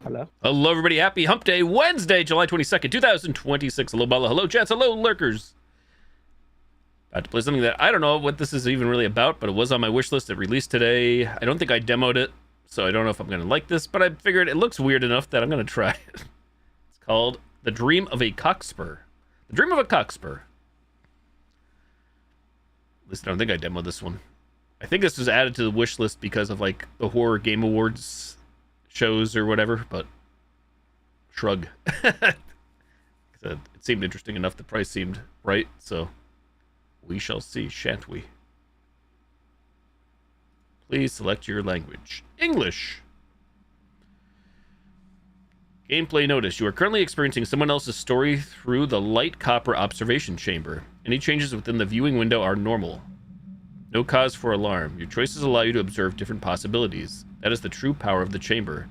Hello. Hello, everybody. Happy Hump Day, Wednesday, July 22nd, 2026. Hello, Bella. Hello, chats. Hello, lurkers. About to play something that I don't know what this is even really about, but it was on my wish list. It released today. I don't think I demoed it, so I don't know if I'm going to like this, but I figured it looks weird enough that I'm going to try it. It's called The Dream of a Cockspur. The Dream of a Cockspur. At least I don't think I demoed this one. I think this was added to the wish list because of, like, the Horror Game Awards shows or whatever, but shrug. It seemed interesting enough. The price seemed right, so we shall see, shan't we? Please select your language. English. Gameplay notice. You are currently experiencing someone else's story through the light copper observation chamber. Any changes within the viewing window are normal. No cause for alarm. Your choices allow you to observe different possibilities. That is the true power of the chamber.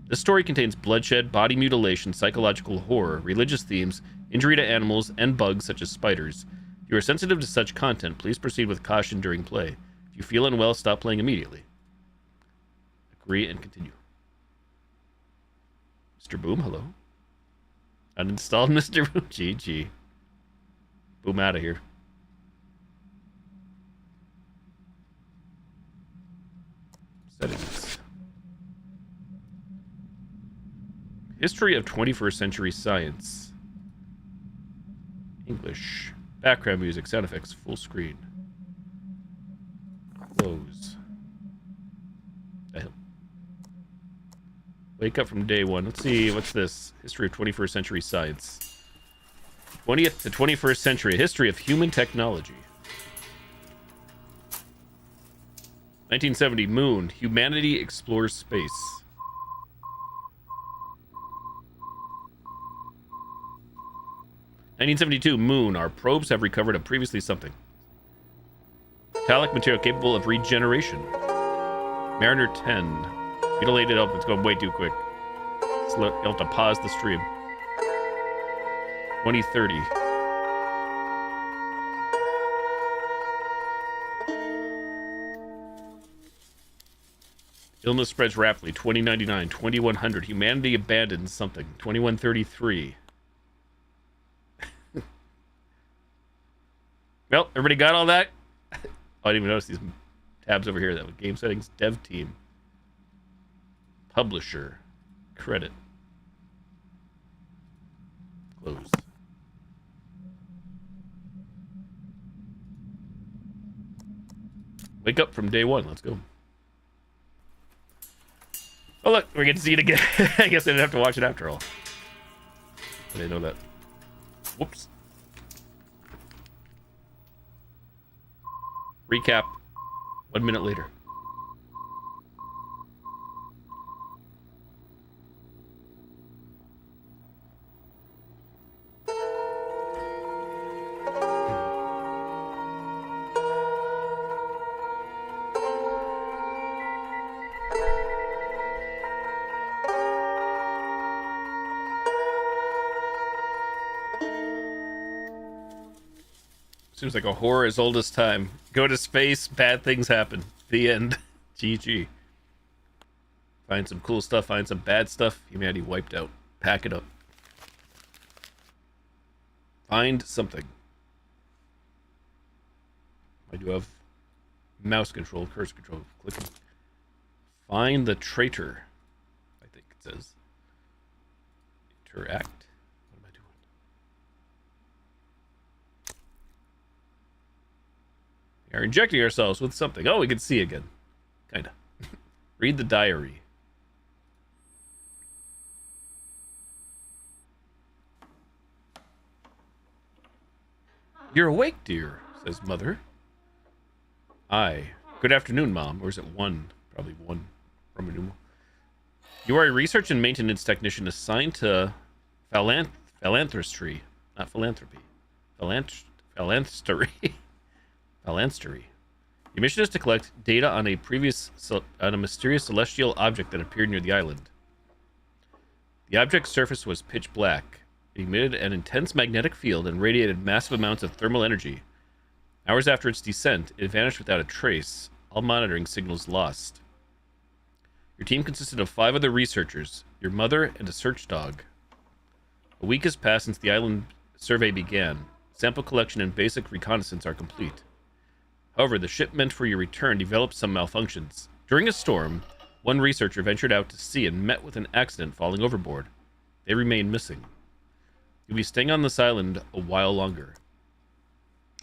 This story contains bloodshed, body mutilation, psychological horror, religious themes, injury to animals, and bugs such as spiders. If you are sensitive to such content, please proceed with caution during play. If you feel unwell, stop playing immediately. Agree and continue. Mr. Boom, hello. Uninstalled Mr. Boom. GG. Boom out of here. Settings. History of 21st century science. English. Background music, sound effects, full screen. Close. The hell? Wake up from day one. Let's see, what's this? History of 21st century science. 20th to 21st century. History of human technology. 1970, Moon. Humanity explores space. 1972, Moon. Our probes have recovered a previously something. Metallic material capable of regeneration. Mariner 10. Mutilated. Oh, it's going way too quick. You'll have to pause the stream. 2030. Illness spreads rapidly. 2099. 2100. Humanity abandons something. 2133. Well, everybody got all that? Oh, I didn't even notice these tabs over here. That was game settings, dev team, publisher, credit, close. Wake up from day one. Let's go. Oh, look, we get to see it again. I guess I didn't have to watch it after all. I didn't know that. Whoops. Recap 1 minute later. Seems like a horror as old as time. Go to space, bad things happen. The end. GG. Find some cool stuff, find some bad stuff. Humanity wiped out. Pack it up. Find something. I do have mouse control, cursor control. Clicking. Find the traitor. I think it says. Interact. We are injecting ourselves with something. Oh, we can see again. Kinda. Read the diary. You're awake, dear, says Mother. Aye. Good afternoon, Mom. Or is it one? Probably one. Roman numeral. You are a research and maintenance technician assigned to philanthropy. Not philanthropy. Philanthropy. Phalanstery. Your mission is to collect data on a mysterious celestial object that appeared near the island. The object's surface was pitch black. It emitted an intense magnetic field and radiated massive amounts of thermal energy. Hours after its descent, it vanished without a trace. All monitoring signals lost. Your team consisted of 5 other researchers. Your mother and a search dog. A week has passed since the island survey began. Sample collection and basic reconnaissance are complete. However, the ship meant for your return developed some malfunctions. During a storm, one researcher ventured out to sea and met with an accident, falling overboard. They remain missing. You'll be staying on this island a while longer.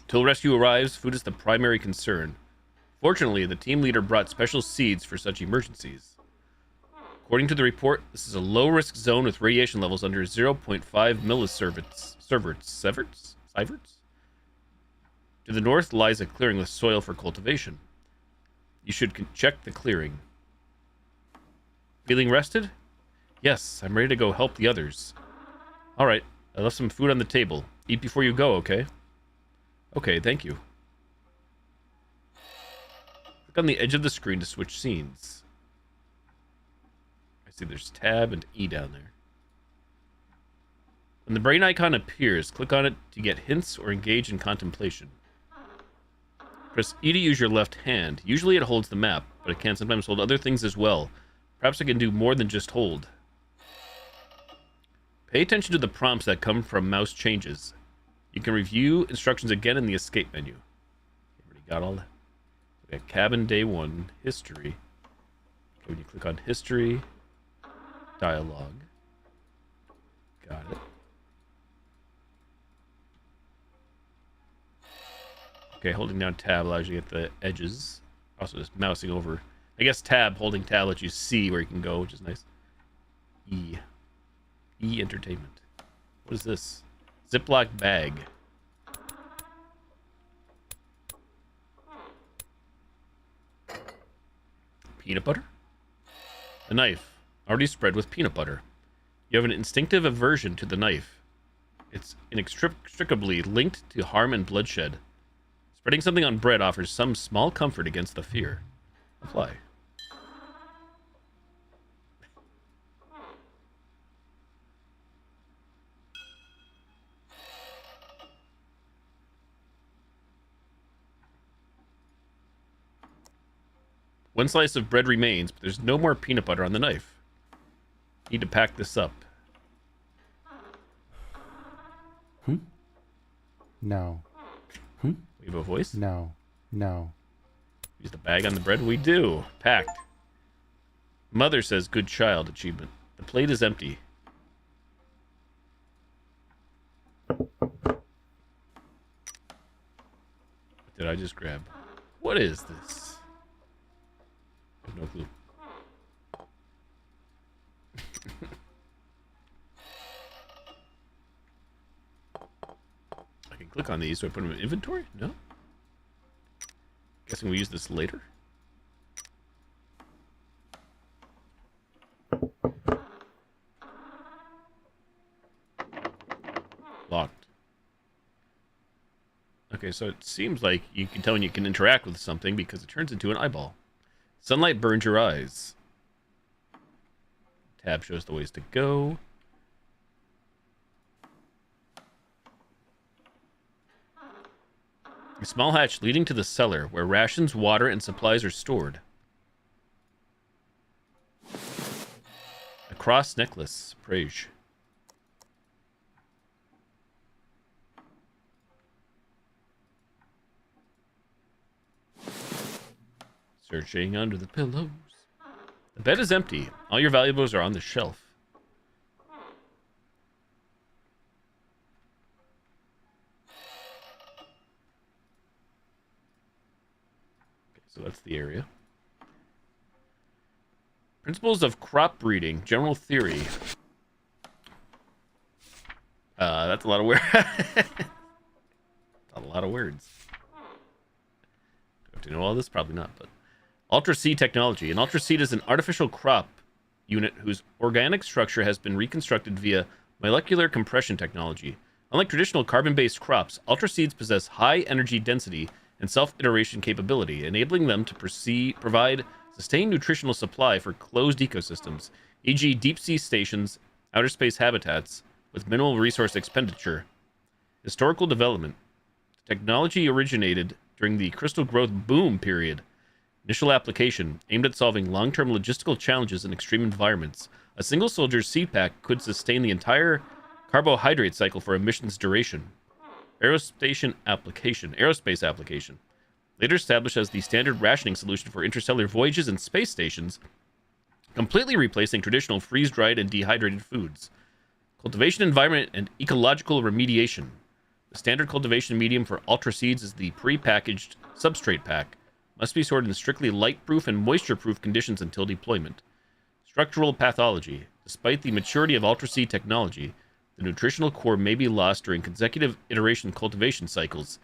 Till rescue arrives, food is the primary concern. Fortunately, the team leader brought special seeds for such emergencies. According to the report, this is a low-risk zone with radiation levels under 0.5 millisieverts. To the north lies a clearing with soil for cultivation. You should check the clearing. Feeling rested? Yes, I'm ready to go help the others. Alright, I left some food on the table. Eat before you go, okay? Okay, thank you. Click on the edge of the screen to switch scenes. I see there's Tab and E down there. When the brain icon appears, click on it to get hints or engage in contemplation. Press E to use your left hand. Usually it holds the map, but it can sometimes hold other things as well. Perhaps it can do more than just hold. Pay attention to the prompts that come from mouse changes. You can review instructions again in the escape menu. Already got all that. We got cabin day 1, history. Okay, when you click on history, dialogue. Got it. Okay, holding down tab allows you to get the edges. Also just mousing over. I guess holding tab lets you see where you can go, which is nice. E. E entertainment. What is this? Ziploc bag. Peanut butter? A knife. Already spread with peanut butter. You have an instinctive aversion to the knife. It's inextricably linked to harm and bloodshed. Spreading something on bread offers some small comfort against the fear. Apply. One slice of bread remains, but there's no more peanut butter on the knife. Need to pack this up. No. We have a voice? No. No. Use the bag on the bread? We do. Packed. Mother says, good child achievement. The plate is empty. What did I just grab? What is this? I have no clue. I can click on these, so I put them in inventory? No? Guessing we use this later? Locked. Okay, so it seems like you can tell when you can interact with something because it turns into an eyeball. Sunlight burns your eyes. Tab shows the ways to go. A small hatch leading to the cellar, where rations, water, and supplies are stored. A cross necklace. Praise. Searching under the pillows. The bed is empty. All your valuables are on the shelf. Okay, so that's the area. Principles of crop breeding. General theory. That's a lot of words. A lot of words. Do I have to know all this? Probably not, but... Ultra Seed technology. An Ultra Seed is an artificial crop unit whose organic structure has been reconstructed via molecular compression technology. Unlike traditional carbon-based crops, Ultra Seeds possess high energy density and self-iteration capability, enabling them to provide sustained nutritional supply for closed ecosystems, e.g. deep-sea stations, outer space habitats, with minimal resource expenditure. Historical development. The technology originated during the crystal growth boom period. Initial application, aimed at solving long-term logistical challenges in extreme environments. A single soldier's seed pack could sustain the entire carbohydrate cycle for a mission's duration. Aerospace application. Later established as the standard rationing solution for interstellar voyages and space stations, completely replacing traditional freeze-dried and dehydrated foods. Cultivation environment and ecological remediation. The standard cultivation medium for ultra seeds is the pre-packaged substrate pack. Must be stored in strictly light-proof and moisture-proof conditions until deployment. Structural pathology. Despite the maturity of ultra seed technology, the nutritional core may be lost during consecutive iteration cultivation cycles.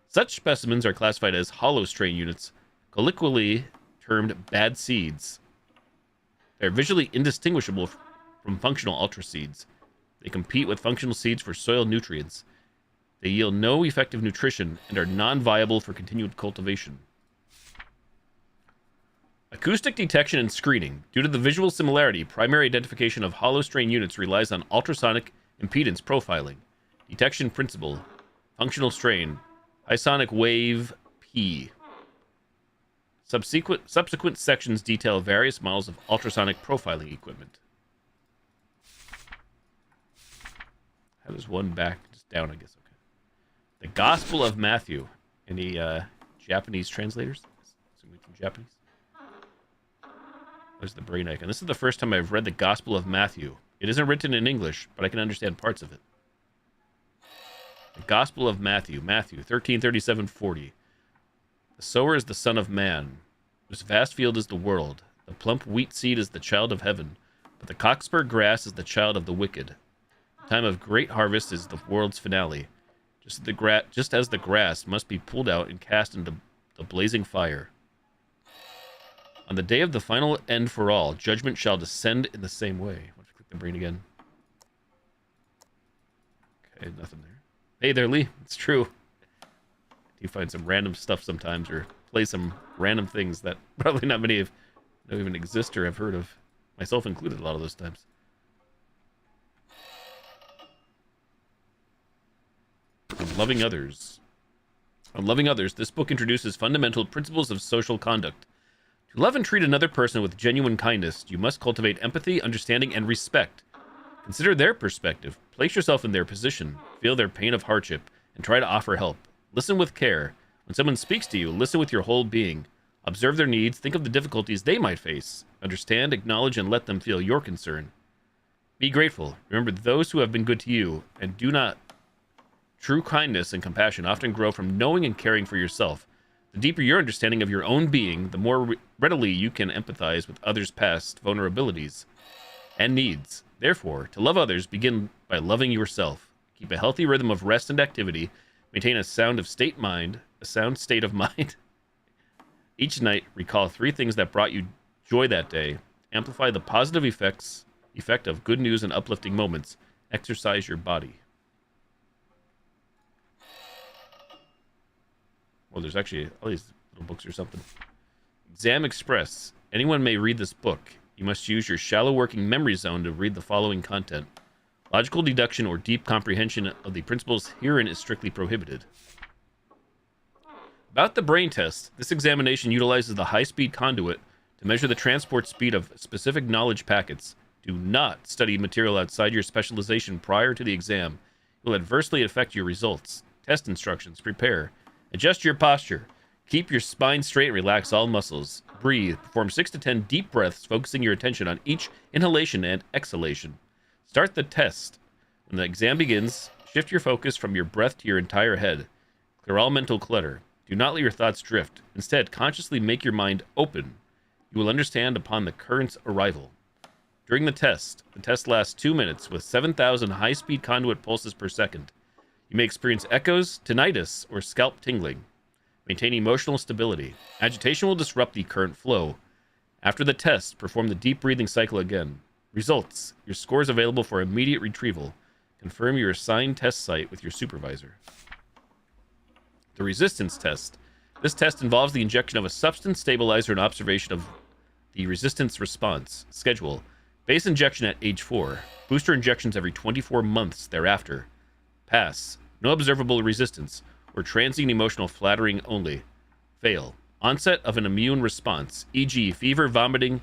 Such specimens are classified as hollow strain units, colloquially termed bad seeds. They are visually indistinguishable from functional ultra seeds. They compete with functional seeds for soil nutrients. They yield no effective nutrition and are non-viable for continued cultivation. Acoustic detection and screening. Due to the visual similarity, primary identification of hollow strain units relies on ultrasonic impedance profiling. Detection principle. Functional strain. High sonic wave P. Subsequent sections detail various models of ultrasonic profiling equipment. How does one back? Just down, I guess. Okay. The Gospel of Matthew. Any Japanese translators? Assuming from Japanese. There's the brain icon. This is the first time I've read the Gospel of Matthew. It isn't written in English, but I can understand parts of it. The Gospel of Matthew. Matthew 13:37-40. The sower is the Son of Man, whose vast field is the world. The plump wheat seed is the child of heaven, but the cockspur grass is the child of the wicked. The time of great harvest is the world's finale, just as the grass must be pulled out and cast into the blazing fire. On the day of the final end for all, judgment shall descend in the same way. Let's click the brain again. Okay, nothing there. Hey there, Lee. It's true. You find some random stuff sometimes, or play some random things that probably not many of don't even exist or have heard of, myself included, a lot of those times. On Loving Others. On Loving Others, this book introduces fundamental principles of social conduct. To love and treat another person with genuine kindness, you must cultivate empathy, understanding, and respect. Consider their perspective, place yourself in their position, feel their pain of hardship, and try to offer help. Listen with care. When someone speaks to you, listen with your whole being. Observe their needs, think of the difficulties they might face. Understand, acknowledge, and let them feel your concern. Be grateful. Remember those who have been good to you, and do not. True kindness and compassion often grow from knowing and caring for yourself. The deeper your understanding of your own being, the more readily you can empathize with others' past vulnerabilities and needs. Therefore, to love others, begin by loving yourself. Keep a healthy rhythm of rest and activity. Maintain a sound state of mind. Each night, recall 3 things that brought you joy that day. Amplify the positive effect of good news and uplifting moments. Exercise your body. Well, there's actually all these little books or something. Exam Express. Anyone may read this book. You must use your shallow working memory zone to read the following content. Logical deduction or deep comprehension of the principles herein is strictly prohibited. About the brain test, this examination utilizes the high-speed conduit to measure the transport speed of specific knowledge packets. Do not study material outside your specialization prior to the exam. It will adversely affect your results. Test instructions. Prepare. Adjust your posture. Keep your spine straight and relax all muscles. Breathe. Perform 6 to 10 deep breaths, focusing your attention on each inhalation and exhalation. Start the test. When the exam begins, shift your focus from your breath to your entire head. Clear all mental clutter. Do not let your thoughts drift. Instead, consciously make your mind open. You will understand upon the current's arrival. During the test lasts 2 minutes with 7,000 high-speed conduit pulses per second. You may experience echoes, tinnitus, or scalp tingling. Maintain emotional stability. Agitation will disrupt the current flow. After the test, perform the deep breathing cycle again. Results. Your score is available for immediate retrieval. Confirm your assigned test site with your supervisor. The resistance test. This test involves the injection of a substance stabilizer and observation of the resistance response. Schedule. Base injection at age 4. Booster injections every 24 months thereafter. Pass. No observable resistance, or transient emotional flattering only. Fail. Onset of an immune response, e.g. fever, vomiting,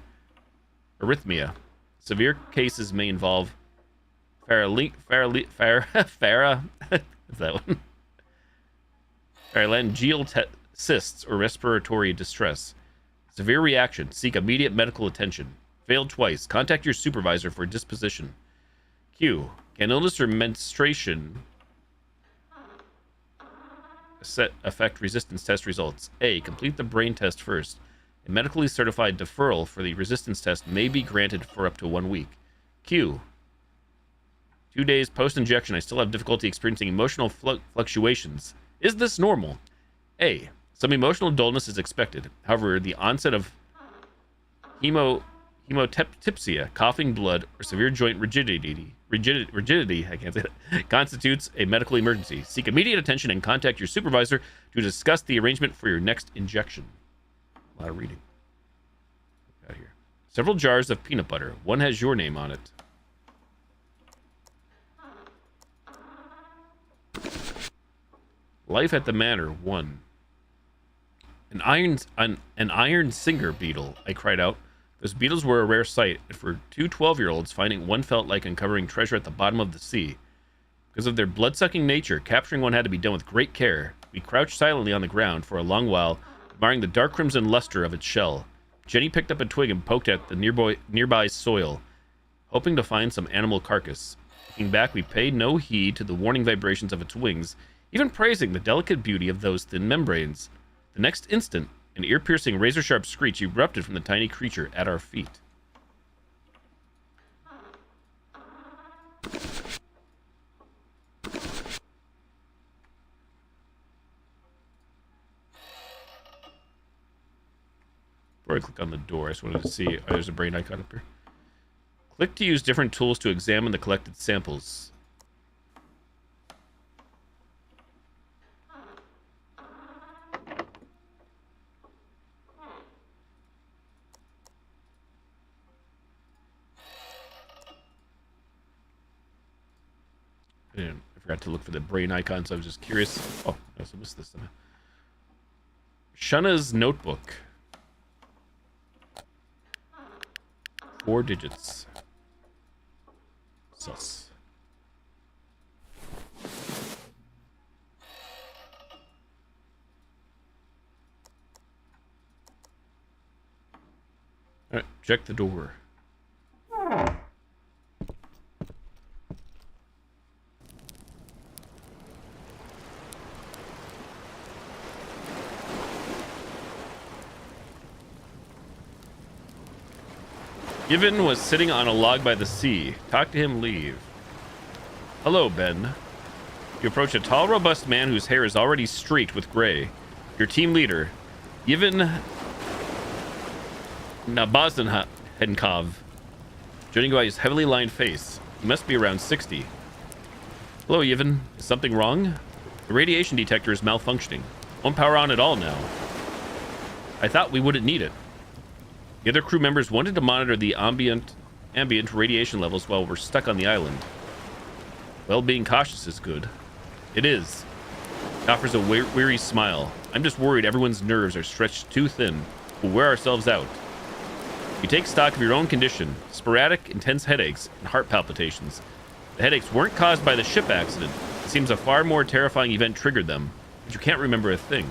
arrhythmia. Severe cases may involve Farah, is that one? Pharyngeal cysts or respiratory distress. Severe reaction. Seek immediate medical attention. Failed twice. Contact your supervisor for disposition. Q. Can illness or menstruation affect resistance test results? A. Complete the brain test first. A medically certified deferral for the resistance test may be granted for up to 1 week. Q. 2 days post-injection, I still have difficulty experiencing emotional fluctuations. Is this normal? A. Some emotional dullness is expected. However, the onset of hemotepsia, coughing blood, or severe joint rigidity, I can't say that, constitutes a medical emergency. Seek immediate attention and contact your supervisor to discuss the arrangement for your next injection. A lot of reading. Out here. Several jars of peanut butter. One has your name on it. Life at the Manor 1. An iron singer beetle, I cried out. Those beetles were a rare sight, and for two 12-year-olds, finding one felt like uncovering treasure at the bottom of the sea. Because of their blood-sucking nature, capturing one had to be done with great care. We crouched silently on the ground for a long while, admiring the dark crimson luster of its shell. Jenny picked up a twig and poked at the nearby soil, hoping to find some animal carcass. Looking back, we paid no heed to the warning vibrations of its wings, even praising the delicate beauty of those thin membranes. The next instant, an ear-piercing, razor-sharp screech erupted from the tiny creature at our feet. Before I click on the door, I just wanted to see... Oh, there's a brain icon up here. Click to use different tools to examine the collected samples. I forgot to look for the brain icon, so I was just curious. Oh, I also missed this somehow. Shunna's notebook. 4 digits. Sus. Alright, check the door. Given was sitting on a log by the sea. Talk to him, leave. Hello, Ben. You approach a tall, robust man whose hair is already streaked with gray. Your team leader, Given Nabaznhenkov. Judging by his heavily lined face, he must be around 60. Hello, Yevon. Is something wrong? The radiation detector is malfunctioning. Won't power on at all now. I thought we wouldn't need it. The other crew members wanted to monitor the ambient radiation levels while we're stuck on the island. Well, being cautious is good. It is. He offers a weary smile. I'm just worried everyone's nerves are stretched too thin. We'll wear ourselves out. You take stock of your own condition. Sporadic, intense headaches and heart palpitations. The headaches weren't caused by the ship accident. It seems a far more terrifying event triggered them, but you can't remember a thing.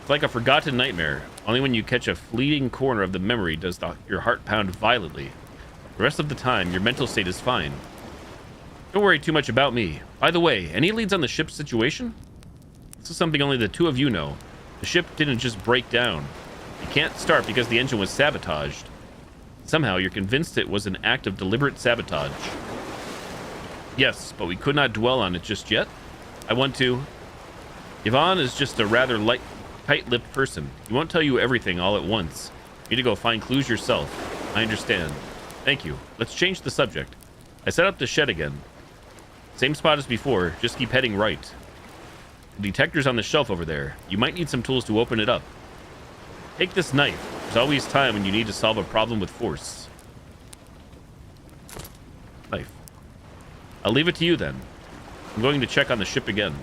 It's like a forgotten nightmare. Only when you catch a fleeting corner of the memory does your heart pound violently. The rest of the time, your mental state is fine. Don't worry too much about me. By the way, any leads on the ship's situation? This is something only the two of you know. The ship didn't just break down. It can't start because the engine was sabotaged. Somehow, you're convinced it was an act of deliberate sabotage. Yes, but we could not dwell on it just yet. I want to... Yvonne is just a rather tight-lipped person. He won't tell you everything all at once. You need to go find clues yourself. I understand. Thank you. Let's change the subject. I set up the shed again. Same spot as before, just keep heading right. The detector's on the shelf over there. You might need some tools to open it up. Take this knife. There's always time when you need to solve a problem with force. Knife. I'll leave it to you then. I'm going to check on the ship again.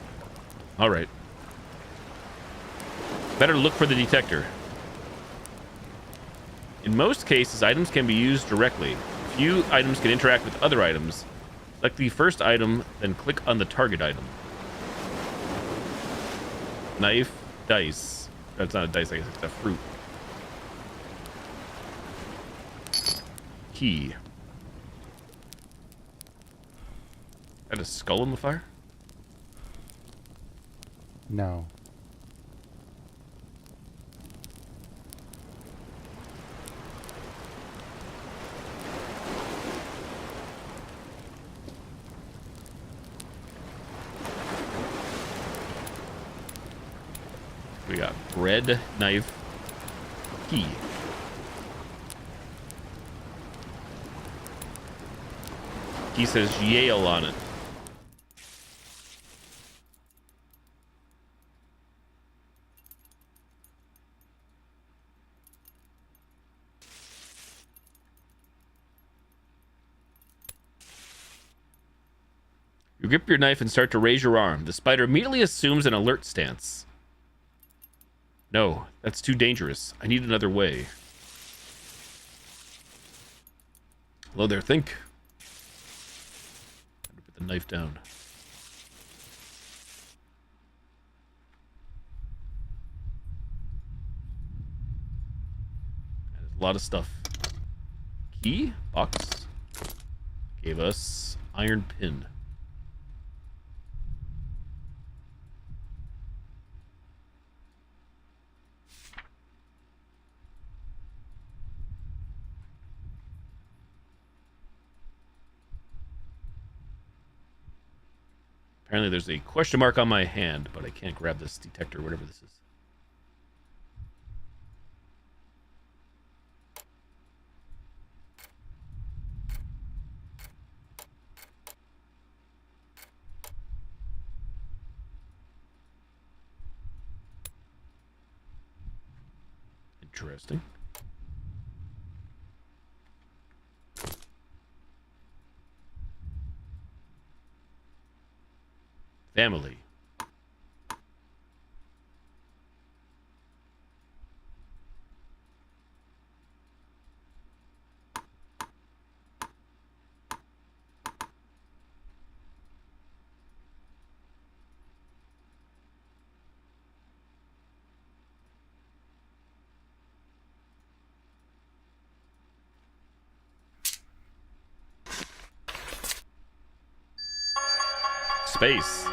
Alright. Better look for the detector. In most cases, items can be used directly. Few items can interact with other items. Select the first item, then click on the target item. Knife, dice. That's not a dice, I guess it's a fruit. Key. Got a skull in the fire? No. We got bread, knife, key. Key says Yale on it. You grip your knife and start to raise your arm. The spider immediately assumes an alert stance. No, that's too dangerous. I need another way. Hello there, think. Put the knife down. That is a lot of stuff. Key? Box. Gave us iron pin. Apparently there's a question mark on my hand, but I can't grab this detector, whatever this is. Interesting. Family. Space.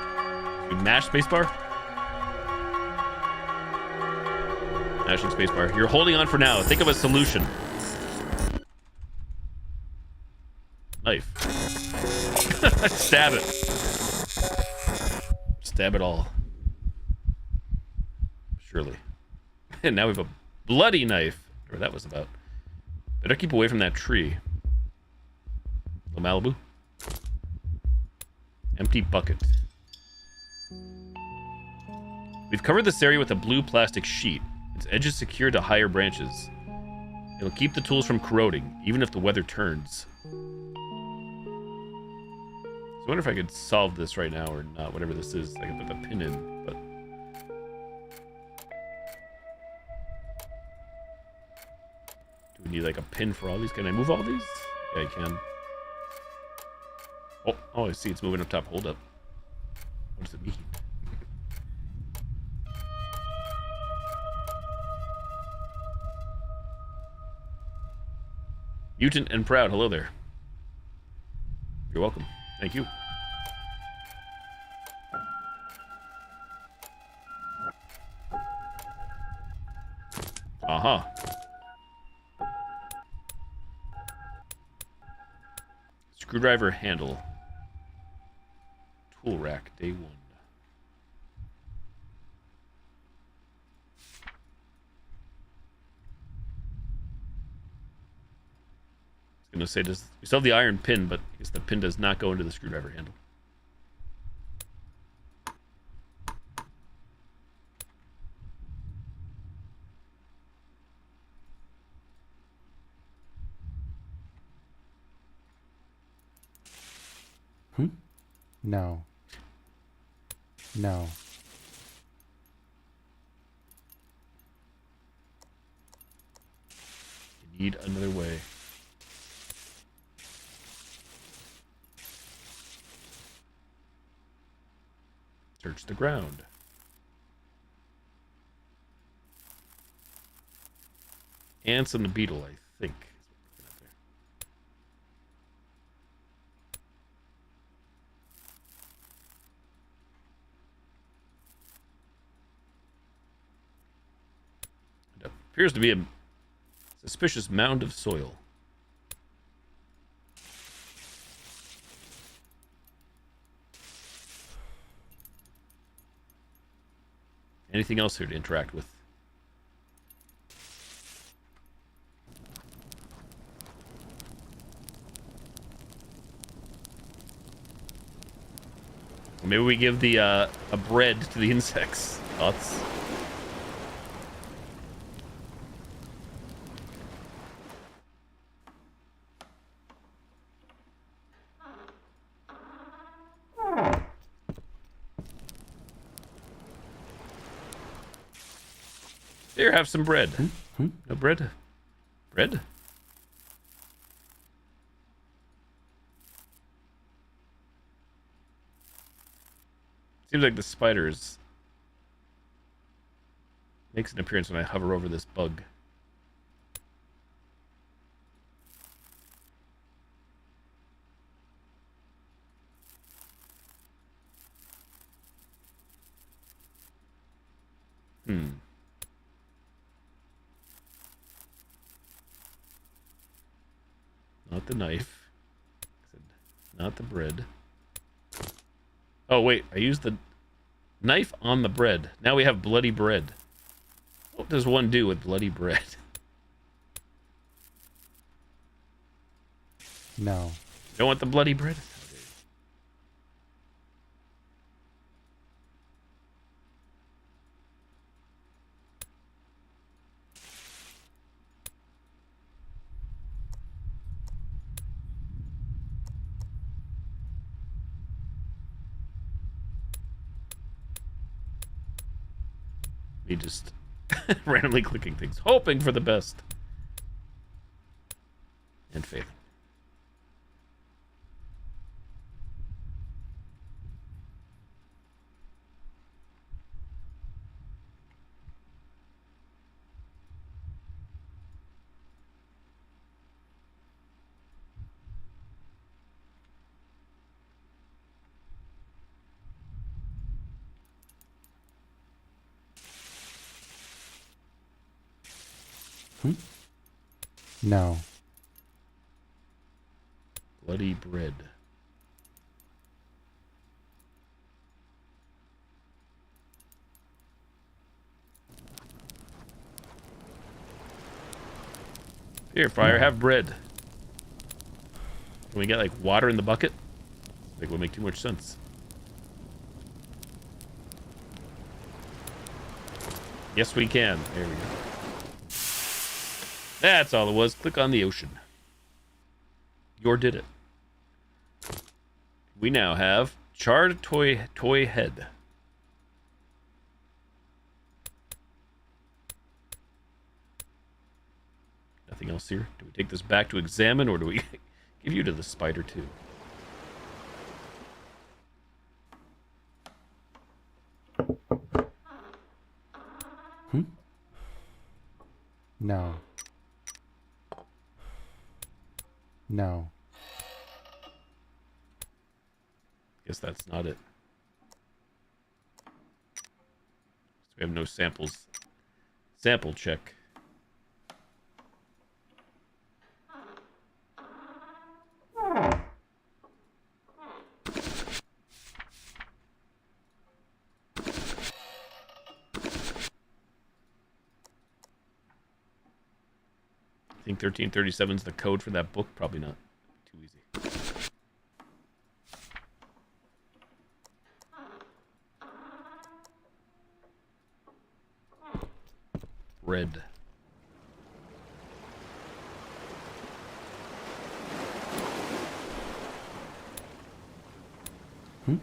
You mash spacebar? Mashing spacebar. You're holding on for now. Think of a solution. Knife. Stab it. Stab it all. Surely. And now we have a bloody knife. Whatever that was about. Better keep away from that tree. Little Malibu. Empty bucket. We've covered this area with a blue plastic sheet. Its edge is secured to higher branches. It'll keep the tools from corroding, even if the weather turns. So I wonder if I could solve this right now or not. Whatever this is, I can put the pin in, but... Do we need like a pin for all these? Can I move all these? Yeah, I can. Oh, I see it's moving up top. Hold up. What does it mean? Mutant and proud. Hello there. You're welcome. Thank you. Uh-huh. Screwdriver handle. Tool rack, day one. I was gonna say, we still have the iron pin, but I guess the pin does not go into the screwdriver handle. No. No. Need another way. Search the ground. Ants and the beetle, I think. It appears to be a suspicious mound of soil. Anything else here to interact with? Maybe we give the a bread to the insects. Thoughts? Here, have some bread. No bread? Bread? Seems like the spiders makes an appearance when I hover over this bug. Not the knife. Not the bread. Oh, wait. I used the knife on the bread. Now we have bloody bread. What does one do with bloody bread? No. Don't want the bloody bread? Me just randomly clicking things, hoping for the best. And failing. No. Bloody bread. Here, fire, have bread. Can we get like water in the bucket? I think it would make too much sense. Yes, we can. There we go. That's all it was. Click on the ocean. Yor did it. We now have charred toy head. Nothing else here. Do we take this back to examine, or do we give you to the spider too? No. No. Guess that's not it. We have no samples. Sample check. I think 1337 is the code for that book. Probably not. Too easy. Red. Would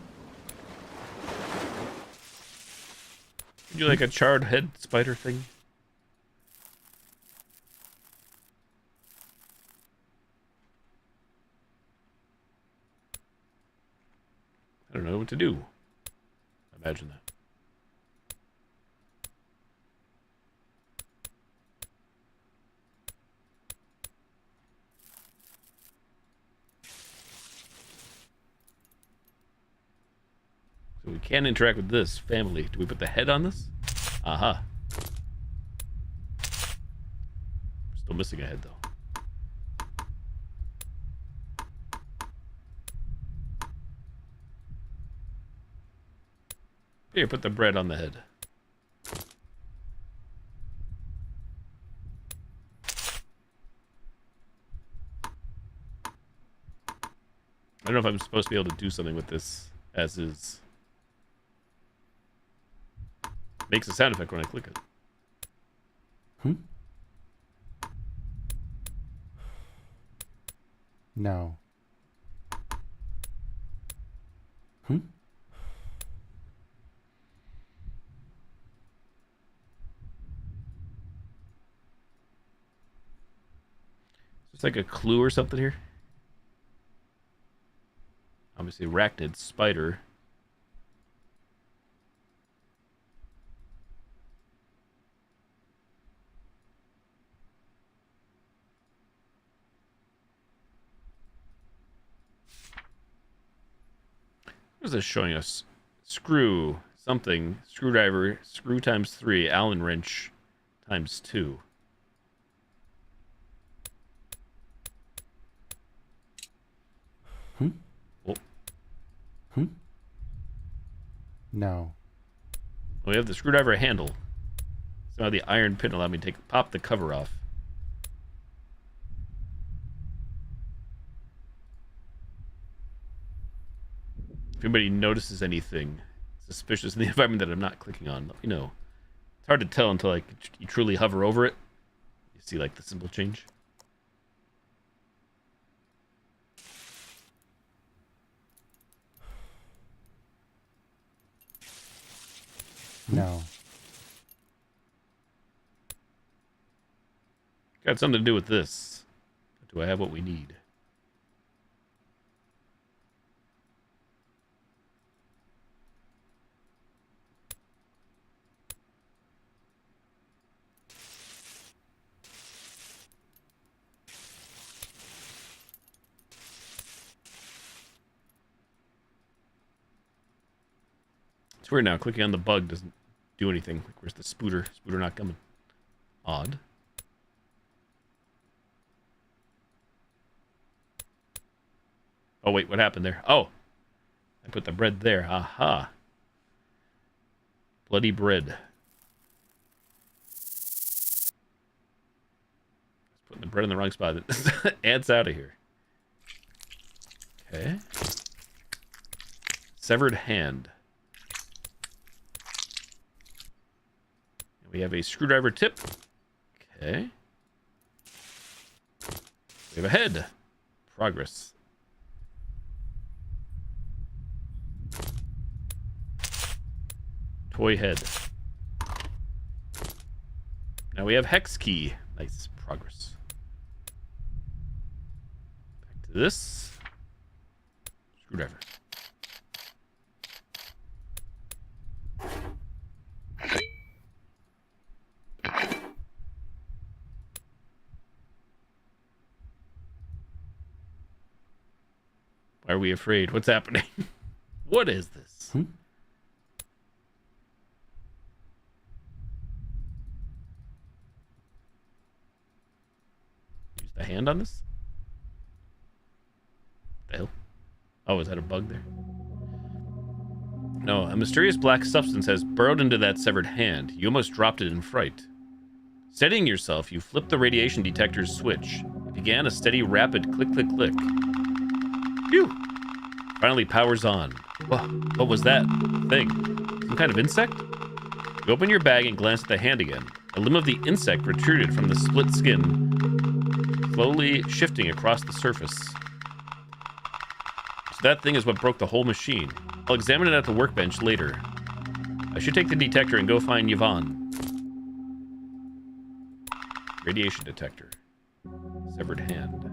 you like a charred head spider thing? I don't know what to do. Imagine that. So we can interact with this family. Do we put the head on this? Aha. Still missing a head, though. Here, put the bread on the head. I don't know if I'm supposed to be able to do something with this as is. Makes a sound effect when I click it. No. It's like a clue or something here. Obviously, arachnid, spider. What is this showing us? Screw, something, screwdriver, screw times 3, Allen wrench times 2. Oh. No. We have the screwdriver handle. So now the iron pin allowed me to pop the cover off. If anybody notices anything suspicious in the environment that I'm not clicking on, let me know. It's hard to tell until like you truly hover over it. You see like the symbol change. No. Got something to do with this. Do I have what we need? It's weird now. Clicking on the bug doesn't do anything. Like, where's the spooter? Spooter not coming. Odd. Oh, wait. What happened there? Oh. I put the bread there. Aha. Bloody bread. Putting the bread in the wrong spot. Ants out of here. Okay. Severed hand. We have a screwdriver tip. Okay. We have a head. Progress. Toy head. Now we have hex key. Nice. Progress. Back to this. Screwdriver. Why are we afraid? What's happening? What is this? Use the hand on this? What the hell? Oh, is that a bug there? No, a mysterious black substance has burrowed into that severed hand. You almost dropped it in fright. Steadying yourself, you flipped the radiation detector's switch. It began a steady, rapid click, click, click. Phew! Finally powers on. Whoa, what was that thing? Some kind of insect? You open your bag and glance at the hand again. A limb of the insect protruded from the split skin, slowly shifting across the surface. So that thing is what broke the whole machine. I'll examine it at the workbench later. I should take the detector and go find Yvonne. Radiation detector. Severed hand.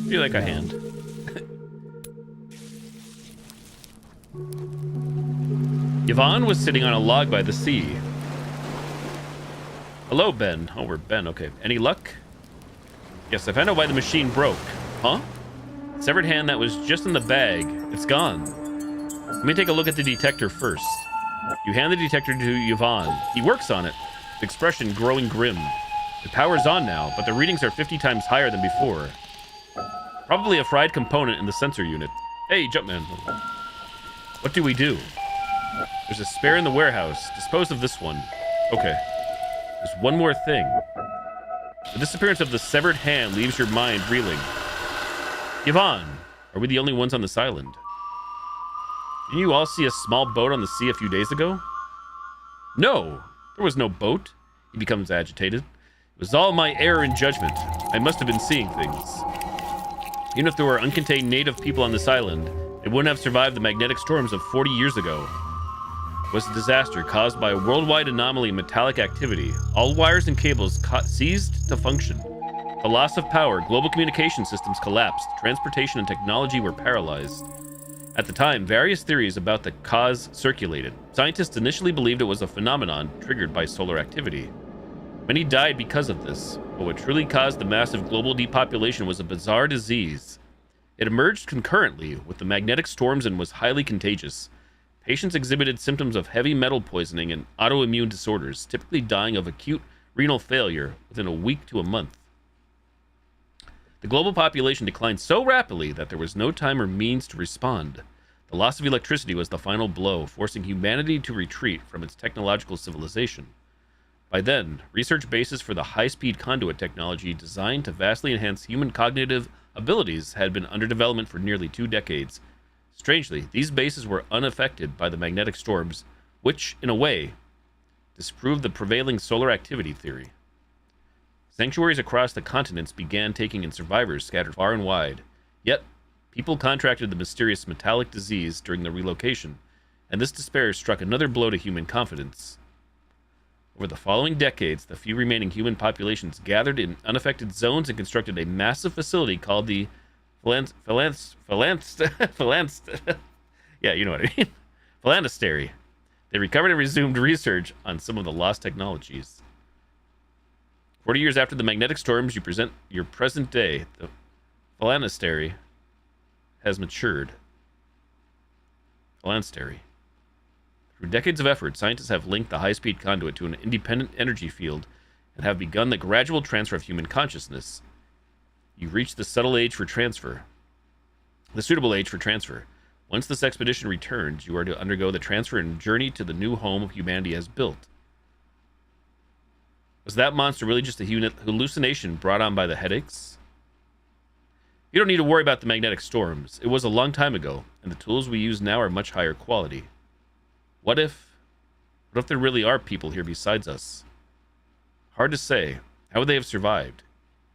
You like a No. hand. Yvonne was sitting on a log by the sea. Hello, Ben. Oh, we're Ben. Okay. Any luck? Yes, I found out why the machine broke. Huh? Severed hand that was just in the bag. It's gone. Let me take a look at the detector first. You hand the detector to Yvonne. He works on it, his expression growing grim. The power's on now, but the readings are 50 times higher than before. Probably a fried component in the sensor unit. Hey, Jumpman. What do we do? There's a spare in the warehouse. Dispose of this one. Okay. There's one more thing. The disappearance of the severed hand leaves your mind reeling. Yvonne, are we the only ones on this island? Didn't you all see a small boat on the sea a few days ago? No, there was no boat. He becomes agitated. It was all my error in judgment. I must have been seeing things. Even if there were uncontained native people on this island, they wouldn't have survived the magnetic storms of 40 years ago. It was a disaster caused by a worldwide anomaly in metallic activity. All wires and cables ceased to function. The loss of power, global communication systems collapsed, transportation and technology were paralyzed. At the time, various theories about the cause circulated. Scientists initially believed it was a phenomenon triggered by solar activity. Many died because of this, but what truly caused the massive global depopulation was a bizarre disease. It emerged concurrently with the magnetic storms and was highly contagious. Patients exhibited symptoms of heavy metal poisoning and autoimmune disorders, typically dying of acute renal failure within a week to a month. The global population declined so rapidly that there was no time or means to respond. The loss of electricity was the final blow, forcing humanity to retreat from its technological civilization. By then, research bases for the high-speed conduit technology designed to vastly enhance human cognitive abilities had been under development for nearly 2 decades. Strangely, these bases were unaffected by the magnetic storms, which, in a way, disproved the prevailing solar activity theory. Sanctuaries across the continents began taking in survivors scattered far and wide. Yet, people contracted the mysterious metallic disease during the relocation, and this despair struck another blow to human confidence. Over the following decades, the few remaining human populations gathered in unaffected zones and constructed a massive facility called the yeah, you know what I mean. Philanstary. They recovered and resumed research on some of the lost technologies. 40 years after the magnetic storms, you present your present day. The Philanstary has matured. Philanstary. Through decades of effort, scientists have linked the high-speed conduit to an independent energy field and have begun the gradual transfer of human consciousness. You've reached the subtle age for transfer. The suitable age for transfer. Once this expedition returns, you are to undergo the transfer and journey to the new home humanity has built. Was that monster really just a hallucination brought on by the headaches? You don't need to worry about the magnetic storms. It was a long time ago, and the tools we use now are much higher quality. What if there really are people here besides us? Hard to say. How would they have survived?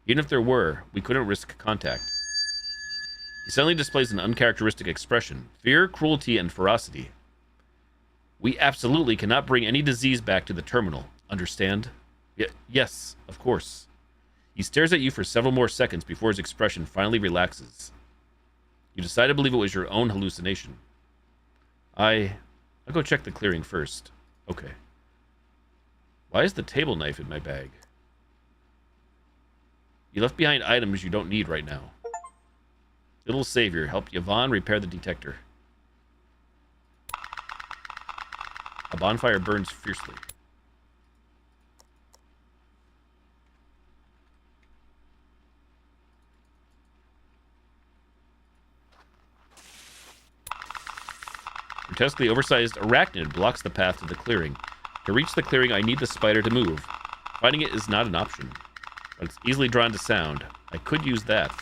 Even if there were, we couldn't risk contact. He suddenly displays an uncharacteristic expression. Fear, cruelty, and ferocity. We absolutely cannot bring any disease back to the terminal. Understand? Yes, of course. He stares at you for several more seconds before his expression finally relaxes. You decide to believe it was your own hallucination. I'll go check the clearing first. Okay. Why is the table knife in my bag? You left behind items you don't need right now. Little Savior helped Yvonne repair the detector. A bonfire burns fiercely. Grotesquely oversized arachnid blocks the path to the clearing. To reach the clearing, I need the spider to move. Fighting it is not an option, but it's easily drawn to sound. I could use that.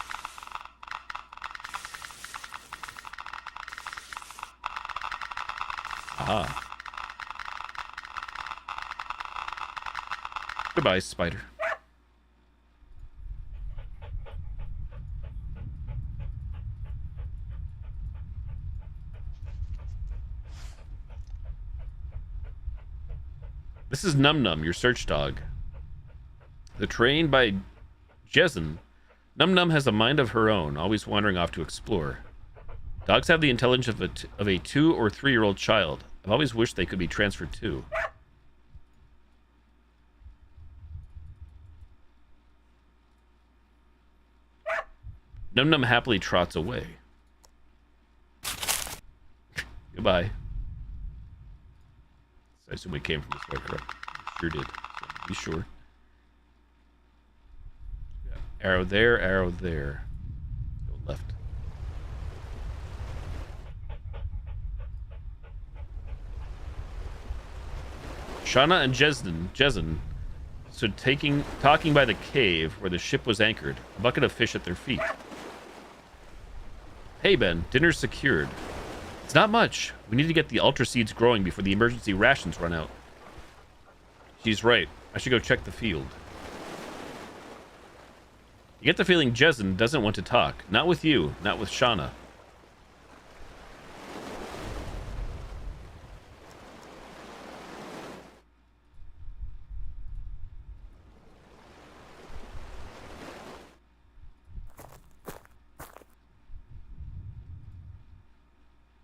Aha. Goodbye, spider. This is Num Num, your search dog. The train by Jezen Num Num has a mind of her own, always wandering off to explore. Dogs have the intelligence of a 2 or 3-year-old child. I've always wished they could be transferred too. Num Num happily trots away. Goodbye. I assume we came from this way, correct? We sure did. So be sure. Arrow there, arrow there. Go left. Shauna and Jezin stood talking by the cave where the ship was anchored, a bucket of fish at their feet. Hey, Ben, dinner's secured. It's not much. We need to get the ultra seeds growing before the emergency rations run out. She's right. I should go check the field. You get the feeling Jezin doesn't want to talk. Not with you, not with Shauna.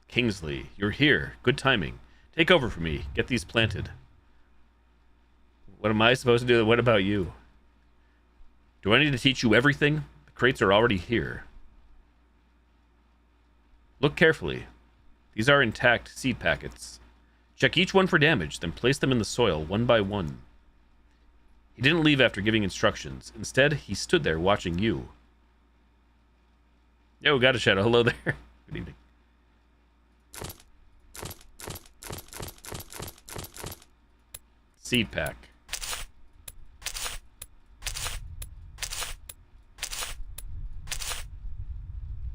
Kingsley, you're here. Good timing. Take over for me. Get these planted. What am I supposed to do? What about you? Do I need to teach you everything? The crates are already here. Look carefully. These are intact seed packets. Check each one for damage, then place them in the soil one by one. He didn't leave after giving instructions. Instead, he stood there watching you. Yo, got a shadow. Hello there. Good evening. Seed pack.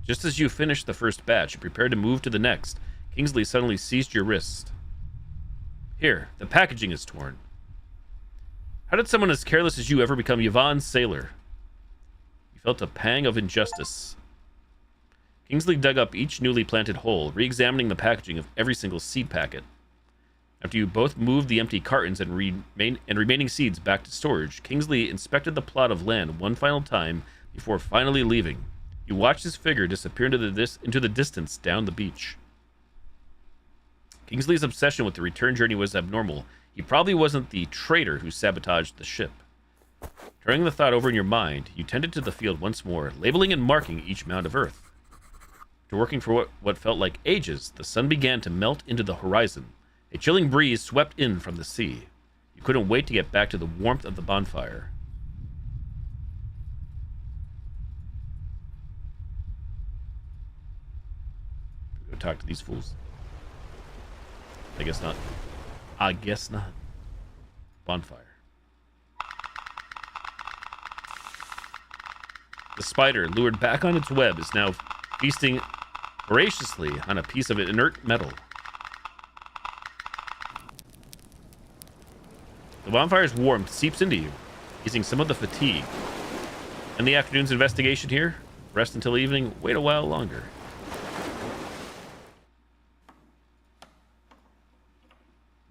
Just as you finished the first batch and prepared to move to the next, Kingsley suddenly seized your wrist. Here, the packaging is torn. How did someone as careless as you ever become Yvonne's sailor? You felt a pang of injustice. Kingsley dug up each newly planted hole, re-examining the packaging of every single seed packet. After you both moved the empty cartons and remaining seeds back to storage, Kingsley inspected the plot of land one final time before finally leaving. You watched his figure disappear into the distance down the beach. Kingsley's obsession with the return journey was abnormal. He probably wasn't the traitor who sabotaged the ship. Turning the thought over in your mind, you tended to the field once more, labeling and marking each mound of earth. After working for what felt like ages, the sun began to melt into the horizon. A chilling breeze swept in from the sea. You couldn't wait to get back to the warmth of the bonfire. Go talk to these fools. I guess not. I guess not. Bonfire. The spider, lured back on its web, is now feasting voraciously on a piece of inert metal. The bonfire's warmth seeps into you, easing some of the fatigue. And the afternoon's investigation here? Rest until evening, wait a while longer.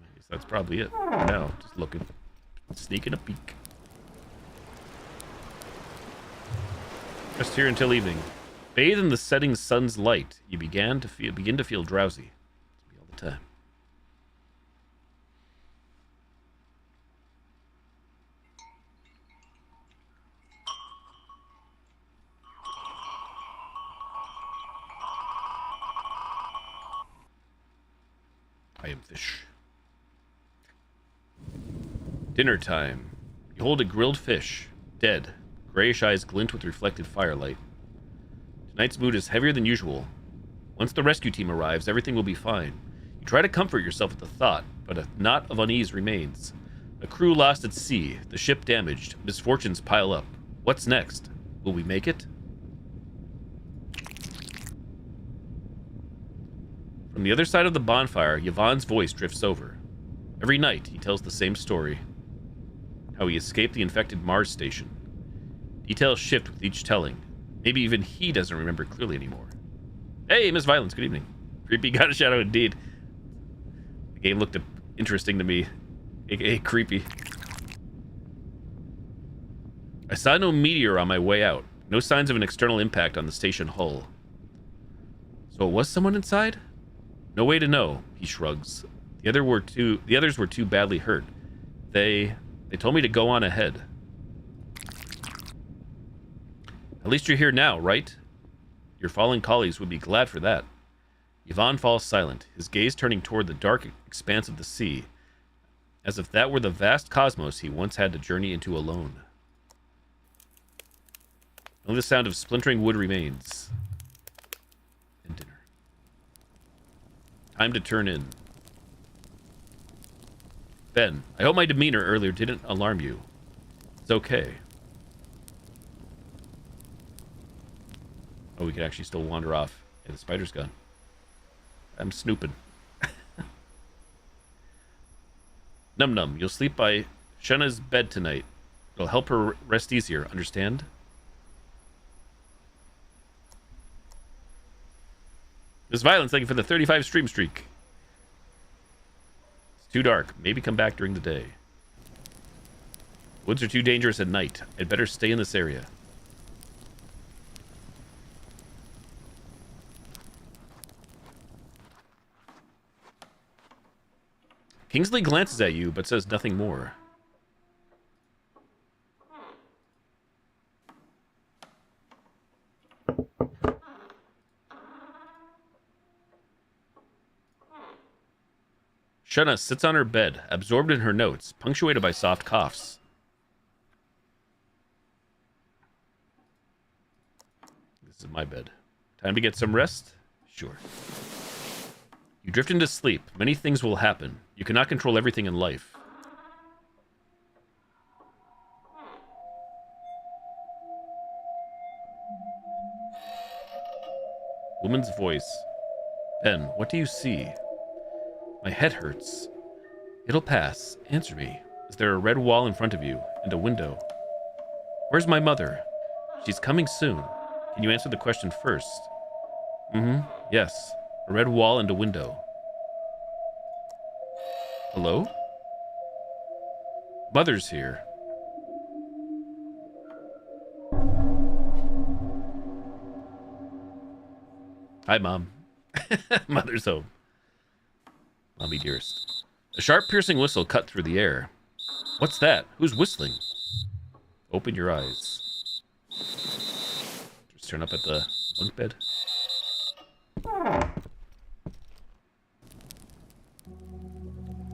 I guess that's probably it. Now, just looking. Sneaking a peek. Rest here until evening. Bathe in the setting sun's light. You begin to feel drowsy. All the time. I am fish. Dinner time. You hold a grilled fish, dead. Grayish eyes glint with reflected firelight. Tonight's mood is heavier than usual. Once the rescue team arrives, everything will be fine. You try to comfort yourself with the thought, but a knot of unease remains. A crew lost at sea, the ship damaged, misfortunes pile up. What's next? Will we make it? From the other side of the bonfire, Yvonne's voice drifts over. Every night, he tells the same story. How he escaped the infected Mars station. Details shift with each telling. Maybe even he doesn't remember clearly anymore. Hey, Miss Violence, good evening. Creepy got a shadow indeed. The game looked interesting to me. AKA creepy. I saw no meteor on my way out. No signs of an external impact on the station hull. So it was someone inside? No way to know, he shrugs. The others were too badly hurt. They told me to go on ahead. At least you're here now, right? Your fallen colleagues would be glad for that. Yvonne falls silent, his gaze turning toward the dark expanse of the sea, as if that were the vast cosmos he once had to journey into alone. Only the sound of splintering wood remains. And dinner. Time to turn in. Ben, I hope my demeanor earlier didn't alarm you. It's okay. Oh, we could actually still wander off. Yeah, the spider's gone. I'm snooping. Num Num, you'll sleep by Shenna's bed tonight. It'll help her rest easier, understand? Miss Violence, thank you for the 35 stream streak. It's too dark. Maybe come back during the day. Woods are too dangerous at night. I'd better stay in this area. Kingsley glances at you, but says nothing more. Shenna sits on her bed, absorbed in her notes, punctuated by soft coughs. This is my bed. Time to get some rest? Sure. You drift into sleep. Many things will happen. You cannot control everything in life. Woman's voice. Ben, what do you see? My head hurts. It'll pass. Answer me. Is there a red wall in front of you and a window? Where's my mother? She's coming soon. Can you answer the question first? Yes. A red wall and a window. Hello? Mother's here. Hi, Mom. Mother's home. Mommy dearest. A sharp, piercing whistle cut through the air. What's that? Who's whistling? Open your eyes. Just turn up at the bunk bed.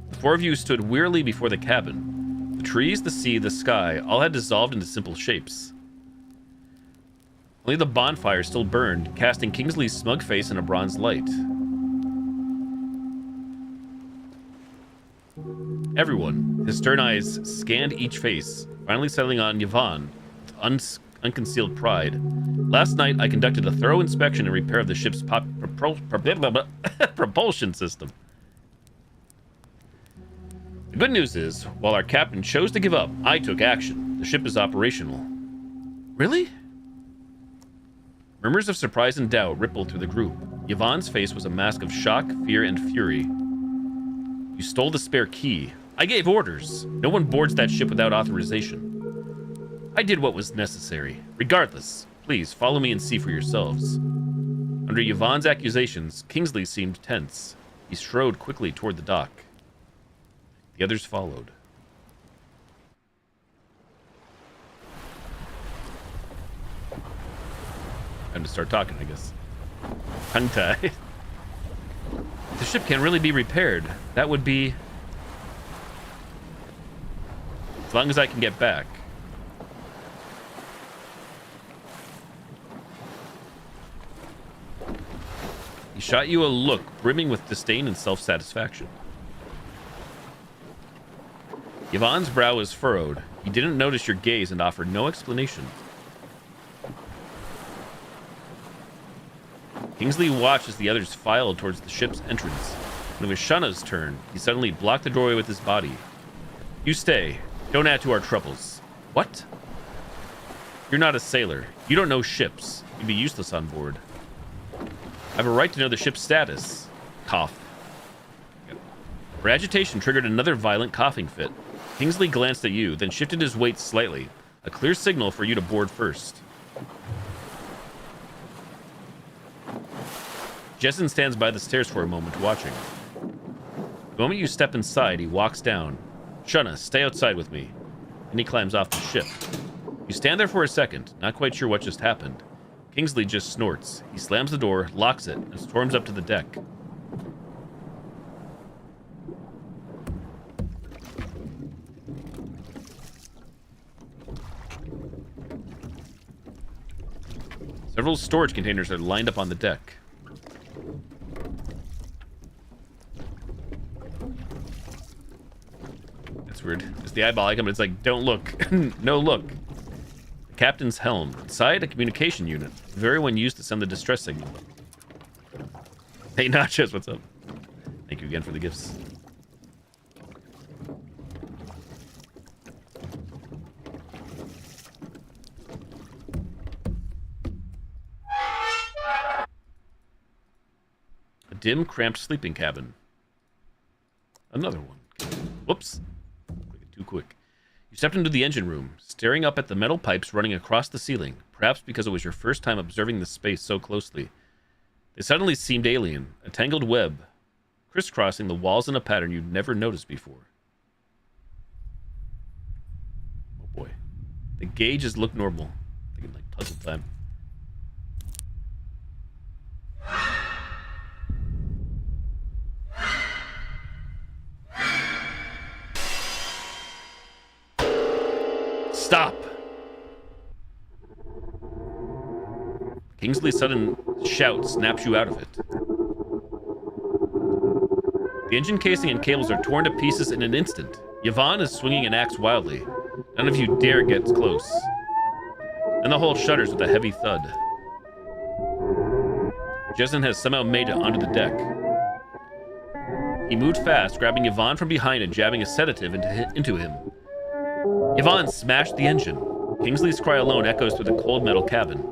The four of you stood wearily before the cabin. The trees, the sea, the sky, all had dissolved into simple shapes. Only the bonfire still burned, casting Kingsley's smug face in a bronze light. Everyone, his stern eyes scanned each face, finally settling on Yvonne with unconcealed pride. Last night, I conducted a thorough inspection and repair of the ship's propulsion system. The good news is, while our captain chose to give up, I took action. The ship is operational. Really? Murmurs of surprise and doubt rippled through the group. Yvonne's face was a mask of shock, fear, and fury. You stole the spare key. I gave orders. No one boards that ship without authorization. I did what was necessary. Regardless, please follow me and see for yourselves. Under Yvonne's accusations, Kingsley seemed tense. He strode quickly toward the dock. The others followed. Time to start talking, I guess. Tongue-tied. The ship can't really be repaired. That would be... as long as I can get back. He shot you a look brimming with disdain and self-satisfaction. Yvonne's brow was furrowed. He didn't notice your gaze and offered no explanation. Kingsley watched as the others filed towards the ship's entrance. When it was Shenna's turn, he suddenly blocked the doorway with his body. You stay. Don't add to our troubles. What? You're not a sailor. You don't know ships. You'd be useless on board. I have a right to know the ship's status. Cough. Her agitation triggered another violent coughing fit. Kingsley glanced at you, then shifted his weight slightly. A clear signal for you to board first. Jessen stands by the stairs for a moment, watching. The moment you step inside, he walks down. Shunna, stay outside with me. And he climbs off the ship. You stand there for a second, not quite sure what just happened. Kingsley just snorts. He slams the door, locks it, and storms up to the deck. Several storage containers are lined up on the deck. That's weird. It's the eyeball icon, but it's like, don't look. No look. The captain's helm. Inside, a communication unit. The very one used to send the distress signal. Hey, Nachos, what's up? Thank you again for the gifts. Dim, cramped sleeping cabin. Another one. Whoops. Too quick. You stepped into the engine room, staring up at the metal pipes running across the ceiling, perhaps because it was your first time observing the space so closely. They suddenly seemed alien, a tangled web, crisscrossing the walls in a pattern you'd never noticed before. Oh boy. The gauges look normal. Thinking like puzzle time. Stop! Kingsley's sudden shout snaps you out of it. The engine casing and cables are torn to pieces in an instant. Yvonne is swinging an axe wildly. None of you dare get close. Then the hull shudders with a heavy thud. Jessen has somehow made it onto the deck. He moved fast, grabbing Yvonne from behind and jabbing a sedative into him. Yvonne smashed the engine. Kingsley's cry alone echoes through the cold metal cabin.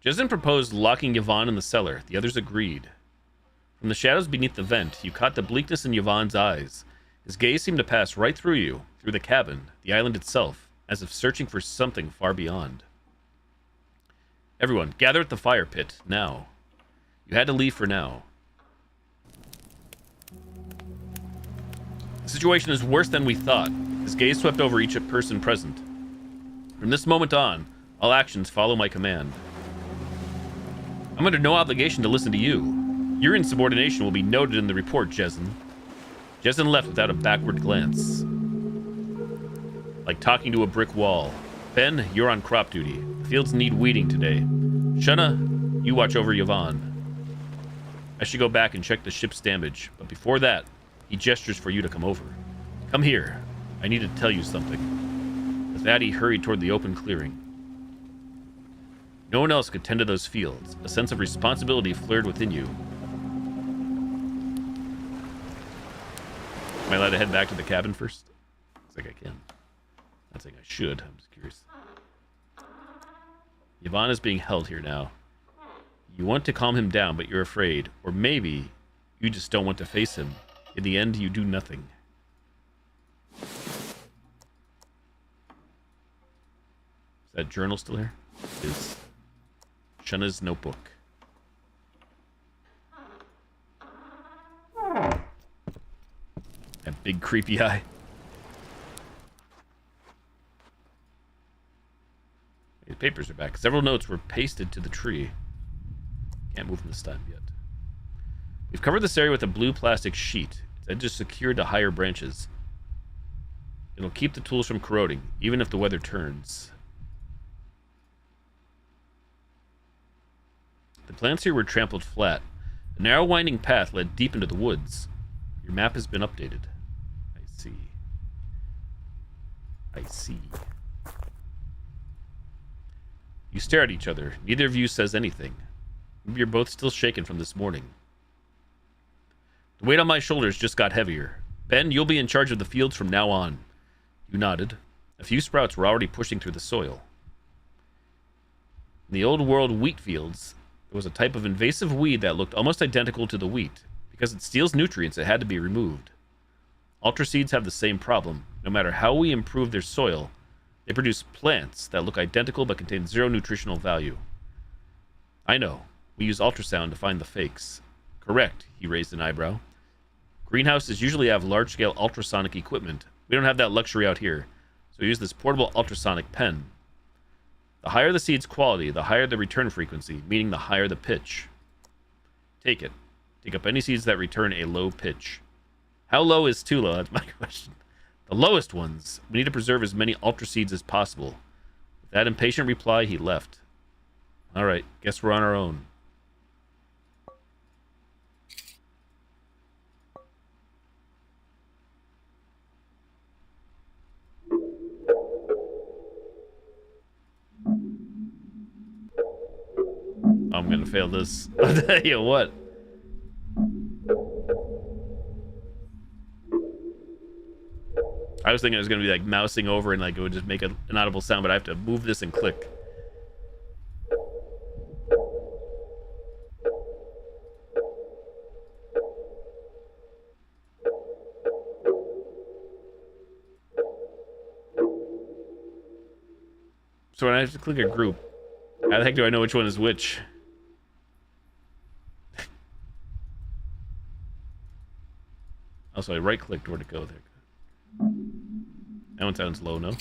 Jessen proposed locking Yvonne in the cellar. The others agreed. From the shadows beneath the vent, you caught the bleakness in Yvonne's eyes. His gaze seemed to pass right through you, through the cabin, the island itself, as if searching for something far beyond. Everyone, gather at the fire pit, now. You had to leave for now. The situation is worse than we thought. His gaze swept over each person present. From this moment on, all actions follow my command. I'm under no obligation to listen to you. Your insubordination will be noted in the report, Jessen. Jessen left without a backward glance. Like talking to a brick wall. Ben, you're on crop duty. The fields need weeding today. Shunna, you watch over Yvonne. I should go back and check the ship's damage, but before that, he gestures for you to come over. Come here. I need to tell you something. With that, he hurried toward the open clearing. No one else could tend to those fields. A sense of responsibility flared within you. Am I allowed to head back to the cabin first? Looks like I can. I think I should. I'm just curious. Yvonne is being held here now. You want to calm him down, but you're afraid. Or maybe you just don't want to face him. In the end, you do nothing. Is that journal still here? It is. Shunna's notebook. That big creepy eye. The papers are back. Several notes were pasted to the tree. Can't move them this time yet. We've covered this area with a blue plastic sheet. Its edges secured to higher branches. It'll keep the tools from corroding, even if the weather turns. The plants here were trampled flat. A narrow winding path led deep into the woods. Your map has been updated. I see. I see. You stare at each other. Neither of you says anything. Maybe you're both still shaken from this morning. The weight on my shoulders just got heavier. Ben, you'll be in charge of the fields from now on. You nodded. A few sprouts were already pushing through the soil. In the old world wheat fields, It was a type of invasive weed that looked almost identical to the wheat. Because it steals nutrients, it had to be removed. Ultra seeds have the same problem. No matter how we improve their soil, they produce plants that look identical but contain zero nutritional value. I know. We use ultrasound to find the fakes. Correct, he raised an eyebrow. Greenhouses usually have large-scale ultrasonic equipment. We don't have that luxury out here, so we use this portable ultrasonic pen. The higher the seed's quality, the higher the return frequency, meaning the higher the pitch. Take it. Take up any seeds that return a low pitch. How low is too low? That's my question. The lowest ones. We need to preserve as many ultra seeds as possible. With that impatient reply, he left. All right, guess we're on our own. I'm gonna fail this. I'll tell you what. I was thinking it was gonna be like mousing over and like it would just make an audible sound, but I have to move this and click. So when I have to click a group, how the heck do I know which one is which? Also, I right-clicked where to go there. That one sounds low, no?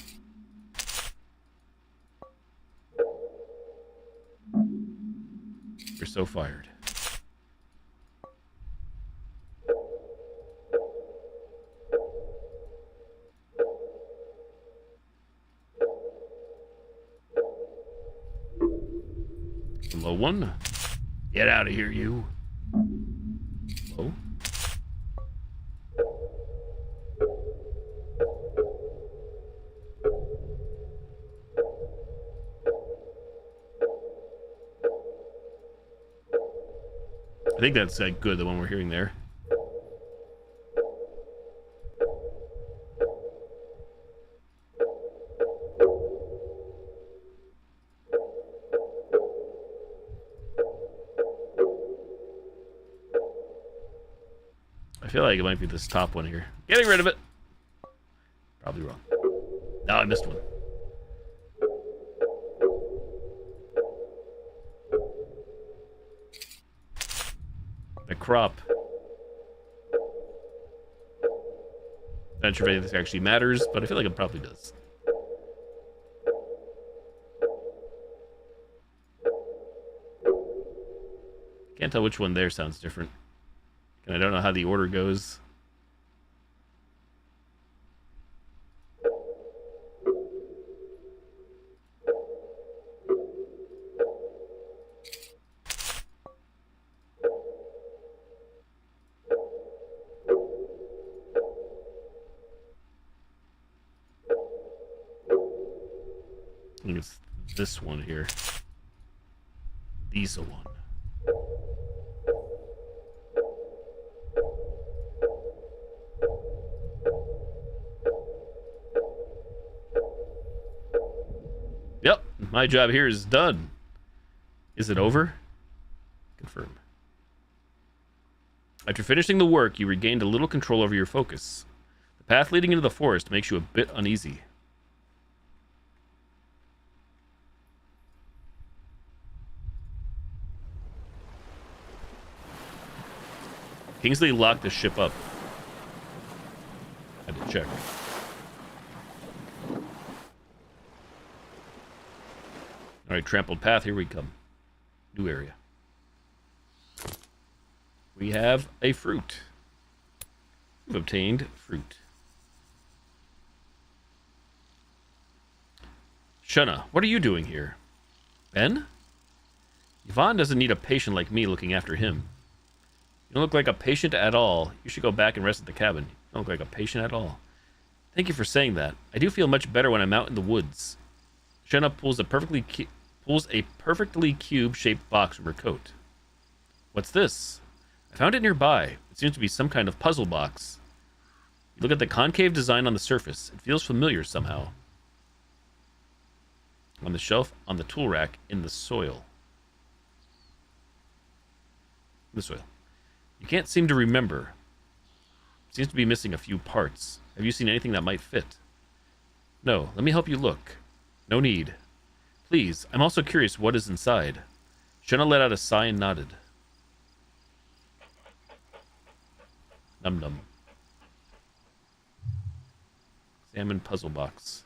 You're so fired. Low one. Get out of here, you. Low. I think that's good, the one we're hearing there. I feel like it might be this top one here. Getting rid of it. Probably wrong. No, I missed one. The crop. Not sure if anything actually matters, but I feel like it probably does. Can't tell which one there sounds different. And I don't know how the order goes. I think it's this one here. Diesel one. Yep, my job here is done. Is it over? Confirm. After finishing the work, you regained a little control over your focus. The path leading into the forest makes you a bit uneasy. Kingsley locked the ship up. Had to check. Alright, trampled path, here we come. New area. We have a fruit. We've obtained fruit. Shunna, what are you doing here? Ben? Yvonne doesn't need a patient like me looking after him. You don't look like a patient at all. You should go back and rest at the cabin. You don't look like a patient at all. Thank you for saying that. I do feel much better when I'm out in the woods. Shunna pulls a perfectly cube-shaped box from her coat. What's this? I found it nearby. It seems to be some kind of puzzle box. You look at the concave design on the surface. It feels familiar somehow. On the shelf, on the tool rack, in the soil. This way. You can't seem to remember. Seems to be missing a few parts. Have you seen anything that might fit? No, let me help you look. No need. Please, I'm also curious what is inside. Shunna let out a sigh and nodded. Num num. Salmon puzzle box.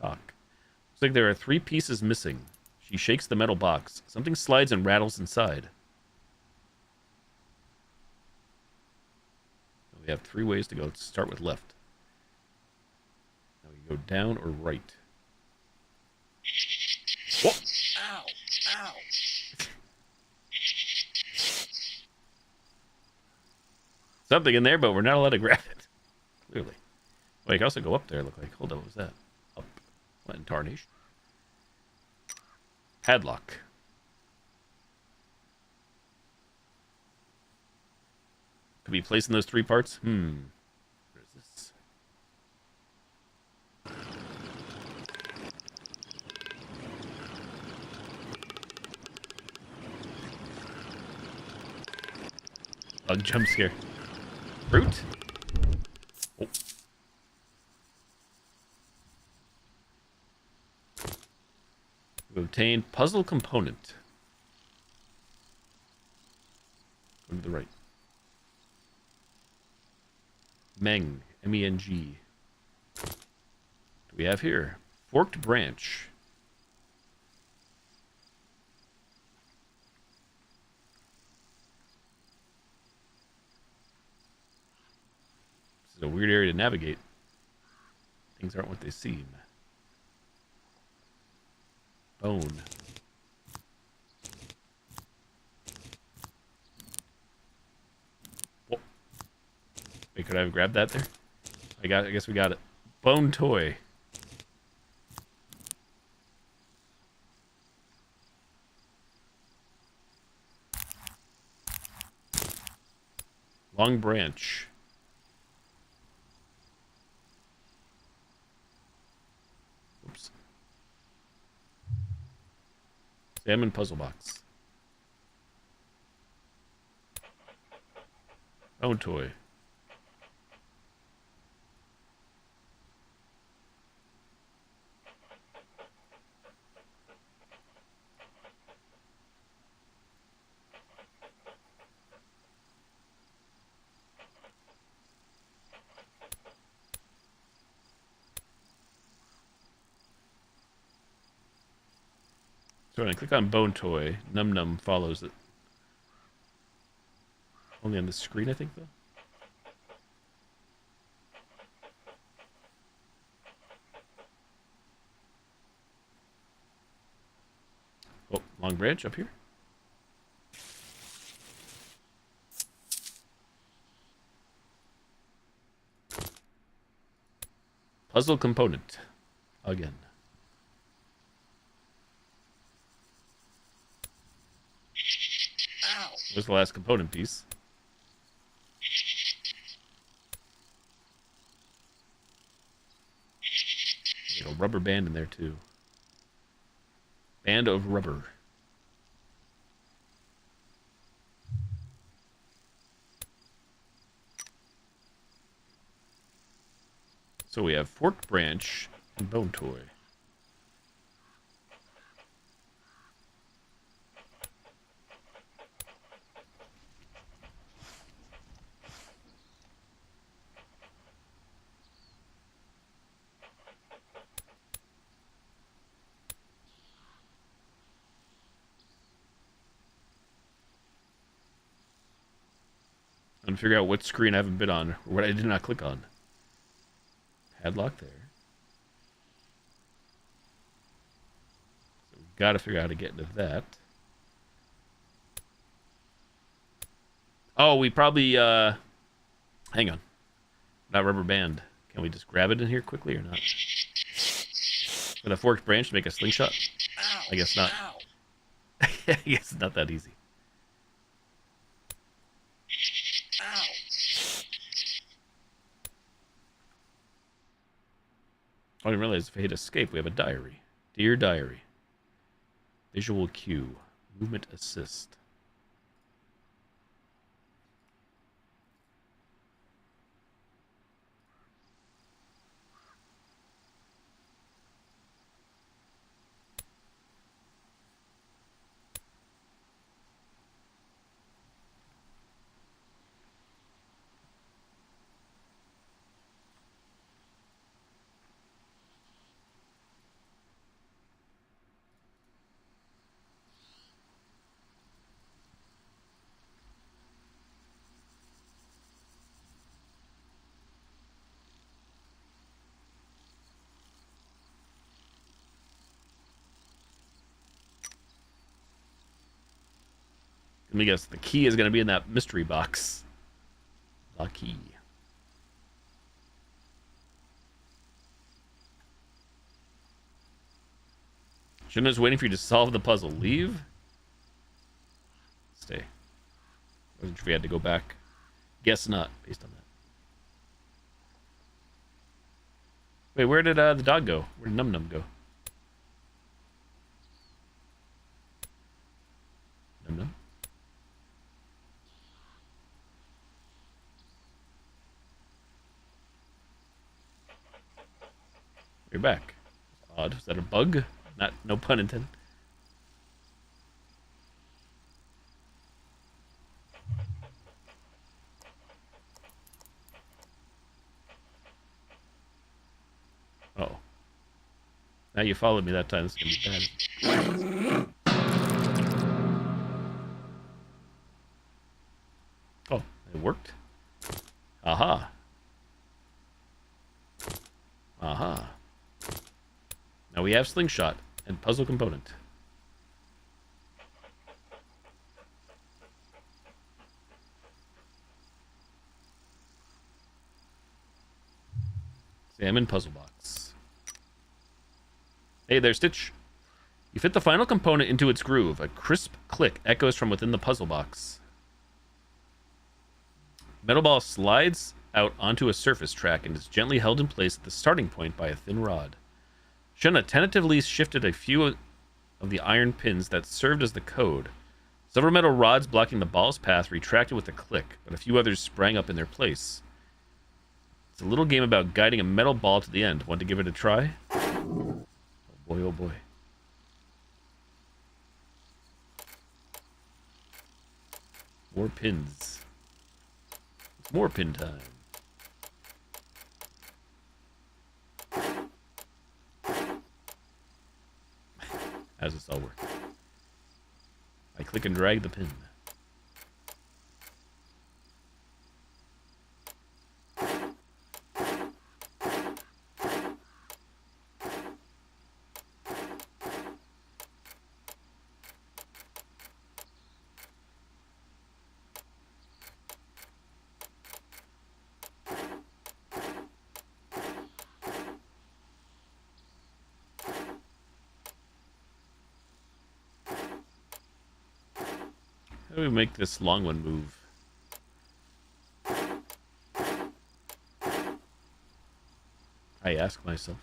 Talk. Looks like there are 3 pieces missing. She shakes the metal box. Something slides and rattles inside. We have 3 ways to go. Let's start with left. Now we go down or right. Whoa! Ow! Ow! Something in there, but we're not allowed to grab it. Clearly. Well, you can also go up there, look like. Hold on, what was that? Up. What in tarnation? Padlock. Could be placed in those 3 parts? What is this? Bug jump scare. Fruit? Oh. We've obtained puzzle component. Go to the right. Meng. M-E-N-G. What do we have here? Forked branch. This is a weird area to navigate. Things aren't what they seem. Bone. Whoa. Wait, could I have grabbed that there? I guess we got it. Bone toy. Long branch. Oops. Salmon puzzle box. Bone toy. So when I click on Bone Toy, Num Num follows it. Only on the screen, I think, though. Oh, long branch up here. Puzzle component. Again. There's the last component piece. There's a rubber band in there too. Band of rubber. So we have forked branch and bone toy. I'm trying to figure out what screen I haven't been on, or what I did not click on. Padlock there. So we've got to figure out how to get into that. Oh, we probably, hang on. Not rubber band. Can we just grab it in here quickly or not? With a forked branch to make a slingshot? Ow, I guess not. I guess it's not that easy. Ow. I didn't realize if I hit escape, we have a diary. Dear diary. Visual cue. Movement assist. Let me guess. The key is going to be in that mystery box. The key. Shouldn't I was waiting for you to solve the puzzle. Leave? Stay. Wasn't sure if we had to go back. Guess not, based on that. Wait, where did the dog go? Where did Num Num go? Num Num? You're back. Odd. Is that a bug? Not, no pun intended. Oh. Now you followed me that time. This is gonna be bad. Oh, it worked. Aha. Aha. Now we have slingshot and puzzle component. Salmon puzzle box. Hey there, Stitch. You fit the final component into its groove. A crisp click echoes from within the puzzle box. Metal ball slides out onto a surface track and is gently held in place at the starting point by a thin rod. Shunna tentatively shifted a few of the iron pins that served as the code. Several metal rods blocking the ball's path retracted with a click, but a few others sprang up in their place. It's a little game about guiding a metal ball to the end. Want to give it a try? Oh boy, oh boy. More pins. It's more pin time. How does this all work? I click and drag the pin. How do we make this long one move? I ask myself.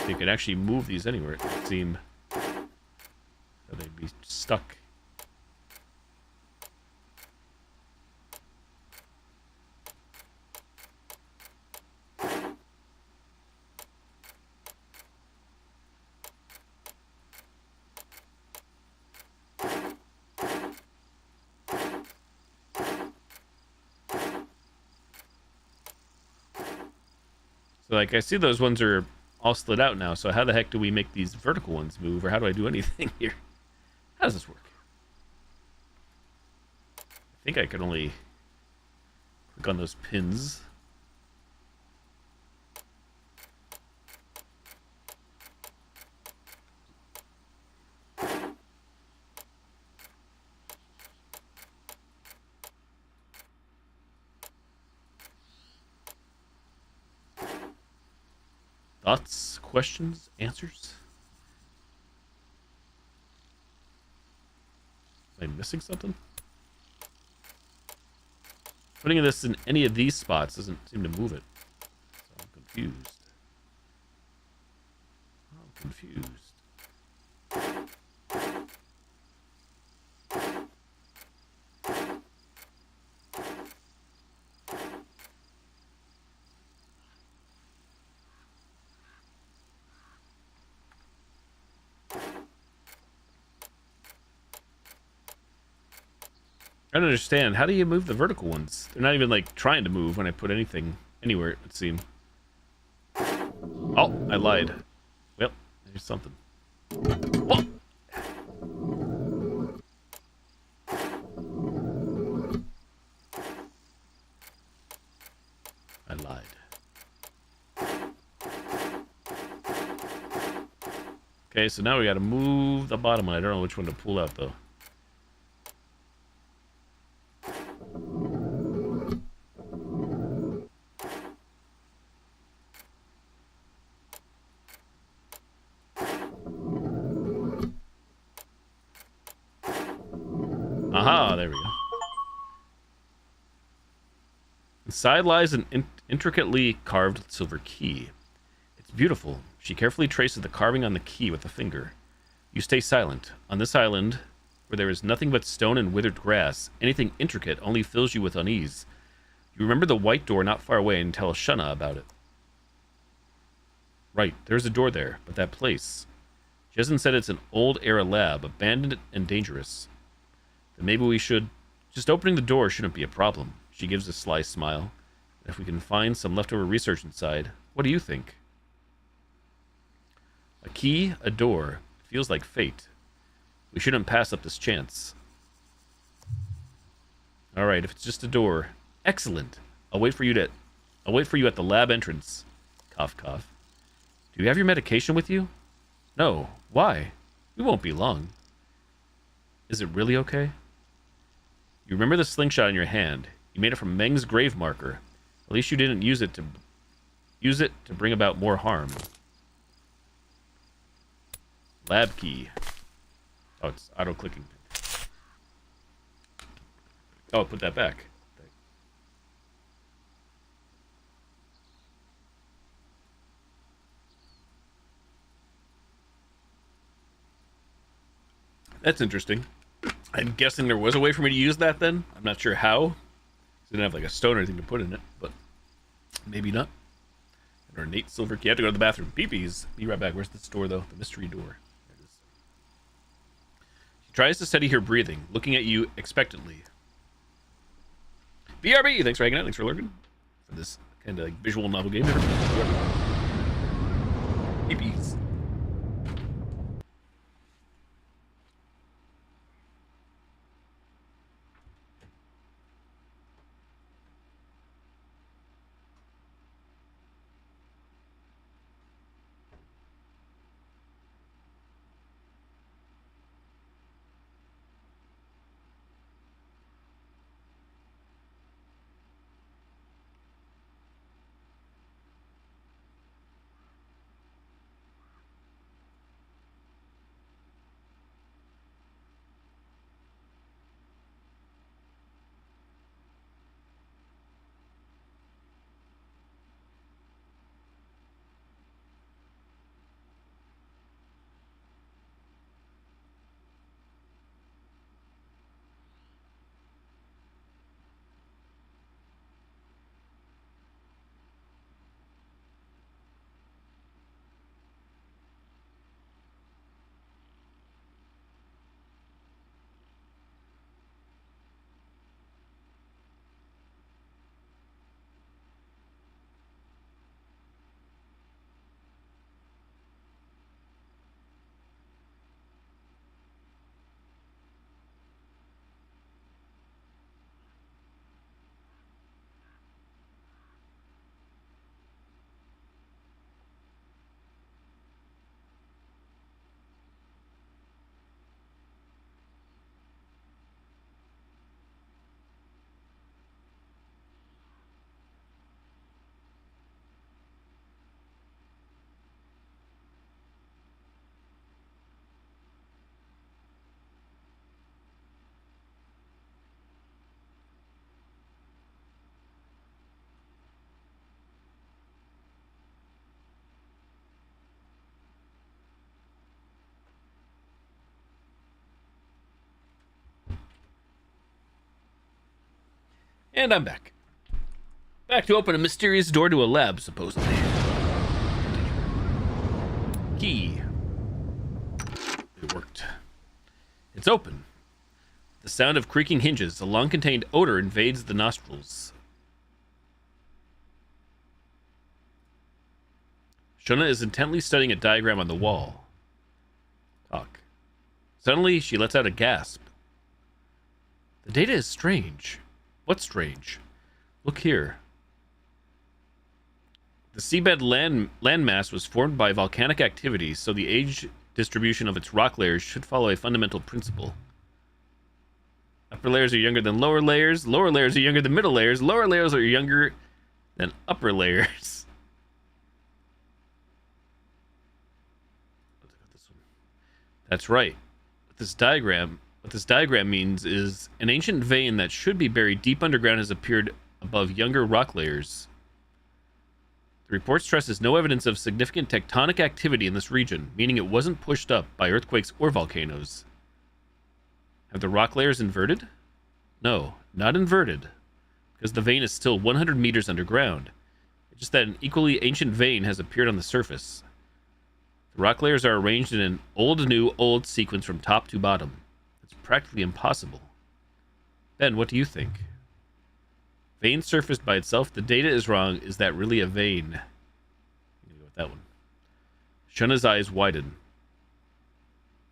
You could actually move these anywhere. It would seem that they'd be stuck. So, like, I see those ones are all slid out now, so how the heck do we make these vertical ones move, or how do I do anything here? How does this work? I think I can only click on those pins. Thoughts, questions, answers? Am I missing something? Putting this in any of these spots doesn't seem to move it. So I'm confused. confused. I don't understand. How do you move the vertical ones? They're not even like trying to move when I put anything anywhere, it would seem. Oh, I lied. Well, there's something. Whoa! I lied. Okay, so now we gotta move the bottom one. I don't know which one to pull out, though. Aha, there we go. Inside lies an intricately carved silver key. It's beautiful. She carefully traces the carving on the key with a finger. You stay silent. On this island, where there is nothing but stone and withered grass, anything intricate only fills you with unease. You remember the white door not far away and tell Shunna about it. Right, there's a door there, but that place. Jezen said it's an old-era lab, abandoned and dangerous. Then maybe we should... Just opening the door shouldn't be a problem. She gives a sly smile. If we can find some leftover research inside, what do you think? A key, a door. It feels like fate. We shouldn't pass up this chance. Alright, if it's just a door. Excellent. I'll wait for you at the lab entrance. Cough, cough. Do you have your medication with you? No. Why? We won't be long. Is it really okay? You remember the slingshot in your hand. You made it from Meng's grave marker. At least you didn't use it to bring about more harm. Lab key. Oh, it's auto-clicking. Oh, put that back. That's interesting. I'm guessing there was a way for me to use that then. I'm not sure how. I didn't have like a stone or anything to put in it, but maybe not. An ornate silver key. I have to go to the bathroom. Peepees. Be right back. Where's the door though? The mystery door. There it is. She tries to steady her breathing, looking at you expectantly. BRB! Thanks for hanging out. Thanks for lurking. For this kind of like visual novel game. Peepees. And I'm back. Back to open a mysterious door to a lab, supposedly. Key. It worked. It's open. The sound of creaking hinges, a long-contained odor invades the nostrils. Shona is intently studying a diagram on the wall. Talk. Suddenly, she lets out a gasp. The data is strange. What's strange? Look here. The seabed landmass was formed by volcanic activity, so the age distribution of its rock layers should follow a fundamental principle. Upper layers are younger than lower layers are younger than middle layers, lower layers are younger than upper layers. That's right. What this diagram means is an ancient vein that should be buried deep underground has appeared above younger rock layers. The report stresses no evidence of significant tectonic activity in this region, meaning it wasn't pushed up by earthquakes or volcanoes. Have the rock layers inverted? No, not inverted, because the vein is still 100 meters underground. It's just that an equally ancient vein has appeared on the surface. The rock layers are arranged in an old sequence from top to bottom. It's practically impossible. Ben, what do you think? Vein surfaced by itself. The data is wrong. Is that really a vein? I'm gonna go with that one. Shuna's eyes widen.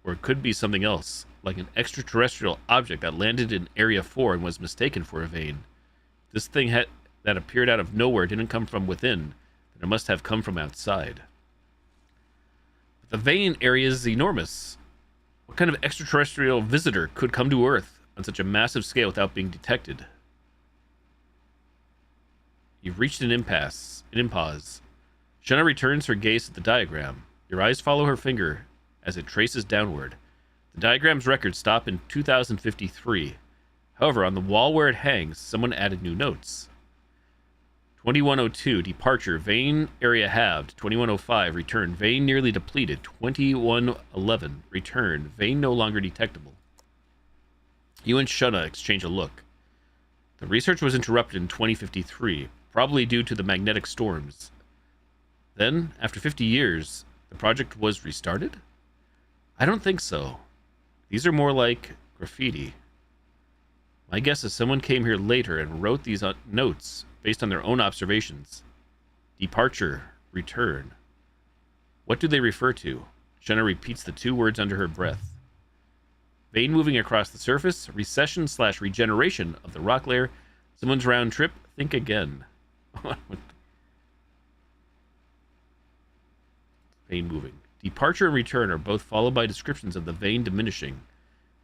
Or it could be something else, like an extraterrestrial object that landed in Area 4 and was mistaken for a vein. This thing that appeared out of nowhere didn't come from within, then it must have come from outside. But the vein area is enormous. What kind of extraterrestrial visitor could come to Earth on such a massive scale without being detected? You've reached an impasse. Shuna returns her gaze at the diagram. Your eyes follow her finger as it traces downward. The diagram's records stop in 2053. However, on the wall where it hangs, someone added new notes. 2102, departure, vein area halved. 2105, return, vein nearly depleted. 2111, return, vein no longer detectable. You and Shuna exchange a look. The research was interrupted in 2053, probably due to the magnetic storms. Then, after 50 years, the project was restarted? I don't think so. These are more like graffiti. My guess is someone came here later and wrote these notes based on their own observations. Departure, return. What do they refer to? Shuna repeats the two words under her breath. Vein moving across the surface, recession/regeneration of the rock layer, someone's round trip, think again. Vein moving. Departure and return are both followed by descriptions of the vein diminishing.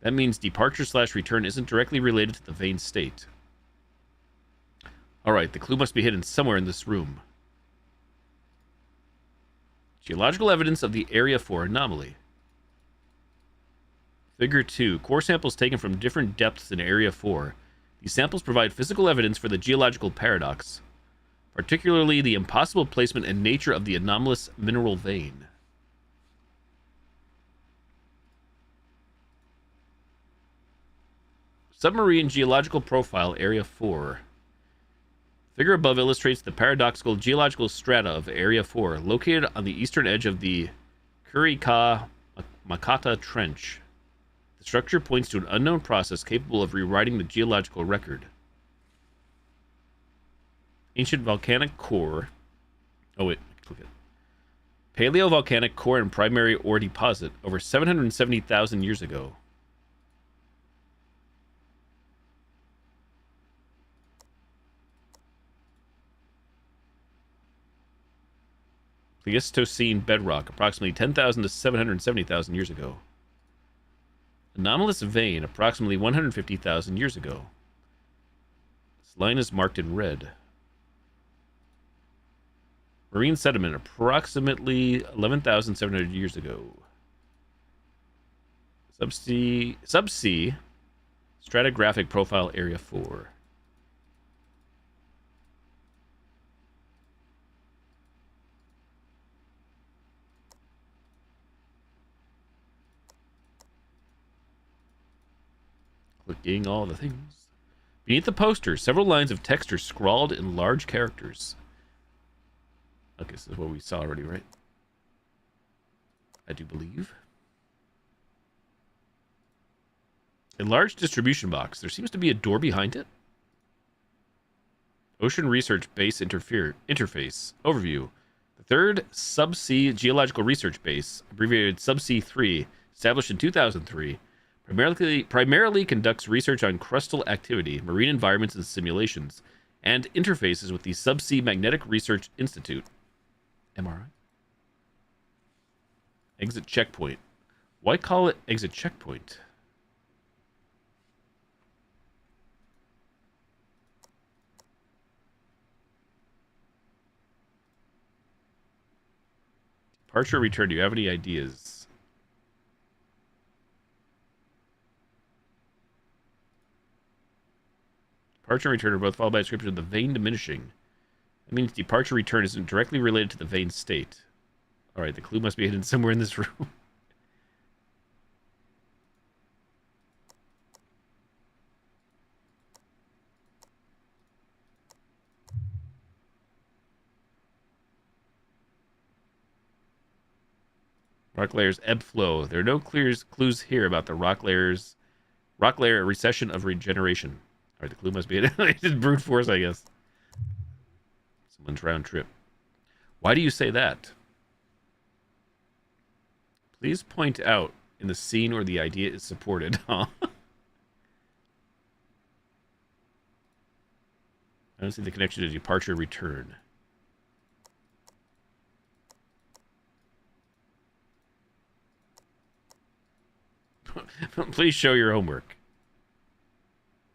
That means departure/return isn't directly related to the vein state. Alright, the clue must be hidden somewhere in this room. Geological evidence of the Area 4 anomaly. Figure 2. Core samples taken from different depths in Area 4. These samples provide physical evidence for the geological paradox, particularly the impossible placement and nature of the anomalous mineral vein. Submarine geological profile, Area 4. Figure above illustrates the paradoxical geological strata of Area 4, located on the eastern edge of the Kurika-Makata Trench. The structure points to an unknown process capable of rewriting the geological record. Ancient volcanic core. Oh, wait. Look at Paleovolcanic core and primary ore deposit over 770,000 years ago. Pleistocene bedrock, approximately 10,000 to 770,000 years ago. Anomalous vein, approximately 150,000 years ago. This line is marked in red. Marine sediment, approximately 11,700 years ago. Subsea stratigraphic profile, Area 4. Clicking all the things. Beneath the poster, several lines of text are scrawled in large characters. Okay, this is what we saw already, right? I do believe. A large distribution box. There seems to be a door behind it. Ocean Research Base Interface. Overview. The third Subsea Geological Research Base, abbreviated Subsea 3, established in 2003, primarily conducts research on crustal activity, marine environments and simulations, and interfaces with the Subsea Magnetic Research Institute. MRI? Exit checkpoint. Why call it exit checkpoint? Departure, return. Do you have any ideas? Departure and return are both followed by a description of the vein diminishing. That means departure return isn't directly related to the vein state. Alright, the clue must be hidden somewhere in this room. Rock layers ebb flow. There are no clues here about the rock layer recession of regeneration. Alright, the clue must be hidden. Brute force, I guess. Someone's round trip. Why do you say that? Please point out in the scene where the idea is supported. Huh? I don't see the connection to departure return. Please show your homework.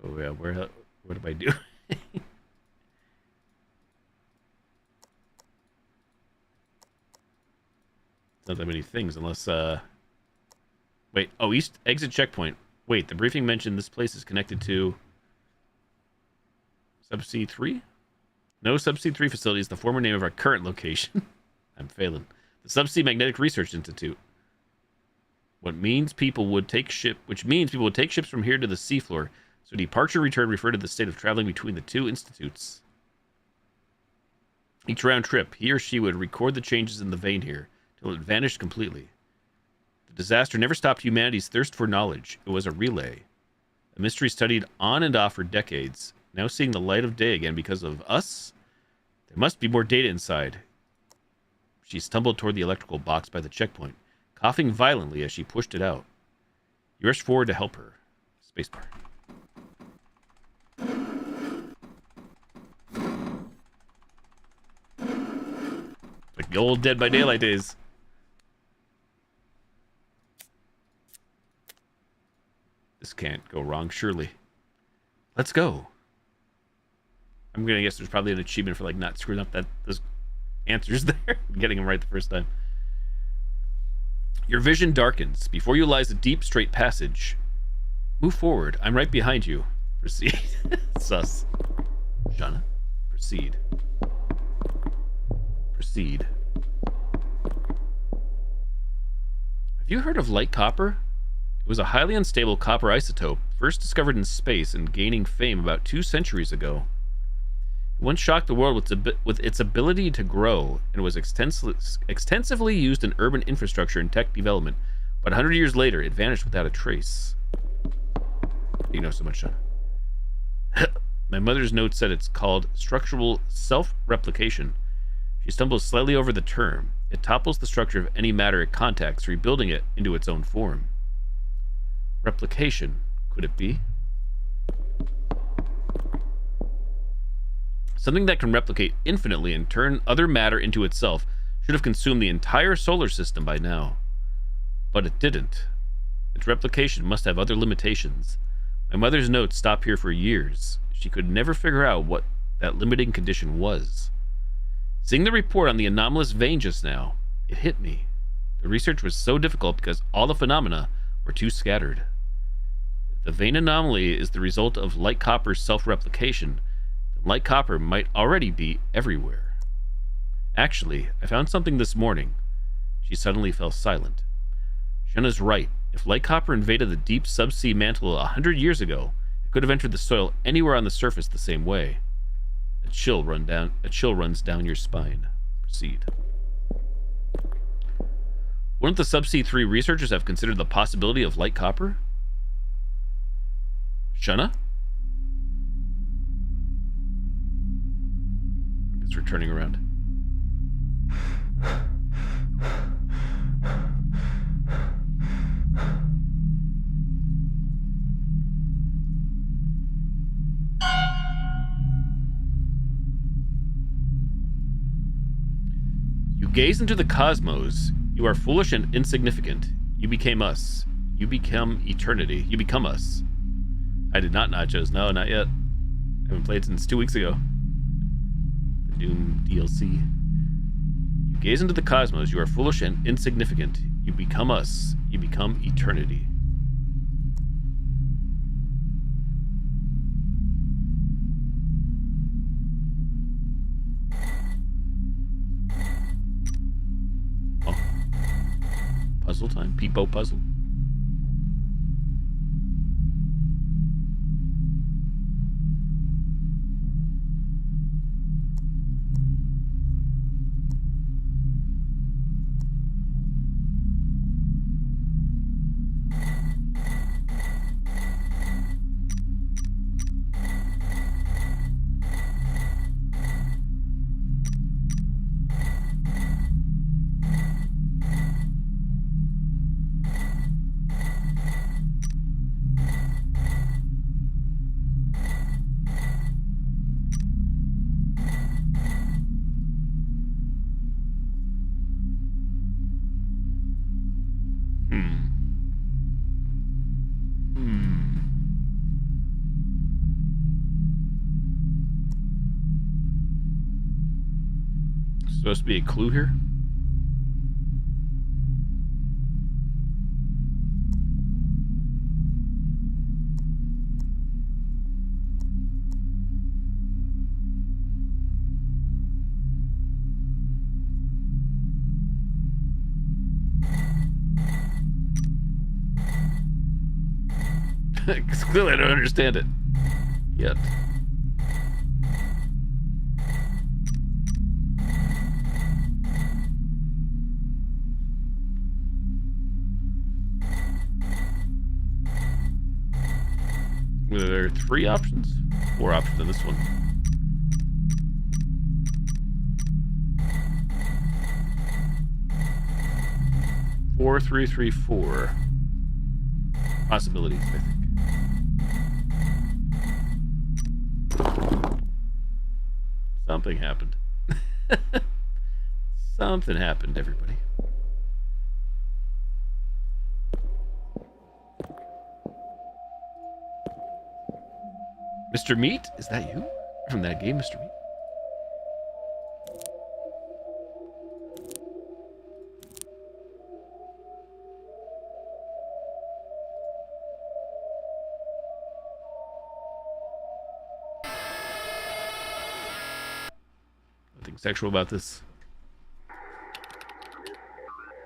Oh yeah, what am I doing? Not that many things, unless wait. Oh, east exit checkpoint. Wait, the briefing mentioned this place is connected to Subsea 3. No, Subsea 3 facility is the former name of our current location. I'm failing. The Subsea Magnetic Research Institute. Which means people would take ships from here to the seafloor. So departure return referred to the state of traveling between the two institutes. Each round trip, he or she would record the changes in the vein here till it vanished completely. The disaster never stopped humanity's thirst for knowledge. It was a relay. A mystery studied on and off for decades. Now seeing the light of day again because of us? There must be more data inside. She stumbled toward the electrical box by the checkpoint, coughing violently as she pushed it out. You rushed forward to help her. Spacebar. Like the old Dead by Daylight days. This can't go wrong, surely. Let's go. I'm gonna guess there's probably an achievement for like not screwing up those answers there, getting them right the first time. Your vision darkens. Before you lies a deep, straight passage. Move forward. I'm right behind you. Proceed. Sus. Shauna. Proceed. Proceed. Have you heard of light copper? It was a highly unstable copper isotope, first discovered in space and gaining fame about 2 centuries ago. It once shocked the world with its ability to grow and was extensively used in urban infrastructure and tech development, but 100 years later, it vanished without a trace. You know so much, Shauna. My mother's note said it's called structural self-replication. She stumbles slightly over the term. It topples the structure of any matter it contacts, rebuilding it into its own form. Replication, could it be? Something that can replicate infinitely and turn other matter into itself should have consumed the entire solar system by now. But it didn't. Its replication must have other limitations. My mother's notes stop here for years. She could never figure out what that limiting condition was. Seeing the report on the anomalous vein just now, it hit me. The research was so difficult because all the phenomena were too scattered. The vein anomaly is the result of light copper's self-replication. The light copper might already be everywhere. Actually, I found something this morning. She suddenly fell silent. Shenna's right. If light copper invaded the deep subsea mantle 100 years ago, it Could have entered the soil anywhere on the surface the same way. A chill runs down your spine. Proceed. Wouldn't the Subsea 3 researchers have considered the possibility of light copper? Shunna? It's returning around. You gaze into the cosmos. You are foolish and insignificant. You became us. You become eternity. You become us. I did not nachos. No, not yet. I haven't played since 2 weeks ago. The Doom DLC. You gaze into the cosmos. You are foolish and insignificant. You become us. You become eternity. Puzzle time? Peepo puzzle? Supposed to be a clue here? Because clearly I don't understand it yet. There are 3 options? 4 options in this one. Four, 3, 3, 4 possibilities, I think. Something happened. Something happened, everybody. Mr. Meat? Is that you? From that game, Mr. Meat? Nothing sexual about this.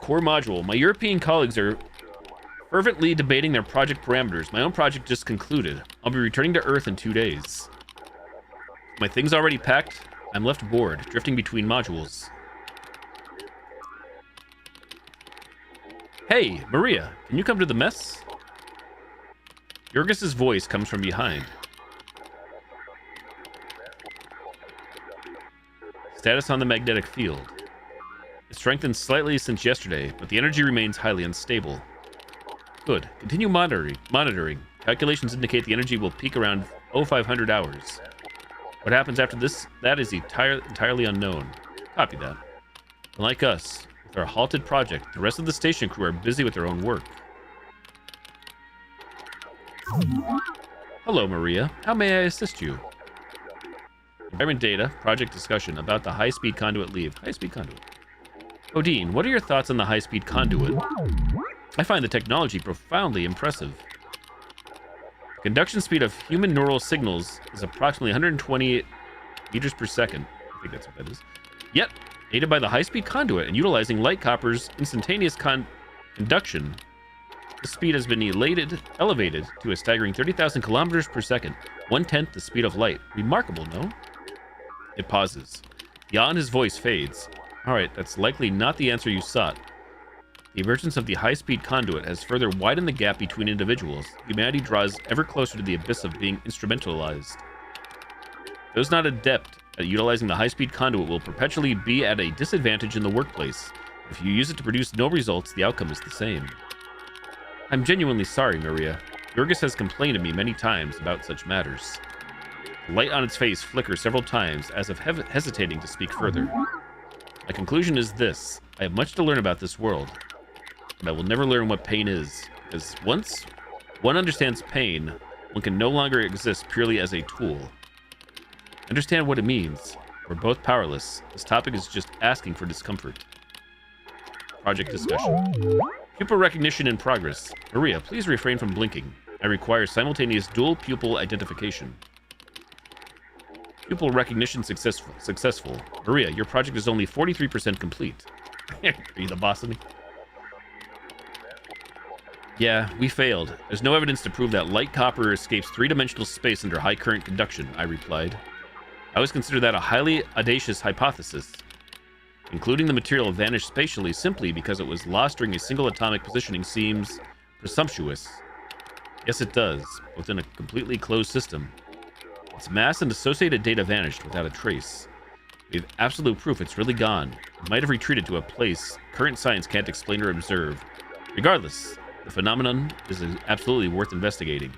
Core module. My European colleagues are fervently debating their project parameters. My own project just concluded. I'll be returning to Earth in 2 days. My things already packed. I'm left bored, drifting between modules. Hey, Maria, can you come to the mess? Yorgus's voice comes from behind. Status on the magnetic field. It strengthened slightly since yesterday, but the energy remains highly unstable. Good. Continue monitoring. Calculations indicate the energy will peak around 0500 hours. What happens after this? That is entirely unknown. Copy that. Unlike us, with our halted project, the rest of the station crew are busy with their own work. Hello, Maria. How may I assist you? Environment data, project discussion about the high-speed conduit leave. High-speed conduit. Odin, what are your thoughts on the high-speed conduit? I find the technology profoundly impressive. The conduction speed of human neural signals is approximately 128 meters per second. I think that's what that is. Yet, aided by the high-speed conduit and utilizing light copper's instantaneous conduction, The speed has been elevated to a staggering 30,000 kilometers per second, 1/10 the speed of light. Remarkable, no? It pauses. The awe in his voice fades. All right, that's likely not the answer you sought. The emergence of the high-speed conduit has further widened the gap between individuals. Humanity draws ever closer to the abyss of being instrumentalized. Those not adept at utilizing the high-speed conduit will perpetually be at a disadvantage in the workplace. If you use it to produce no results, the outcome is the same. I'm genuinely sorry, Maria. Yorgis has complained to me many times about such matters. The light on its face flickers several times, as if hesitating to speak further. My conclusion is this. I have much to learn about this world, but I will never learn what pain is, because once one understands pain, one can no longer exist purely as a tool. Understand what it means. We're both powerless. This topic is just asking for discomfort. Project discussion. Pupil recognition in progress. Maria, please refrain from blinking. I require simultaneous dual pupil identification. Pupil recognition successful. Maria, your project is only 43% complete. Are you the boss of me? Yeah, we failed. There's no evidence to prove that light copper escapes three-dimensional space under high current conduction, I replied. I always consider that a highly audacious hypothesis. Including the material vanished spatially simply because it was lost during a single atomic positioning seems presumptuous. Yes, it does, within a completely closed system. Its mass and associated data vanished without a trace. We have absolute proof it's really gone. It might have retreated to a place current science can't explain or observe. Regardless, the phenomenon is absolutely worth investigating.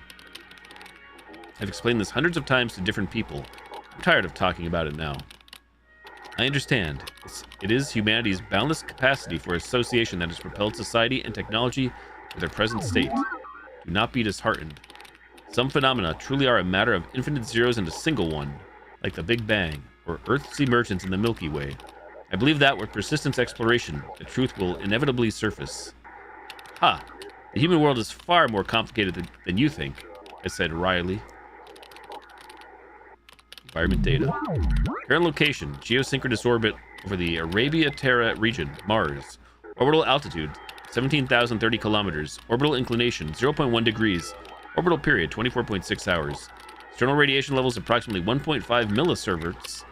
I've explained this hundreds of times to different people. I'm tired of talking about it now. I understand. It is humanity's boundless capacity for association that has propelled society and technology to their present state. Do not be disheartened. Some phenomena truly are a matter of infinite zeros and a single one, like the Big Bang, or Earth's emergence in the Milky Way. I believe that with persistent exploration, the truth will inevitably surface. Ha! The human world is far more complicated than you think, I said wryly. Environment data. Current location, geosynchronous orbit over the Arabia Terra region, Mars. Orbital altitude, 17,030 kilometers. Orbital inclination, 0.1 degrees. Orbital period, 24.6 hours. External radiation levels, approximately 1.5 millisieverts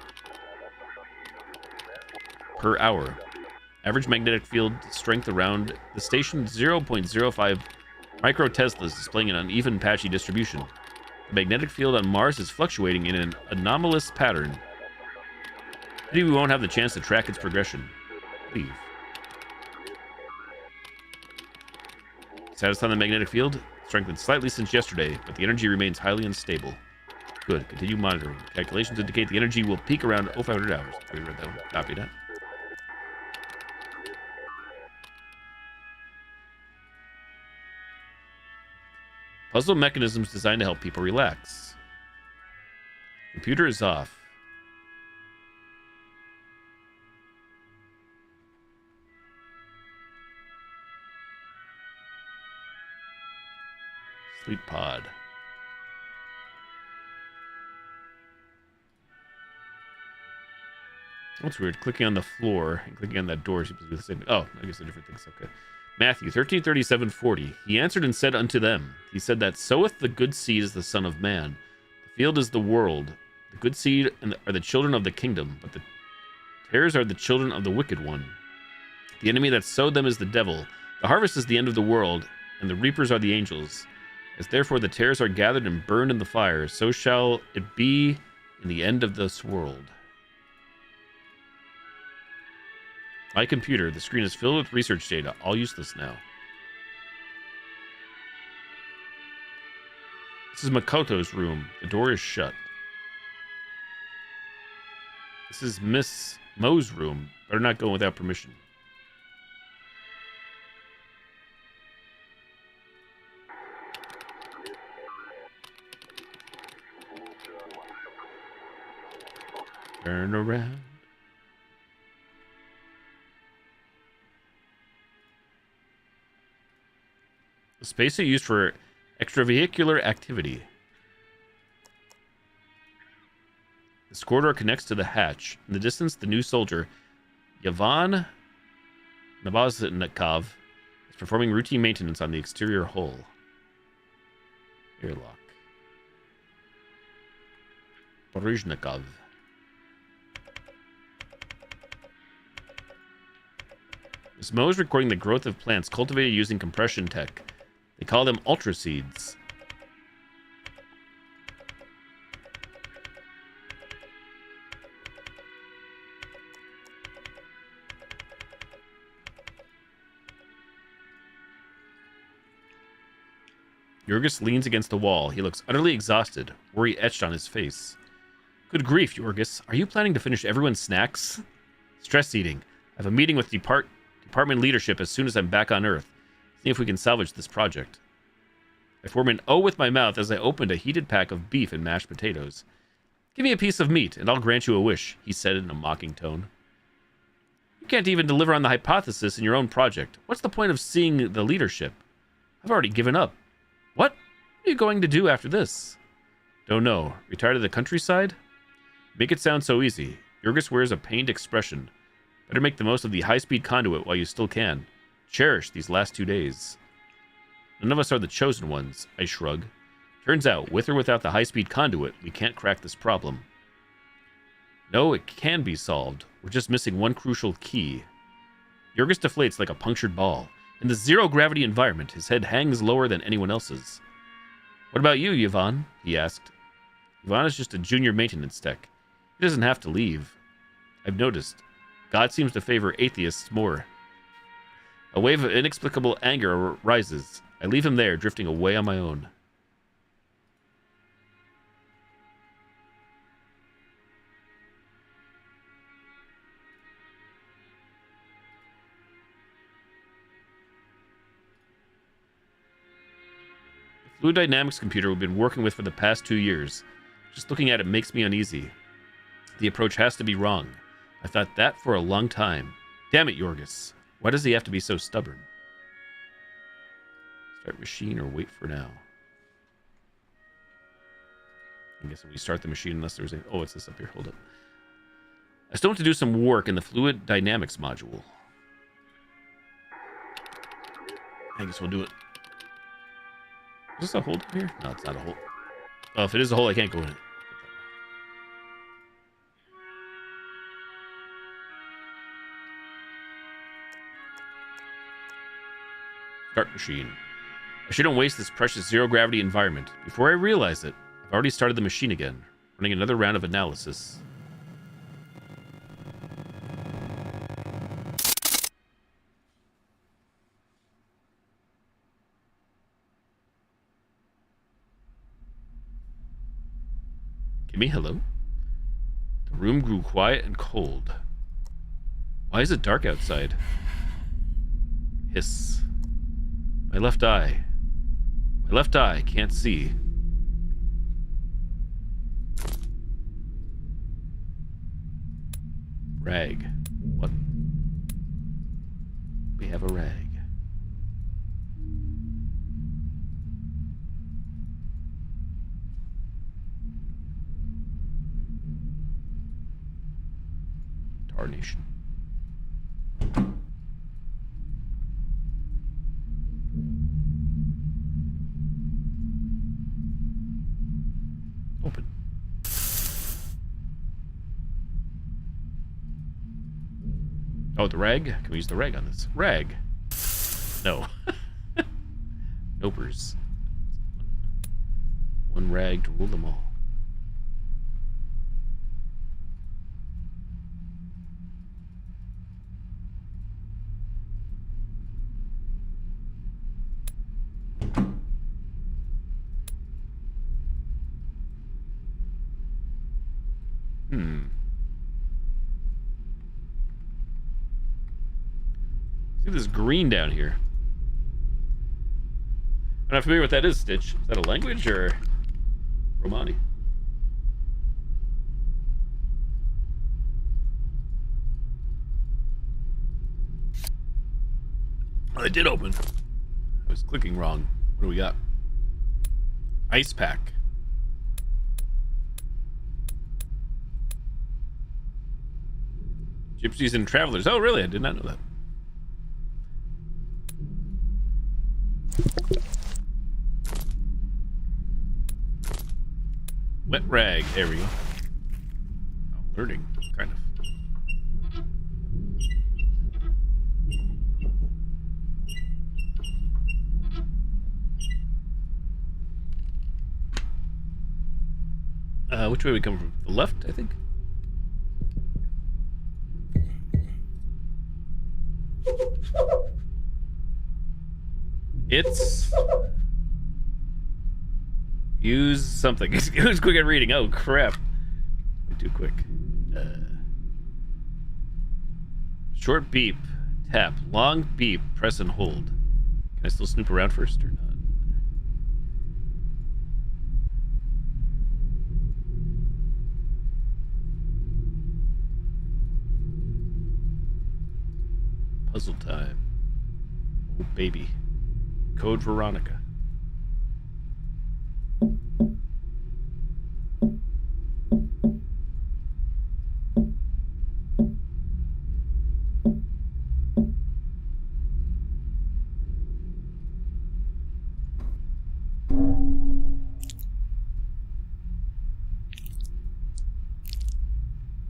per hour. Average magnetic field strength around the station, 0.05 microteslas, displaying an uneven, patchy distribution. The magnetic field on Mars is fluctuating in an anomalous pattern. Maybe we won't have the chance to track its progression. Leave. Status on the magnetic field? Strengthened slightly since yesterday, but the energy remains highly unstable. Good. Continue monitoring. Calculations indicate the energy will peak around 0500 hours. We read that one. Copy that. Puzzle mechanisms designed to help people relax. Computer is off. Sleep pod. That's weird. Clicking on the floor and clicking on that door seems to be the same. Oh, I guess they're different things. Okay. Matthew 13:37-40. He answered and said unto them, he said that soweth the good seed is the Son of Man. The field is the world. The good seed are the children of the kingdom, but the tares are the children of the wicked one. The enemy that sowed them is the devil. The harvest is the end of the world, and the reapers are the angels. As therefore the tares are gathered and burned in the fire, so shall it be in the end of this world. My computer, the screen is filled with research data, all useless now. This is Makoto's room. The door is shut. This is Miss Mo's room. Better not go without permission. Turn around. The spacesuit used for extravehicular activity. This corridor connects to the hatch. In the distance, the new soldier, Yavan Nabaznikov, is performing routine maintenance on the exterior hull. Airlock. Borizhnikov. Ms. Mo is recording the growth of plants cultivated using compression tech. They call them ultra seeds. Yorgis leans against the wall. He looks utterly exhausted, worry etched on his face. Good grief, Yorgis. Are you planning to finish everyone's snacks? Stress eating. I have a meeting with department leadership as soon as I'm back on Earth. See if we can salvage this project. I form an O with my mouth as I opened a heated pack of beef and mashed potatoes. Give me a piece of meat, and I'll grant you a wish, he said in a mocking tone. You can't even deliver on the hypothesis in your own project. What's the point of seeing the leadership? I've already given up. What are you going to do after this? Don't know. Retire to the countryside? Make it sound so easy. Yorgis wears a pained expression. Better make the most of the high-speed conduit while you still can. Cherish these last 2 days. None of us are the chosen ones, I shrug. Turns out, with or without the high-speed conduit, we can't crack this problem. No, it can be solved. We're just missing one crucial key. Yorgis deflates like a punctured ball. In the zero-gravity environment, his head hangs lower than anyone else's. What about you, Yvonne? He asked. Yvonne is just a junior maintenance tech. He doesn't have to leave. I've noticed. God seems to favor atheists more. A wave of inexplicable anger rises. I leave him there, drifting away on my own. The fluid dynamics computer we've been working with for the past 2 years. Just looking at it makes me uneasy. The approach has to be wrong. I thought that for a long time. Damn it, Yorgis. Why does he have to be so stubborn? Start machine or wait for now? I guess when we start the machine, unless there's a... Oh, it's this up here. Hold up. I still want to do some work in the fluid dynamics module. I guess we'll do it. Is this a hole up here? No, it's not a hole. Oh, if it is a hole, I can't go in it. Start machine. I shouldn't waste this precious zero-gravity environment. Before I realize it, I've already started the machine again, running another round of analysis. Gimme hello? The room grew quiet and cold. Why is it dark outside? Hiss. My left eye. My left eye can't see. Rag. What? We have a rag. Tarnation. Open. Oh, the rag? Can we use the rag on this? Rag. No. Nopers. One rag to rule them all. See this green down here. I'm not familiar with what that is, Stitch. Is that a language or Romani? Oh, it did open. I was clicking wrong. What do we got? Ice pack. Gypsies and travelers. Oh, really? I did not know that. rag. There we go. I'm learning, kind of. Which way we come from? The left, I think. It's... Use something. Who's quick at reading? Oh, crap. Too quick. Short beep. Tap. Long beep. Press and hold. Can I still snoop around first or not? Puzzle time. Oh, baby. Code Veronica.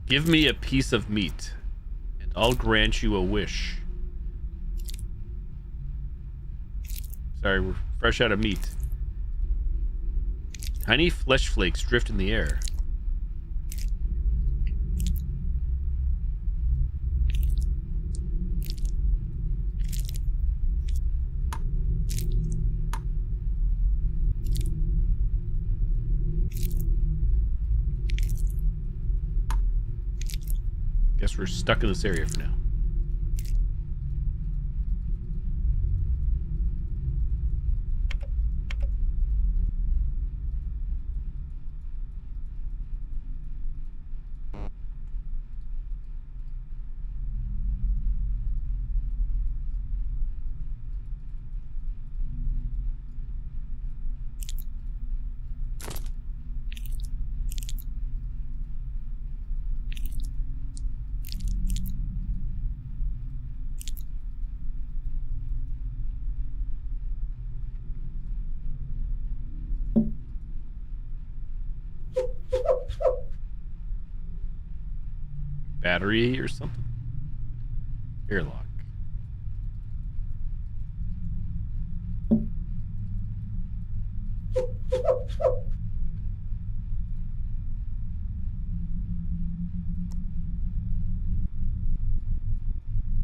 Give me a piece of meat, and I'll grant you a wish. Sorry, we're fresh out of meat. Tiny flesh flakes drift in the air. Guess we're stuck in this area for now. Battery or something? Airlock.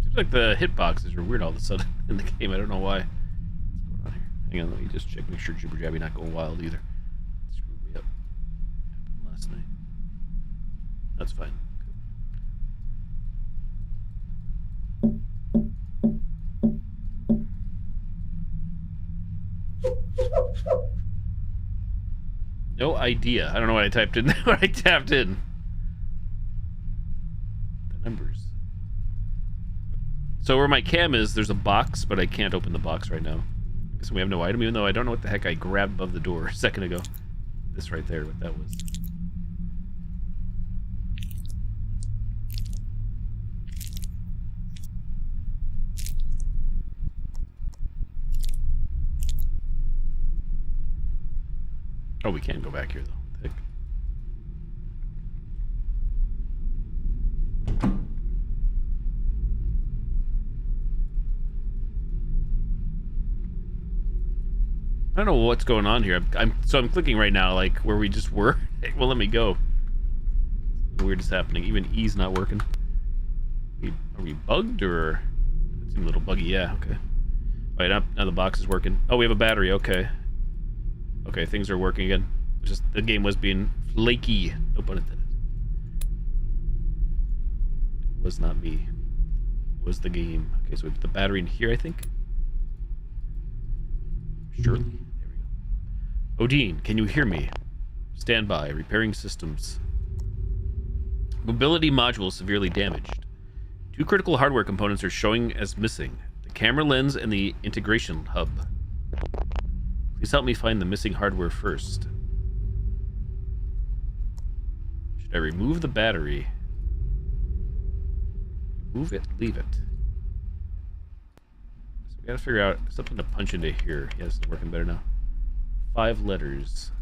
Seems like the hitboxes are weird all of a sudden in the game. I don't know why. What's going on here? Hang on, let me just check, make sure Jibber Jabby not going wild either. Screwed me up. Happened last night. That's fine. No idea. I don't know what I typed in. What I tapped in. The numbers. So where my cam is, there's a box, but I can't open the box right now. So we have no item, even though I don't know what the heck I grabbed above the door a second ago. This right there, what that was. Oh, we can go back here, though. What the heck? I don't know what's going on here. I'm clicking right now, like, where we just were. It won't let me go. Weird is happening. Even E's not working. Are we bugged, or... It seemed a little buggy, yeah, okay. Wait, now the box is working. Oh, we have a battery, okay. Okay, things are working again. Just the game was being flaky. No pun intended. It was not me. It was the game. Okay, so we put the battery in here, I think. Surely. There we go. Odin, can you hear me? Stand by. Repairing systems. Mobility module severely damaged. 2 critical hardware components are showing as missing. The camera lens and the integration hub. Please help me find the missing hardware first. Should I remove the battery? Move it, leave it. So we gotta figure out something to punch into here. Yeah, this is working better now. 5 letters.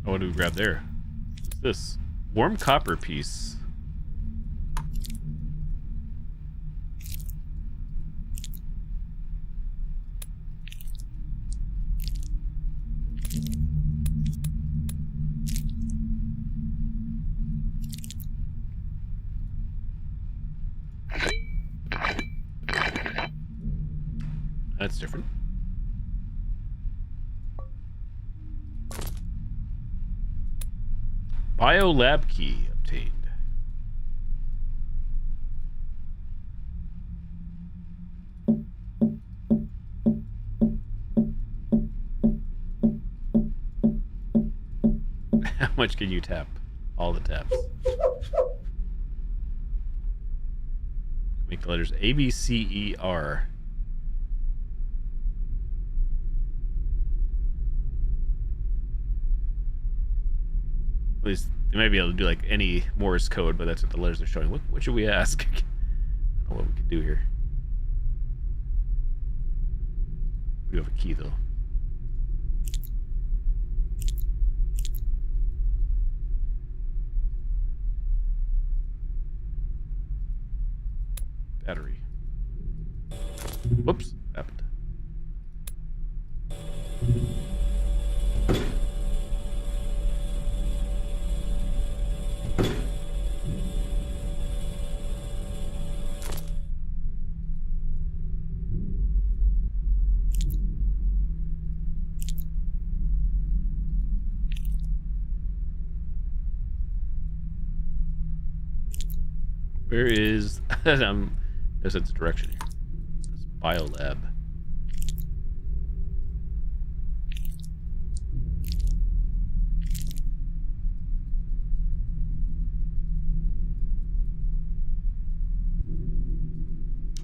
Oh, what do we grab there? What's this? Warm copper piece. That's different. Biolab key obtained. How much can you tap? All the taps. Make the letters A, B, C, E, R. At least they might be able to do like any Morse code, but that's what the letters are showing. What should we ask? I don't know what we could do here. We do have a key though. Battery. Whoops, happened. Where is there's its direction here. It's Biolab.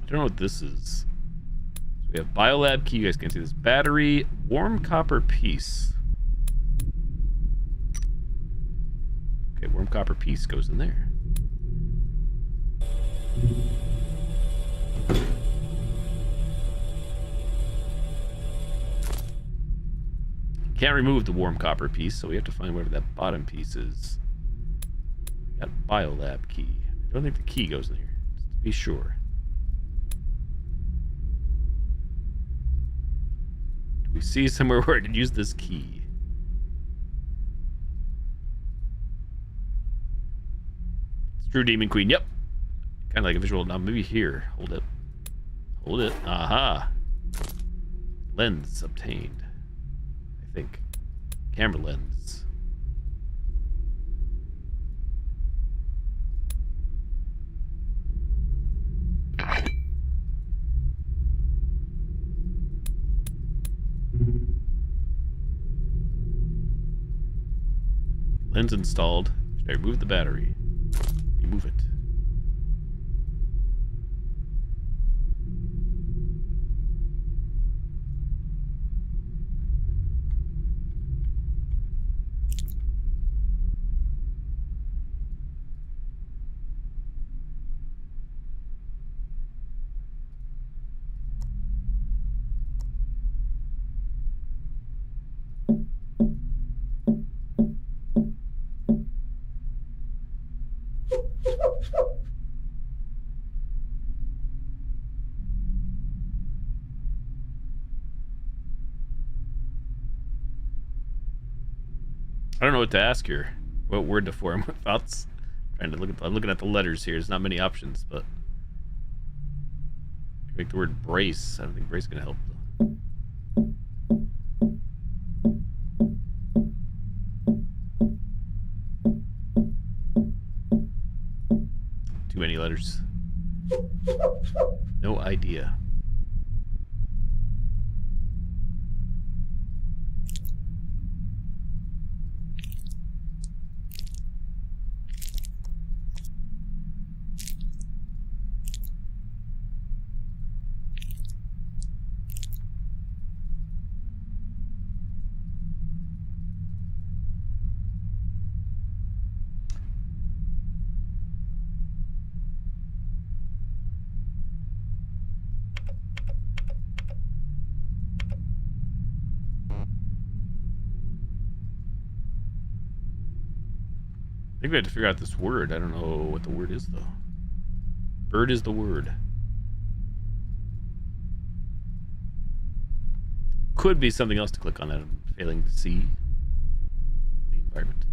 I don't know what this is. So we have Biolab key. You guys can see this. Battery, warm copper piece. Okay, warm copper piece goes in there. Can't remove the warm copper piece, so we have to find whatever that bottom piece is. We got Biolab key. I don't think the key goes in here, just to be sure. Do we see somewhere where I could use this key? It's True Demon Queen. Yep. Kind of like a visual. Now maybe here. Hold it. Hold it. Aha. Lens obtained. I think. Camera lens. Lens installed. Should I remove the battery? Remove it. I don't know what to ask here. What word to form? Thoughts? I'm looking at the letters here. There's not many options, but I make the word brace. I don't think brace is gonna help though. Too many letters. No idea. think we have to figure out this word. I don't know what the word is, though. Bird is the word. Could be something else to click on that I'm failing to see. The environment.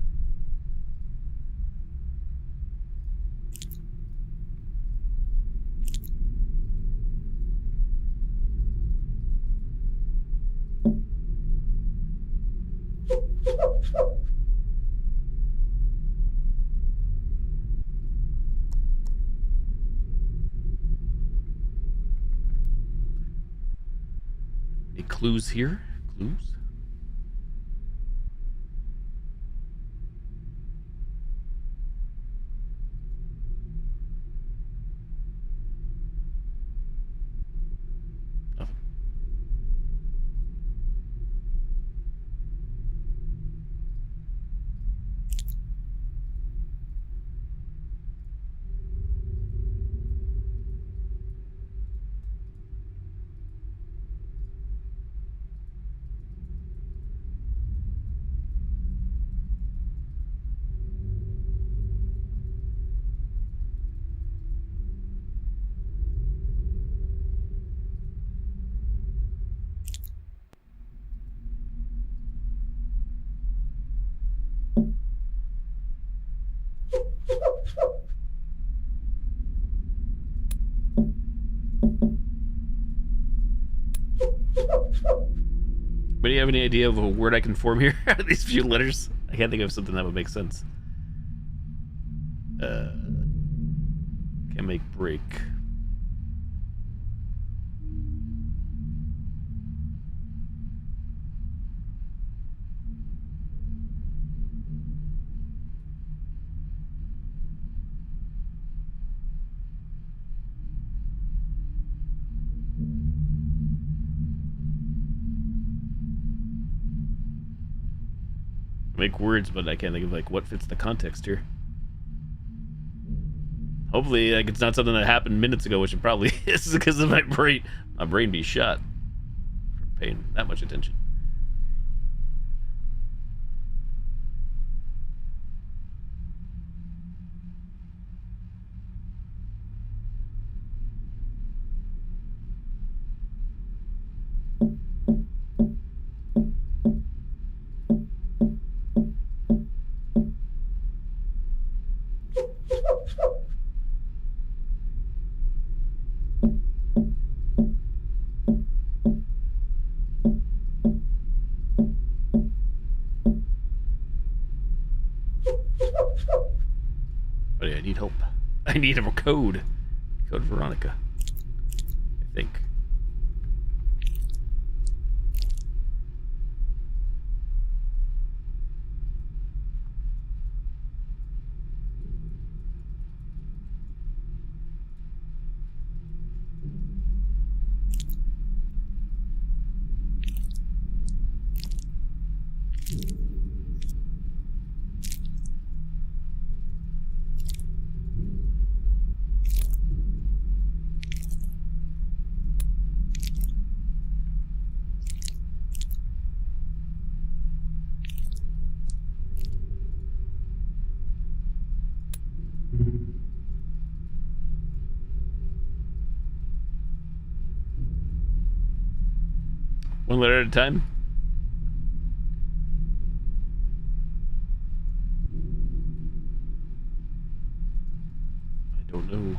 Any clues here? Clues? Nothing. But do you have any idea of a word I can form here out of these few letters? I can't think of something that would make sense. Can't make break. Make words, but I can't think of like what fits the context here. Hopefully, like it's not something that happened minutes ago, which it probably is because of my brain be shot for paying that much attention. But yeah, I need hope. I need a code. Code Veronica. I think. One letter at a time. I don't know.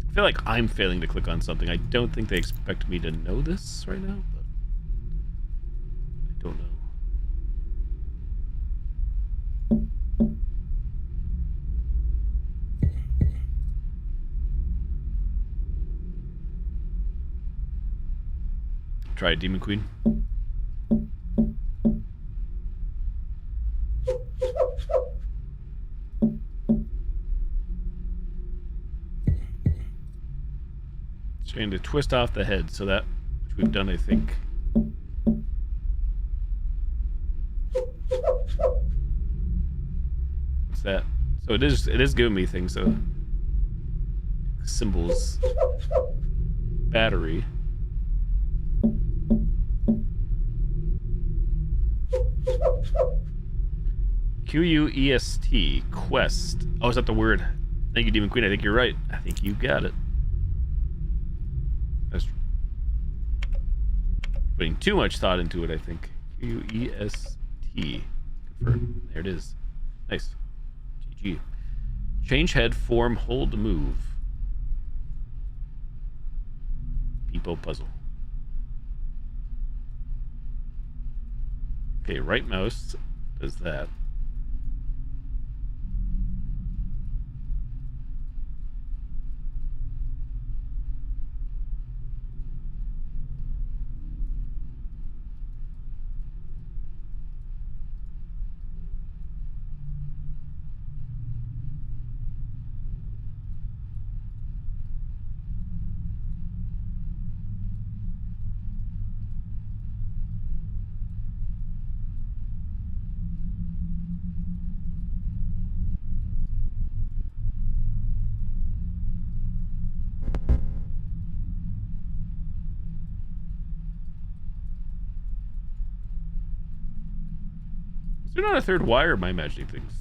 I feel like I'm failing to click on something. I don't think they expect me to know this right now, but I don't know. Try it, Demon Queen. Trying to twist off the head, so that, which we've done, I think. that. So it is giving me things. So symbols, battery. Quest, quest. Oh, is that the word? Thank you, Demon Queen. I think you're right. I think you got it. I was putting too much thought into it, I think. Quest. Confirm. There it is. Nice. GG. Change head, form, hold, move. Peepo puzzle. Okay, right mouse does that. Is there not a third wire? Am I imagining things?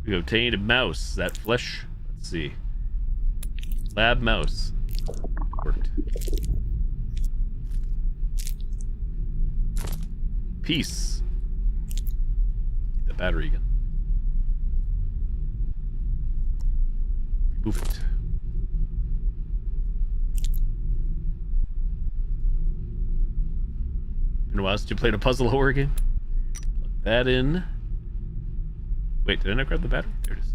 We obtained a mouse. Is that flesh? Let's see. Lab mouse. Worked. Peace. The battery again. Remove it. Been a while since you played a puzzle horror game. Plug that in. Wait, did I not grab the battery? There it is.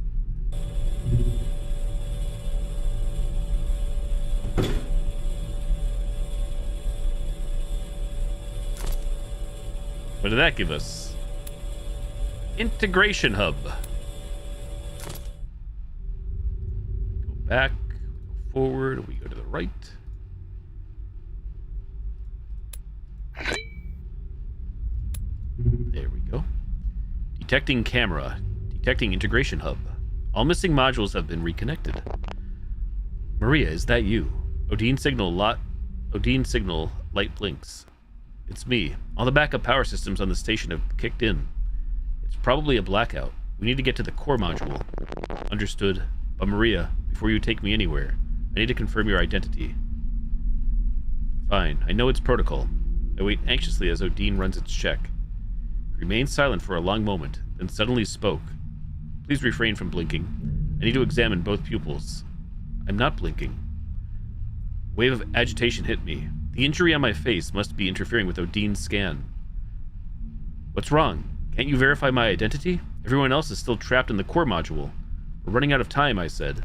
What did that give us? Integration hub. Go back, we go forward, we go to the right. There we go. Detecting camera. Detecting integration hub. All missing modules have been reconnected. Maria, is that you? Odin signal light blinks. It's me. All the backup power systems on the station have kicked in. It's probably a blackout. We need to get to the core module. Understood. But Maria, before you take me anywhere, I need to confirm your identity. Fine. I know it's protocol. I wait anxiously as Odin runs its check. It remained silent for a long moment, then suddenly spoke. Please refrain from blinking. I need to examine both pupils. I'm not blinking. A wave of agitation hit me. The injury on my face must be interfering with Odin's scan. What's wrong? Can't you verify my identity? Everyone else is still trapped in the core module. We're running out of time, I said.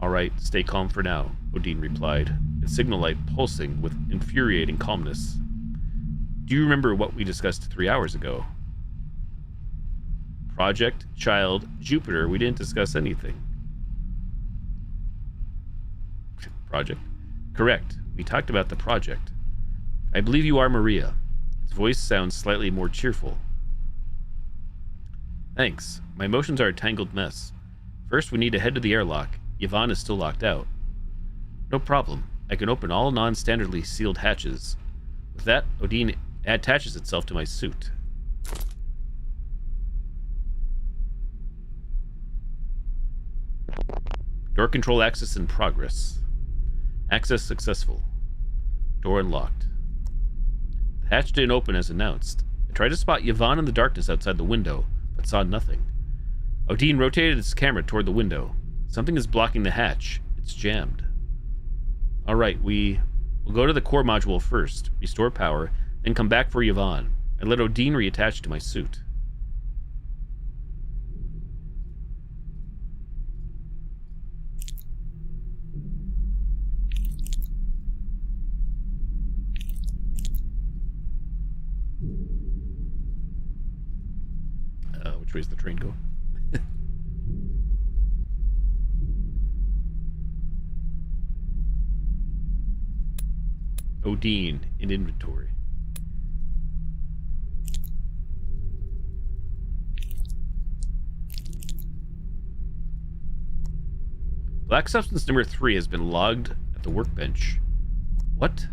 All right, stay calm for now, Odin replied, its signal light pulsing with infuriating calmness. Do you remember what we discussed 3 hours ago? Project, child, Jupiter. We didn't discuss anything. Project. Correct. We talked about the project. I believe you are Maria. His voice sounds slightly more cheerful. Thanks. My emotions are a tangled mess. First, we need to head to the airlock. Yvonne is still locked out. No problem. I can open all non-standardly sealed hatches. With that, Odin attaches itself to my suit. Door control access in progress. Access successful. Door unlocked. The hatch didn't open as announced. I tried to spot Yvonne in the darkness outside the window, but saw nothing. Odin rotated its camera toward the window. Something is blocking the hatch. It's jammed. All right, we'll go to the core module first, restore power, then come back for Yvonne. I let Odin reattach to my suit. Which way does the train go? Odin in inventory. Black substance number 3 has been logged at the workbench. What?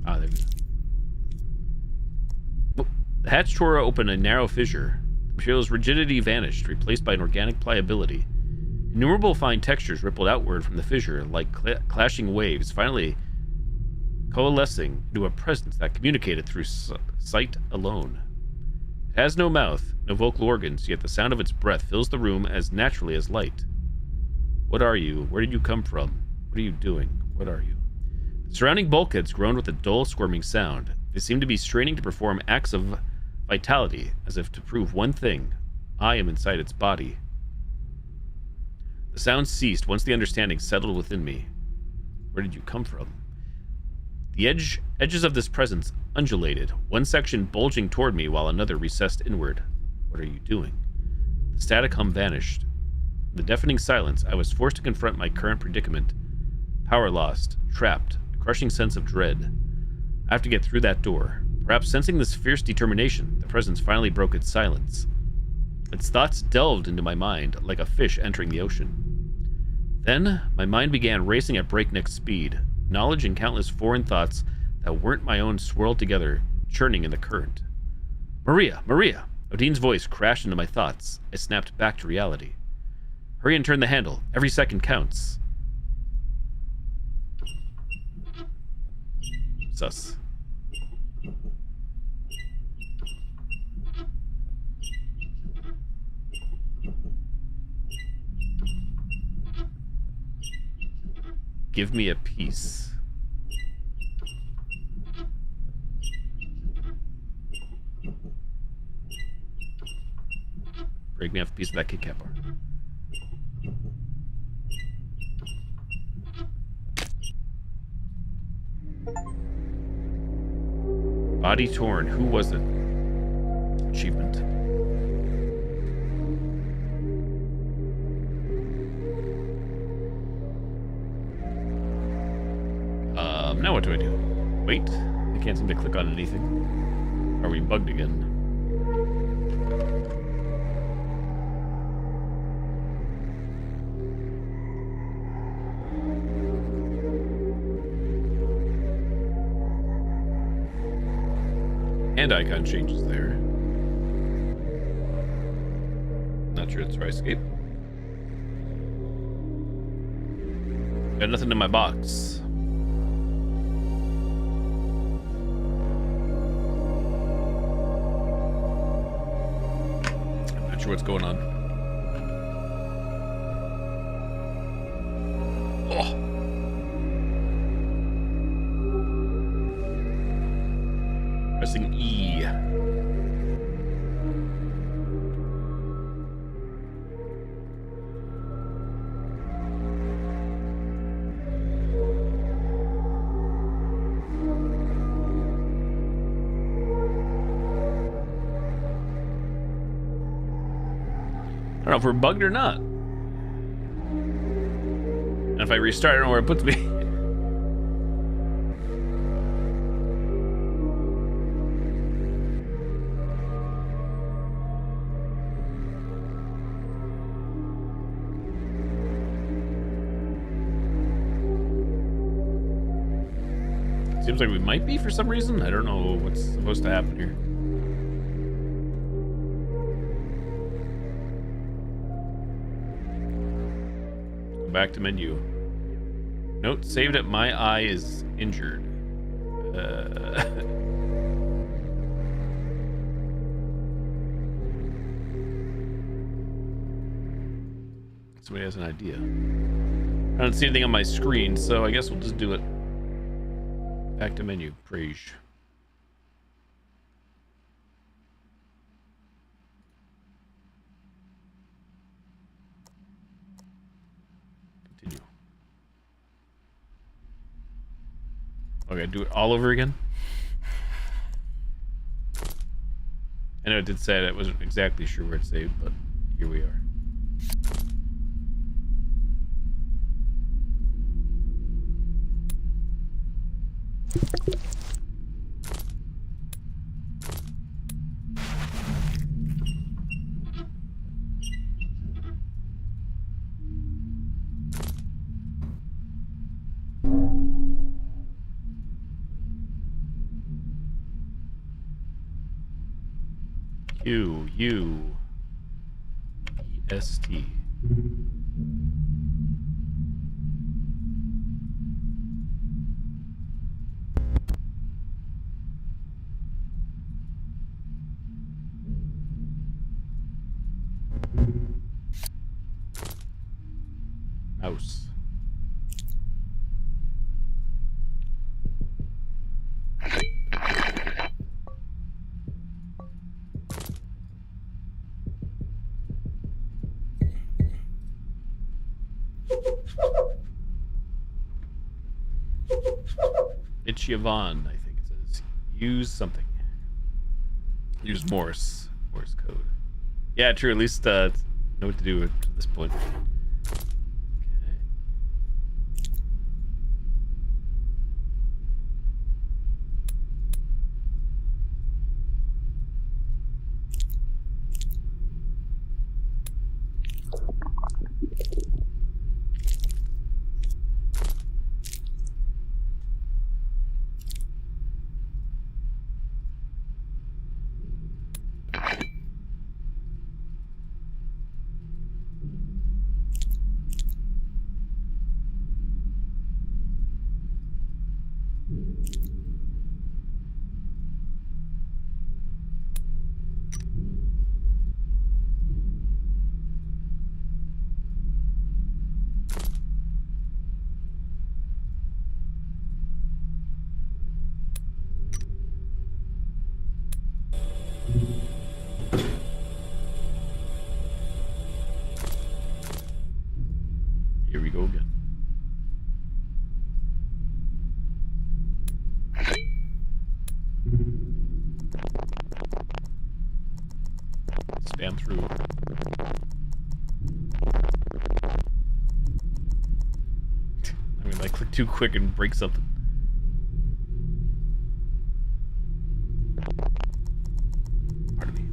Ah, there we go. Oh, the hatch tore open a narrow fissure. The material's rigidity vanished, replaced by an organic pliability. Innumerable fine textures rippled outward from the fissure like clashing waves, finally coalescing into a presence that communicated through sight alone. It has no mouth, no vocal organs, yet the sound of its breath fills the room as naturally as light. What are you? Where did you come from? What are you doing? What are you? The surrounding bulkheads groaned with a dull, squirming sound. They seemed to be straining to perform acts of vitality, as if to prove one thing. I am inside its body. The sound ceased once the understanding settled within me. Where did you come from? The edges of this presence undulated, one section bulging toward me while another recessed inward. What are you doing? The static hum vanished. In the deafening silence, I was forced to confront my current predicament. Power lost, trapped, a crushing sense of dread. I have to get through that door. Perhaps sensing this fierce determination, the presence finally broke its silence. Its thoughts delved into my mind like a fish entering the ocean. Then, my mind began racing at breakneck speed. Knowledge and countless foreign thoughts that weren't my own swirled together, churning in the current. Maria! Maria! Odin's voice crashed into my thoughts. I snapped back to reality. Hurry and turn the handle. Every second counts. Sus. Give me a piece. Break me off a piece of that Kit Kat bar. Body torn. Who was it? Achievement. Now what do I do? Wait. I can't seem to click on anything. Are we bugged again? Hand icon changes there. Not sure it's where I escape. Got nothing in my box. Not sure what's going on. Oh. Pressing E. I don't know if we're bugged or not. And if I restart, I don't know where it puts me. Seems like we might be for some reason. I don't know what's supposed to happen here. Go back to menu. Note saved at my eye is injured. Somebody has an idea. I don't see anything on my screen, so I guess we'll just do it. Back to menu. Prage. Continue. Okay, do it all over again? I know it did say it. I wasn't exactly sure where it saved, but here we are. Q-U-E-S-T. Mouse. It's Yvonne, I think it says. Use something. Use Morse code. Yeah, true. At least know what to do at this point. Here we go again. Stand through. I mean, like, click too quick and break something. Pardon me.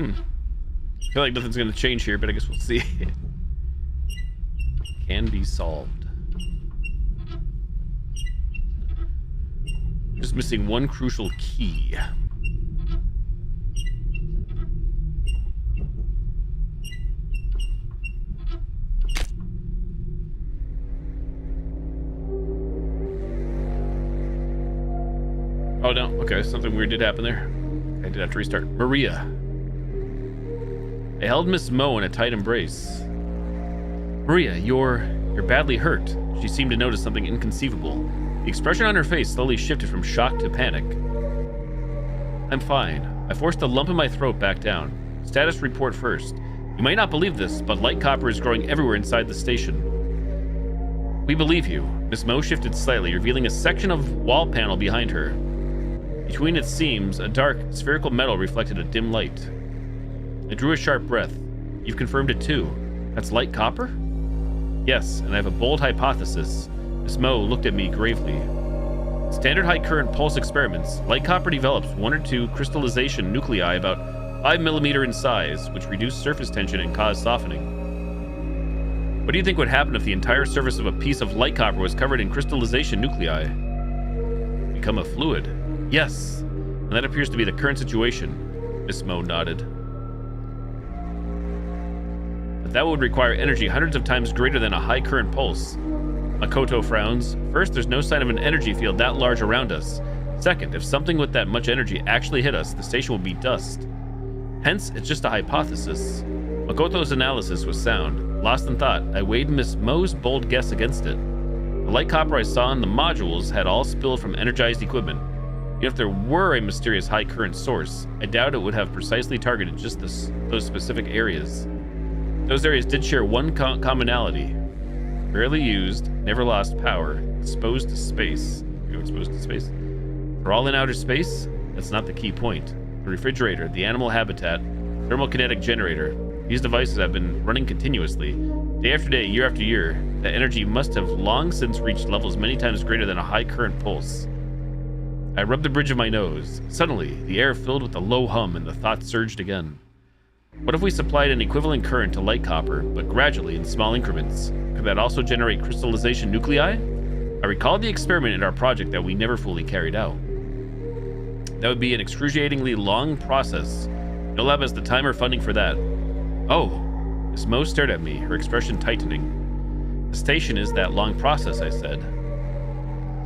I feel like nothing's gonna change here, but I guess we'll see. Can be solved. Just missing one crucial key. Oh no, okay, something weird did happen there. I did have to restart. Maria. I held Miss Moe in a tight embrace. Maria, you're badly hurt. She seemed to notice something inconceivable. The expression on her face slowly shifted from shock to panic. I'm fine. I forced a lump in my throat back down. Status report first. You might not believe this, but light copper is growing everywhere inside the station. We believe you. Miss Moe shifted slightly, revealing a section of wall panel behind her. Between its seams, a dark, spherical metal reflected a dim light. I drew a sharp breath. You've confirmed it too. That's light copper? Yes, and I have a bold hypothesis. Miss Mo looked at me gravely. Standard high current pulse experiments, light copper develops 1 or 2 crystallization nuclei about 5 millimeter in size, which reduce surface tension and cause softening. What do you think would happen if the entire surface of a piece of light copper was covered in crystallization nuclei? Become a fluid. Yes, and that appears to be the current situation. Miss Mo nodded. But that would require energy hundreds of times greater than a high current pulse. Makoto frowns. First, there's no sign of an energy field that large around us. Second, if something with that much energy actually hit us, the station would be dust. Hence, it's just a hypothesis. Makoto's analysis was sound. Lost in thought, I weighed Miss Mo's bold guess against it. The light copper I saw in the modules had all spilled from energized equipment. Even if there were a mysterious high current source, I doubt it would have precisely targeted just those specific areas. Those areas did share one commonality. Rarely used, never lost power, exposed to space. Exposed to space? For all in outer space? That's not the key point. The refrigerator, the animal habitat, thermokinetic generator. These devices have been running continuously. Day after day, year after year. The energy must have long since reached levels many times greater than a high current pulse. I rubbed the bridge of my nose. Suddenly, the air filled with a low hum and the thought surged again. What if we supplied an equivalent current to light copper, but gradually in small increments? Could that also generate crystallization nuclei? I recalled the experiment in our project that we never fully carried out. That would be an excruciatingly long process. No lab has the time or funding for that. Oh, Miss Mo stared at me, her expression tightening. The station is that long process, I said.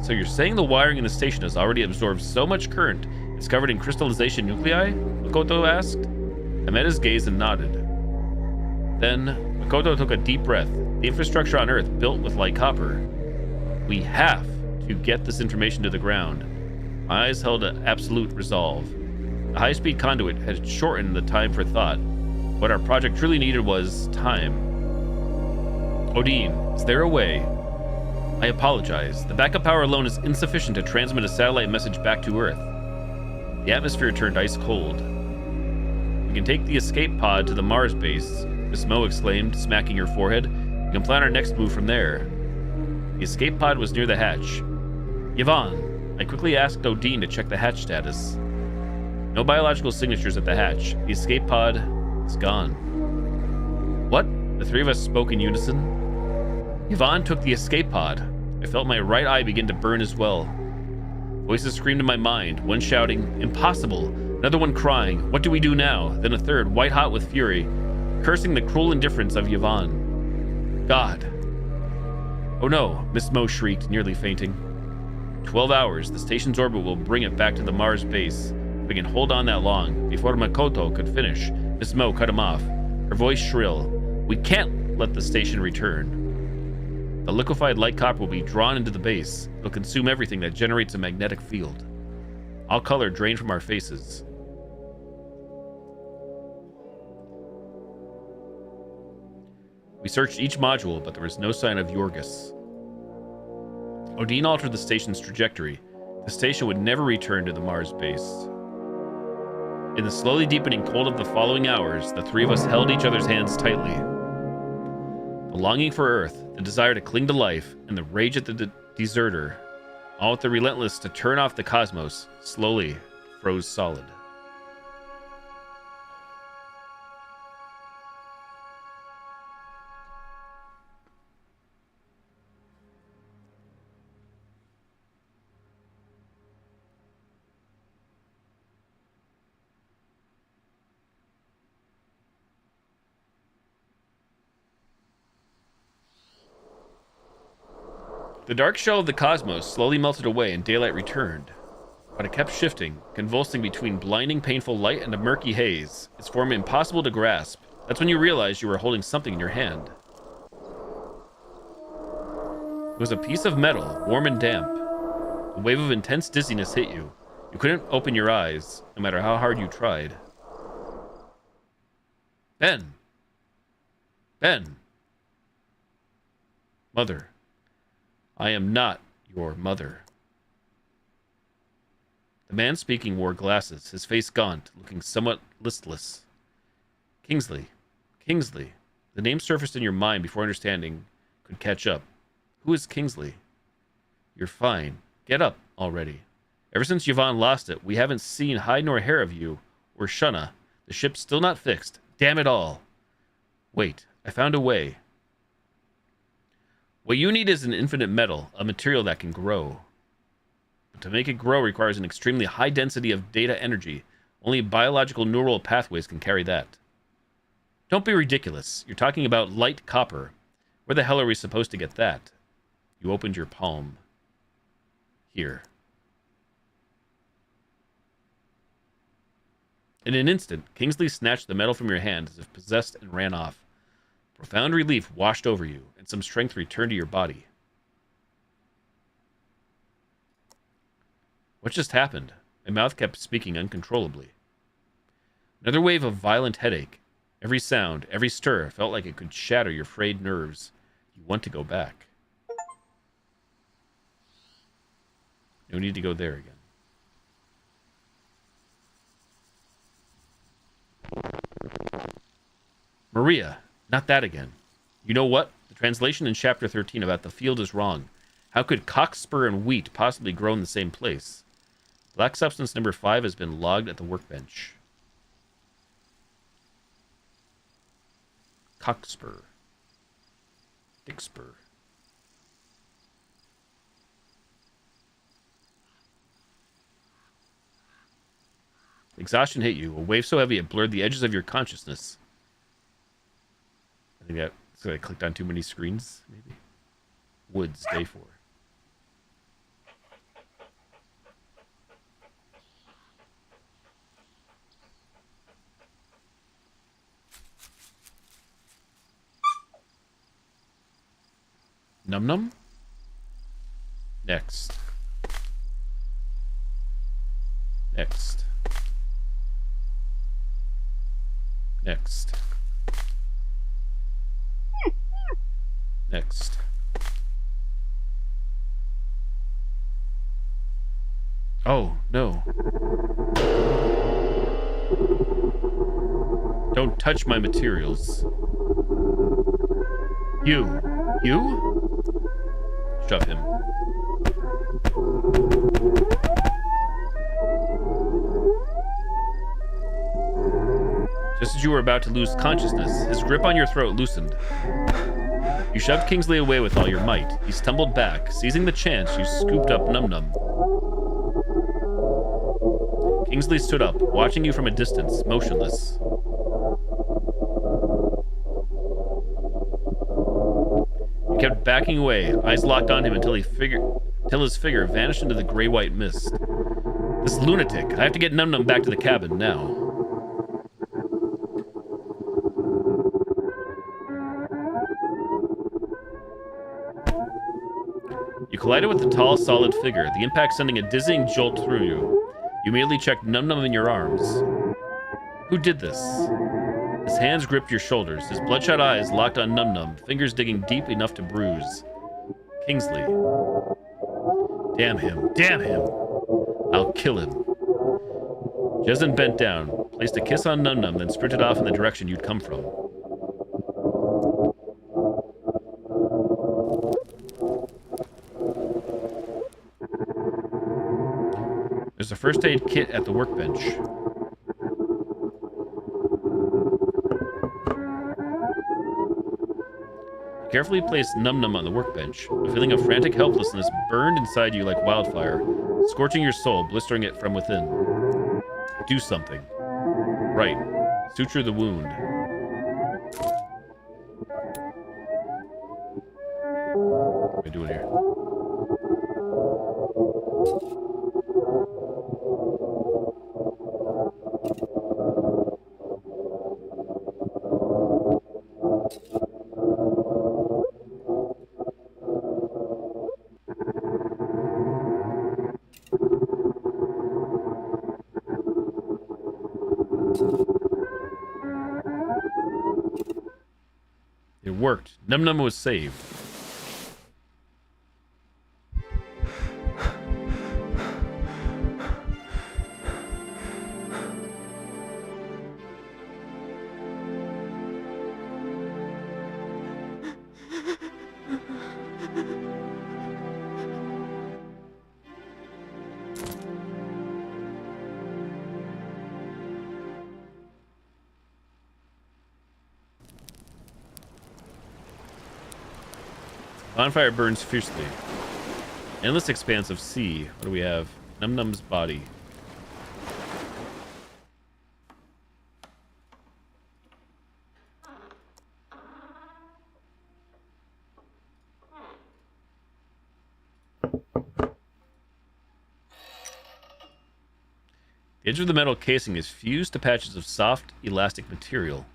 So you're saying the wiring in the station has already absorbed so much current it's covered in crystallization nuclei? Makoto asked. I met his gaze and nodded. Then, Makoto took a deep breath. The infrastructure on Earth built with light copper. We have to get this information to the ground. My eyes held an absolute resolve. The high-speed conduit had shortened the time for thought. What our project truly needed was time. Odin, is there a way? I apologize. The backup power alone is insufficient to transmit a satellite message back to Earth. The atmosphere turned ice cold. We can take the escape pod to the Mars base, Miss Mo exclaimed, smacking her forehead. We can plan our next move from there. The escape pod was near the hatch. Yvonne, I quickly asked Odin to check the hatch status. No biological signatures at the hatch. The escape pod is gone. What? The three of us spoke in unison. Yvonne took the escape pod. I felt my right eye begin to burn as well. Voices screamed in my mind, one shouting, "Impossible!" Another one crying, "What do we do now?" Then a third, white-hot with fury, cursing the cruel indifference of Yvonne. God. Oh no, Miss Mo shrieked, nearly fainting. 12 hours, the station's orbit will bring it back to the Mars base. If we can hold on that long. Before Makoto could finish, Miss Mo cut him off, her voice shrill. We can't let the station return. The liquefied light copper will be drawn into the base. It'll consume everything that generates a magnetic field. All color drained from our faces. We searched each module, but there was no sign of Yorgos. Odin altered the station's trajectory. The station would never return to the Mars base. In the slowly deepening cold of the following hours, the three of us held each other's hands tightly. The longing for Earth, the desire to cling to life, and the rage at the deserter, all with the relentless to turn off the cosmos, slowly froze solid. The dark shell of the cosmos slowly melted away and daylight returned. But it kept shifting, convulsing between blinding, painful light and a murky haze, its form impossible to grasp. That's when you realized you were holding something in your hand. It was a piece of metal, warm and damp. A wave of intense dizziness hit you. You couldn't open your eyes, no matter how hard you tried. Ben! Ben! Mother. I am not your mother. The man speaking wore glasses, his face gaunt, looking somewhat listless. Kingsley. Kingsley. The name surfaced in your mind before understanding could catch up. Who is Kingsley? You're fine. Get up already. Ever since Yvonne lost it, we haven't seen hide nor hair of you or Shunna. The ship's still not fixed. Damn it all. Wait, I found a way. What you need is an infinite metal, a material that can grow. But to make it grow requires an extremely high density of data energy. Only biological neural pathways can carry that. Don't be ridiculous. You're talking about light copper. Where the hell are we supposed to get that? You opened your palm. Here. In an instant, Kingsley snatched the metal from your hand as if possessed and ran off. Profound relief washed over you, and some strength returned to your body. What just happened? My mouth kept speaking uncontrollably. Another wave of violent headache. Every sound, every stir felt like it could shatter your frayed nerves. You want to go back. No need to go there again. Maria, not that again. You know what? The translation in chapter 13 about the field is wrong. How could cockspur and wheat possibly grow in the same place? Black substance number 5 has been logged at the workbench. Cockspur. Dickspur. Exhaustion hit you, a wave so heavy it blurred the edges of your consciousness. I think that's I clicked on too many screens, maybe. Woods, day 4. Num Num? Next. Next. Next. Next. Oh, no. Don't touch my materials. You? Shove him. Just as you were about to lose consciousness, his grip on your throat loosened. You shoved Kingsley away with all your might. He stumbled back. Seizing the chance, you scooped up Num Num. Kingsley stood up, watching you from a distance, motionless. You kept backing away, eyes locked on him until his figure vanished into the gray-white mist. This lunatic. I have to get Num Num back to the cabin now. You collided with the tall, solid figure, the impact sending a dizzying jolt through you. You immediately checked Num Num in your arms. Who did this? His hands gripped your shoulders, his bloodshot eyes locked on Num Num, fingers digging deep enough to bruise. Kingsley. Damn him. Damn him. I'll kill him. Jezen bent down, placed a kiss on Num Num, then sprinted off in the direction you'd come from. There's a first aid kit at the workbench. You carefully placed Num Num on the workbench. A feeling of frantic helplessness burned inside you like wildfire, scorching your soul, blistering it from within. Do something. Right. Suture the wound. What am I doing here? It worked. Num Num was saved. Bonfire burns fiercely. Endless expanse of sea. What do we have? Num Num's body. The edge of the metal casing is fused to patches of soft, elastic material.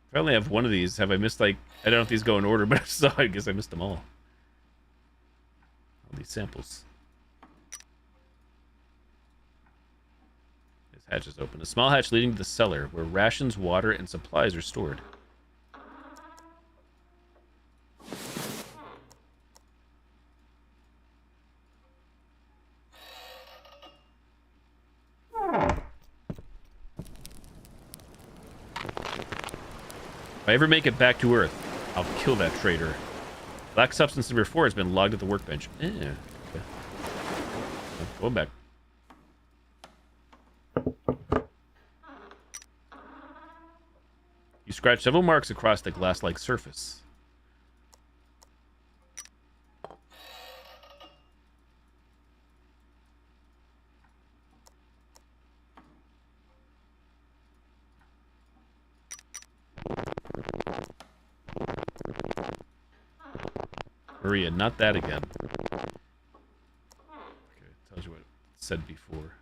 If I only have one of these, have I missed, like, I don't know if these go in order, but so I guess I missed them all. All these samples. This hatch is open. A small hatch leading to the cellar, where rations, water, and supplies are stored. If I ever make it back to Earth, I'll kill that traitor. Black substance number 4 has been logged at the workbench. Okay. Going back. You scratch several marks across the glass-like surface. Maria, not that again. Okay, tells you what it said before.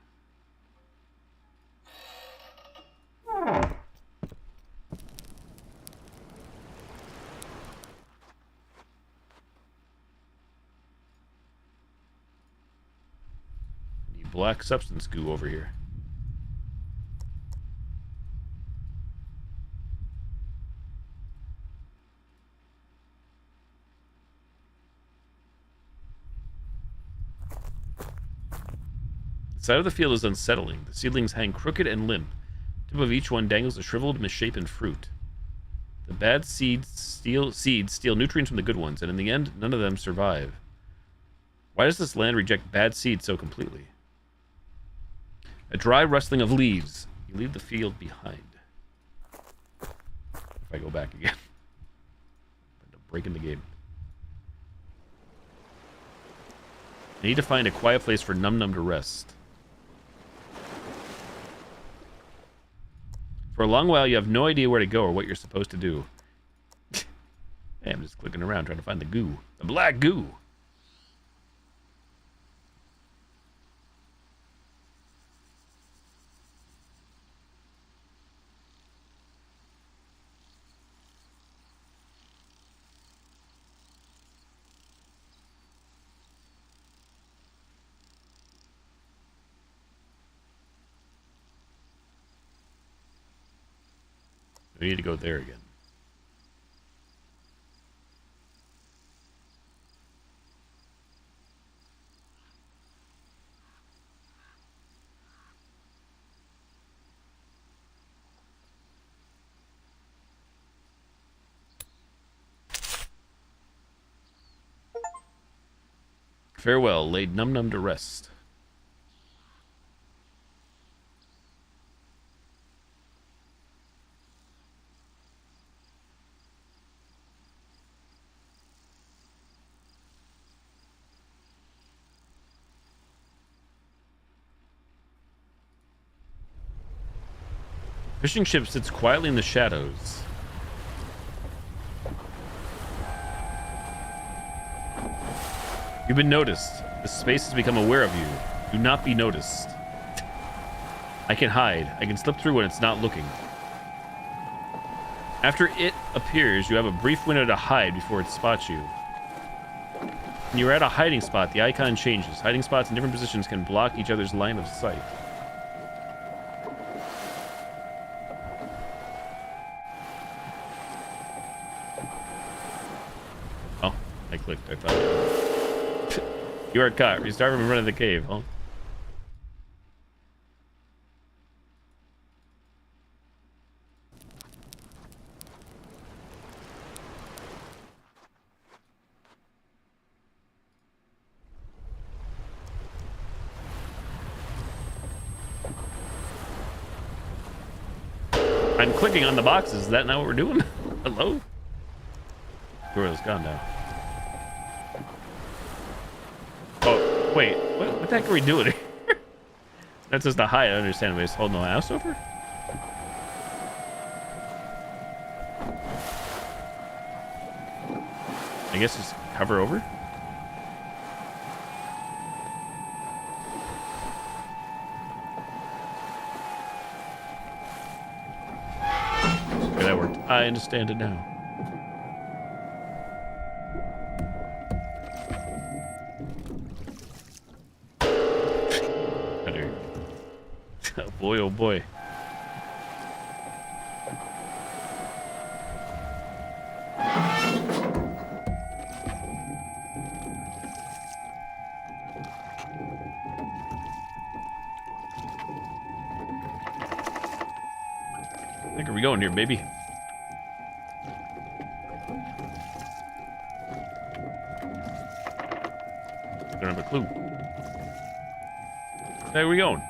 Need black substance goo over here. The side of the field is unsettling. The seedlings hang crooked and limp. The tip of each one dangles a shriveled, misshapen fruit. The bad seeds steal nutrients from the good ones, and in the end, none of them survive. Why does this land reject bad seeds so completely? A dry rustling of leaves. You leave the field behind. If I go back again. I'm breaking the game. I need to find a quiet place for Num Num to rest. For a long while, you have no idea where to go or what you're supposed to do. Hey, I'm just clicking around trying to find the goo. The black goo! We need to go there again. Farewell, laid Num Num to rest. Fishing ship sits quietly in the shadows. You've been noticed. The space has become aware of you. Do not be noticed. I can hide. I can slip through when it's not looking. After it appears, you have a brief window to hide before it spots you. When you're at a hiding spot, the icon changes. Hiding spots in different positions can block each other's line of sight. Oh, I clicked. I thought. You are caught. Restart from running the cave, huh? I'm clicking on the boxes. Is that not what we're doing? Hello? Door is gone now. Oh, wait. What the heck are we doing here? That's just a high. I understand. We just holding the house over? I guess just hover over? Okay, that worked. I understand it now. Boy, oh boy. I think, are we going here, baby? Don't have a clue. Where are we going?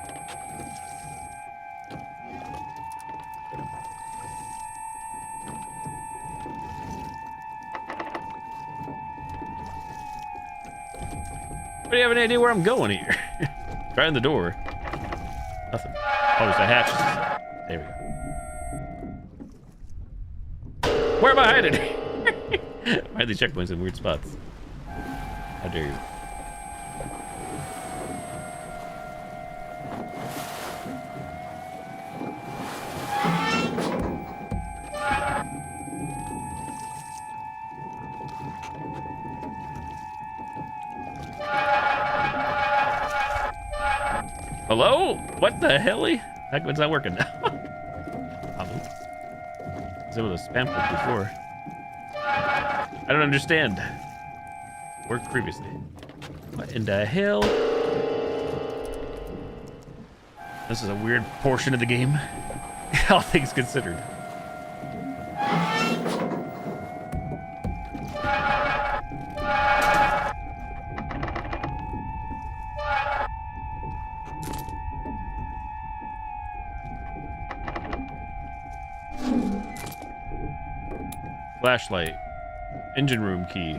Do you have any idea where I'm going here? Trying the door. Nothing. Oh, there's a hatch. There we go. Where am I hiding? Why are the checkpoints in weird spots? How dare you? Hello? What the hell? That one's not working now. Probably. I was able to spam click before. I don't understand. Worked previously. What in the hell? This is a weird portion of the game. All things considered. Flashlight. Engine room key.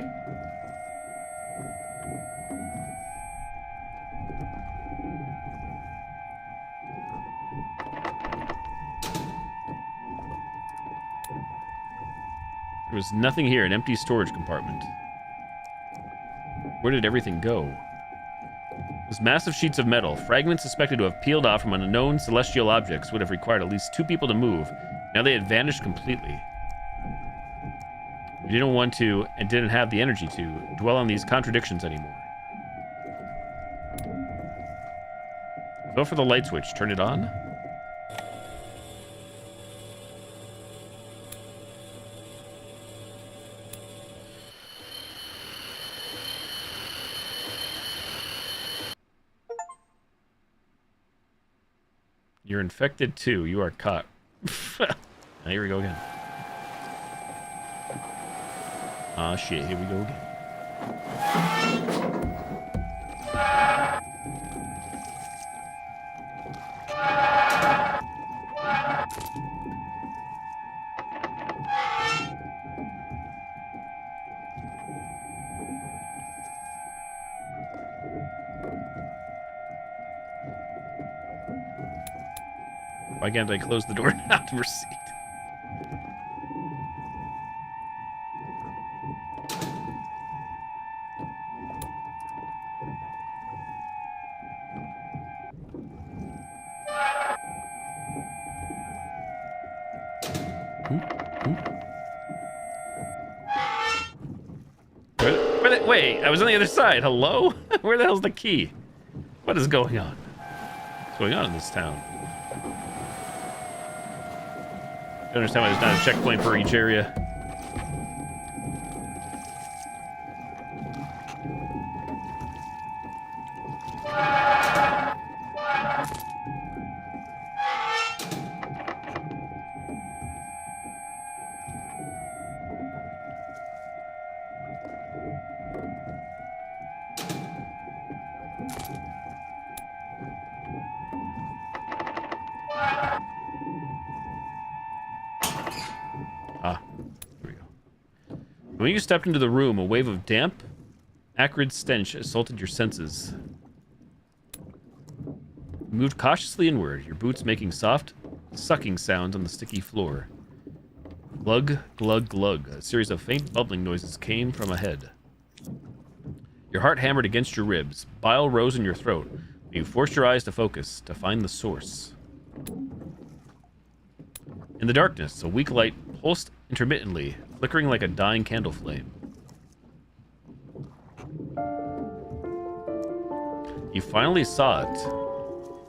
There was nothing here, an empty storage compartment. Where did everything go? Those massive sheets of metal, fragments suspected to have peeled off from unknown celestial objects, would have required at least 2 people to move. Now they had vanished completely. We didn't want to, and didn't have the energy to, dwell on these contradictions anymore. Go for the light switch. Turn it on. You're infected too. You are caught. Now here we go again. Ah, shit. Here we go again. Why can't I close the door now to proceed? Wait, I was on the other side. Hello? Where the hell's the key? What is going on? What's going on in this town? I don't understand why there's not a checkpoint for each area. When you stepped into the room, a wave of damp, acrid stench assaulted your senses. You moved cautiously inward, your boots making soft, sucking sounds on the sticky floor. Glug, glug, glug. A series of faint bubbling noises came from ahead. Your heart hammered against your ribs. Bile rose in your throat. You forced your eyes to focus, to find the source. In the darkness, a weak light pulsed intermittently, flickering like a dying candle flame. You finally saw it.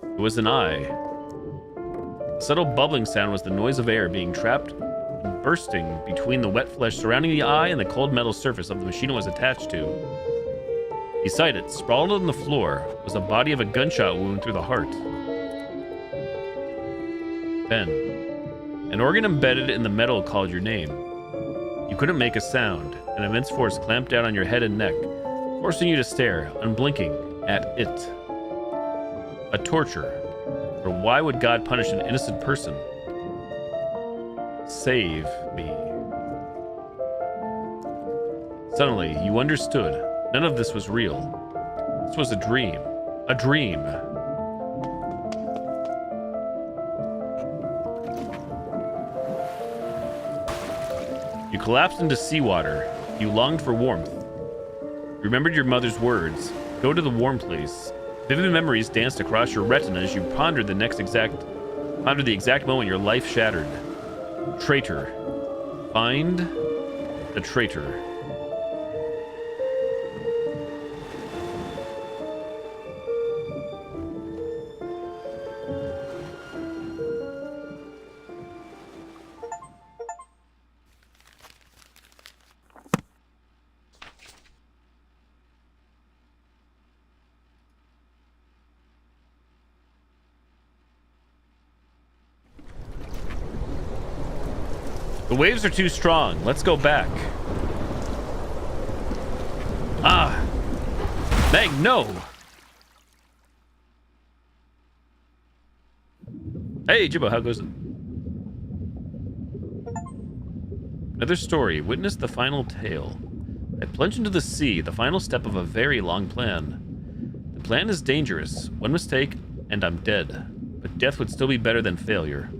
It was an eye. The subtle bubbling sound was the noise of air being trapped and bursting between the wet flesh surrounding the eye and the cold metal surface of the machine it was attached to. Beside it, sprawled on the floor, was the body of a gunshot wound through the heart. Then, an organ embedded in the metal called your name. You couldn't make a sound. An immense force clamped down on your head and neck, forcing you to stare, unblinking, at it. A torture. For why would God punish an innocent person? Save me. Suddenly, you understood. None of this was real. This was a dream. A dream. You collapsed into seawater. You longed for warmth. You remembered your mother's words. Go to the warm place. Vivid memories danced across your retina as you pondered the exact moment your life shattered. Traitor. Find the traitor. The waves are too strong. Let's go back. Ah. Meg, no. Hey, Jibbo, how goes it? Another story. Witness the final tale. I plunge into the sea, the final step of a very long plan. The plan is dangerous. One mistake, and I'm dead. But death would still be better than failure.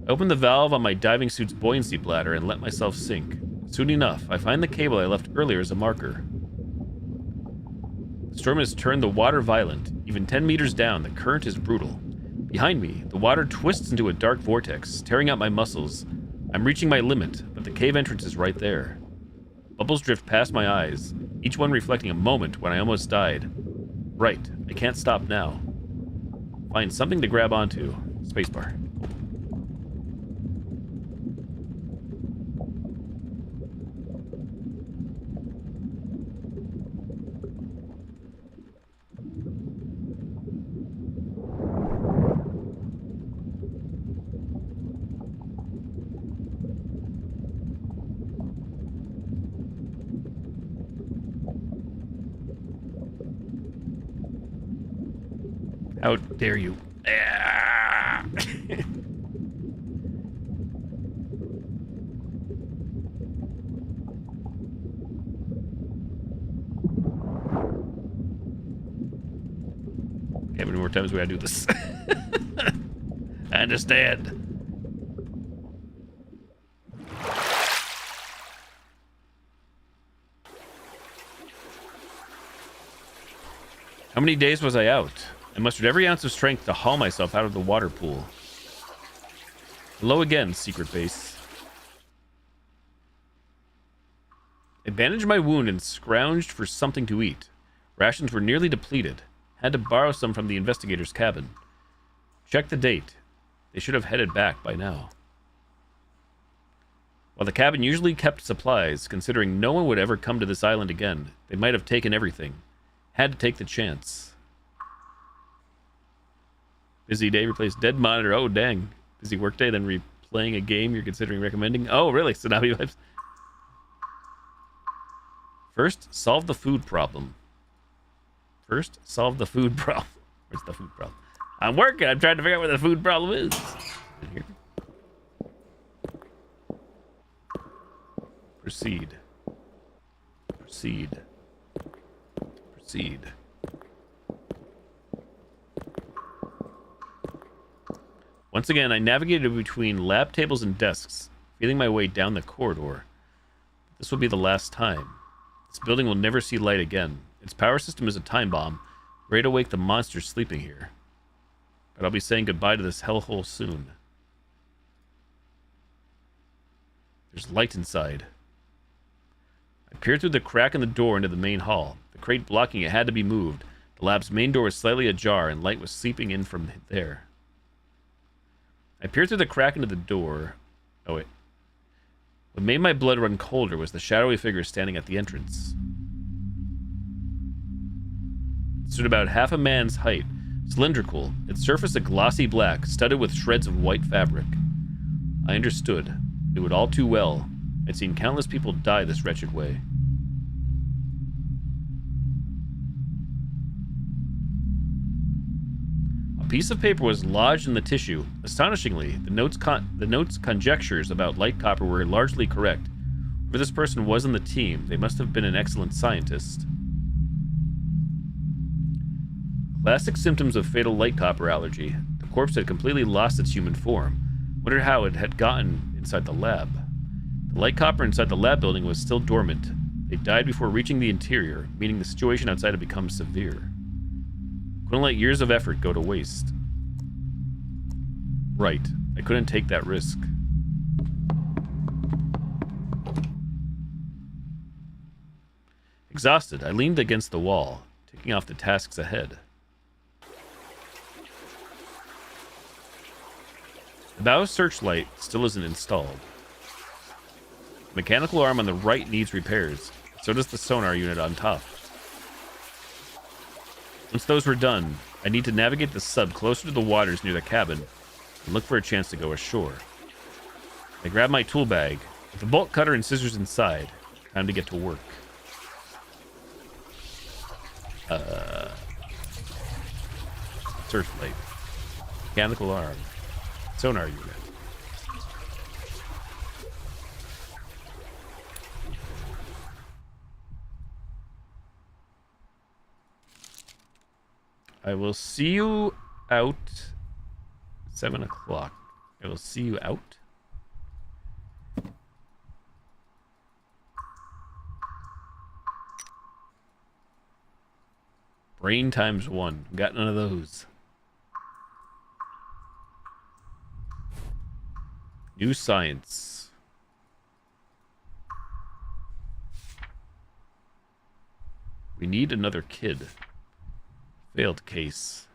I open the valve on my diving suit's buoyancy bladder and let myself sink. Soon enough, I find the cable I left earlier as a marker. The storm has turned the water violent. Even 10 meters down, the current is brutal. Behind me, the water twists into a dark vortex, tearing out my muscles. I'm reaching my limit, but the cave entrance is right there. Bubbles drift past my eyes, each one reflecting a moment when I almost died. Right, I can't stop now. Find something to grab onto. Spacebar. How dare you? Ah! How many more times do I do this? I understand. How many days was I out? I mustered every ounce of strength to haul myself out of the water pool. Hello again, secret base. I bandaged my wound and scrounged for something to eat. Rations were nearly depleted. Had to borrow some from the investigator's cabin. Check the date. They should have headed back by now. While the cabin usually kept supplies, considering no one would ever come to this island again, they might have taken everything. Had to take the chance. Busy day replaced dead monitor. Oh, dang. Busy workday, then replaying a game you're considering recommending. Oh, really? Tsunami vibes. First, solve the food problem. Where's the food problem? I'm working. I'm trying to figure out where the food problem is. In here. Proceed. Proceed. Proceed. Once again, I navigated between lab tables and desks, feeling my way down the corridor. This will be the last time. This building will never see light again. Its power system is a time bomb, ready to wake the monsters sleeping here. But I'll be saying goodbye to this hellhole soon. There's light inside. I peered through the crack in the door into the main hall. The crate blocking it had to be moved. The lab's main door was slightly ajar, and light was seeping in from there. I peered through the crack into the door. Oh, wait. What made my blood run colder was the shadowy figure standing at the entrance. It stood about half a man's height, cylindrical, its surface a glossy black, studded with shreds of white fabric. I understood. Knew it all too well. I'd seen countless people die this wretched way. A piece of paper was lodged in the tissue. Astonishingly, the note's conjectures about light copper were largely correct. Whoever this person was in the team, they must have been an excellent scientist. Classic symptoms of fatal light copper allergy. The corpse had completely lost its human form. Wondered how it had gotten inside the lab. The light copper inside the lab building was still dormant. They died before reaching the interior, meaning the situation outside had become severe. Couldn't let years of effort go to waste. Right. I couldn't take that risk. Exhausted, I leaned against the wall, ticking off the tasks ahead. The bow searchlight still isn't installed. The mechanical arm on the right needs repairs. So does the sonar unit on top. Once those were done, I need to navigate the sub closer to the waters near the cabin and look for a chance to go ashore. I grab my tool bag, with the bolt cutter and scissors inside. Time to get to work. Searchlight. Mechanical arm. Sonar unit. I will see you out 7 o'clock. I will see you out. Brain times 1. Got none of those. New science. We need another kid. Failed case.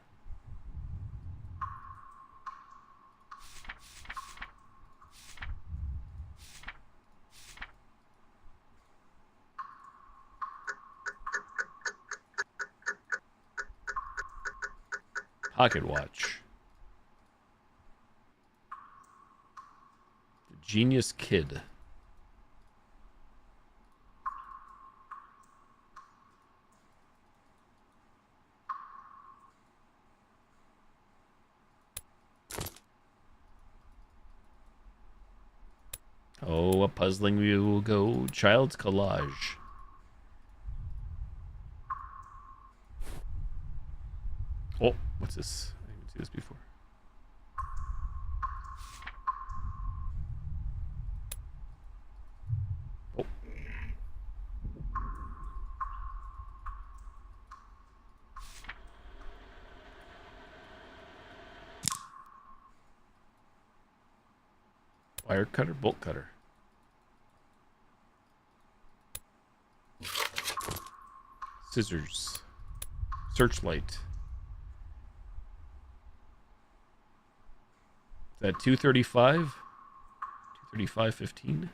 Pocket watch. The genius kid. Oh, a puzzling we will go. Child's collage. Oh, what's this? I didn't see this before. Oh. Wire cutter, bolt cutter. Scissors. Searchlight. Is that 235? 235.15?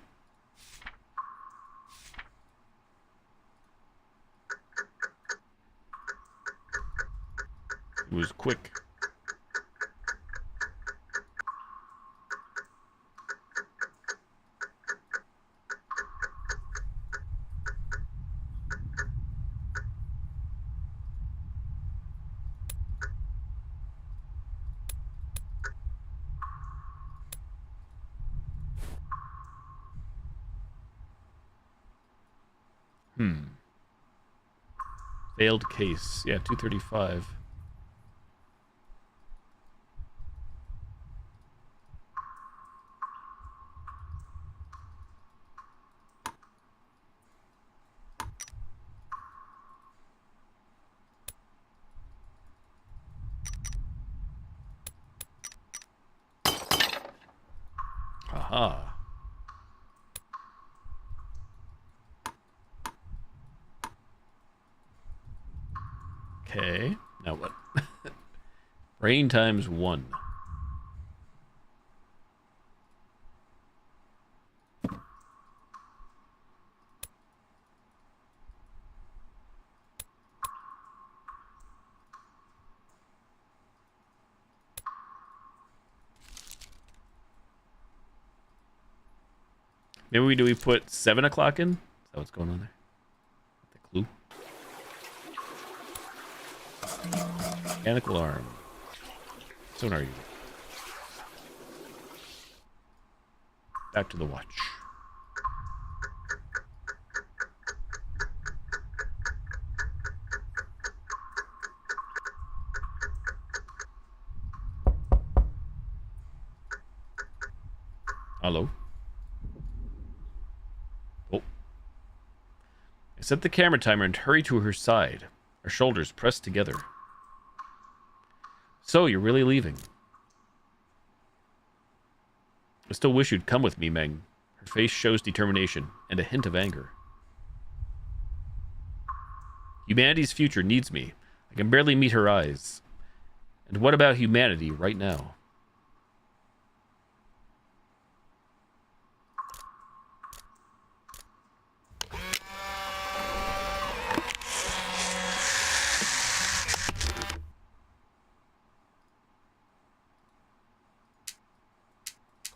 It was quick. Failed case. Yeah, 235. Aha. Okay. Now what? Brain times 1. Maybe do we put 7 o'clock in? Is that what's going on there? The clue. Mechanical arm. Sonar unit. Back to the watch. Hello. Oh. I set the camera timer and hurry to her side. Our shoulders pressed together. So, you're really leaving? I still wish you'd come with me, Meg. Her face shows determination and a hint of anger. Humanity's future needs me. I can barely meet her eyes. And what about humanity right now?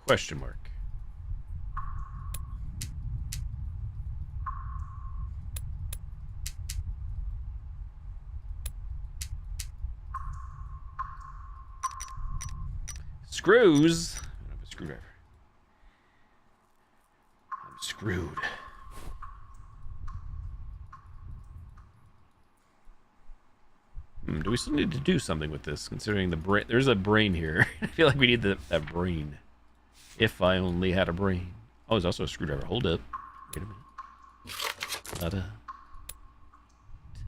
Question mark. Screws. I don't have a screwdriver. I'm screwed. Do we still need to do something with this, considering the brain? There's a brain here. I feel like we need that brain. If I only had a brain. Oh, there's also a screwdriver. Hold up. Wait a minute. Ta-da.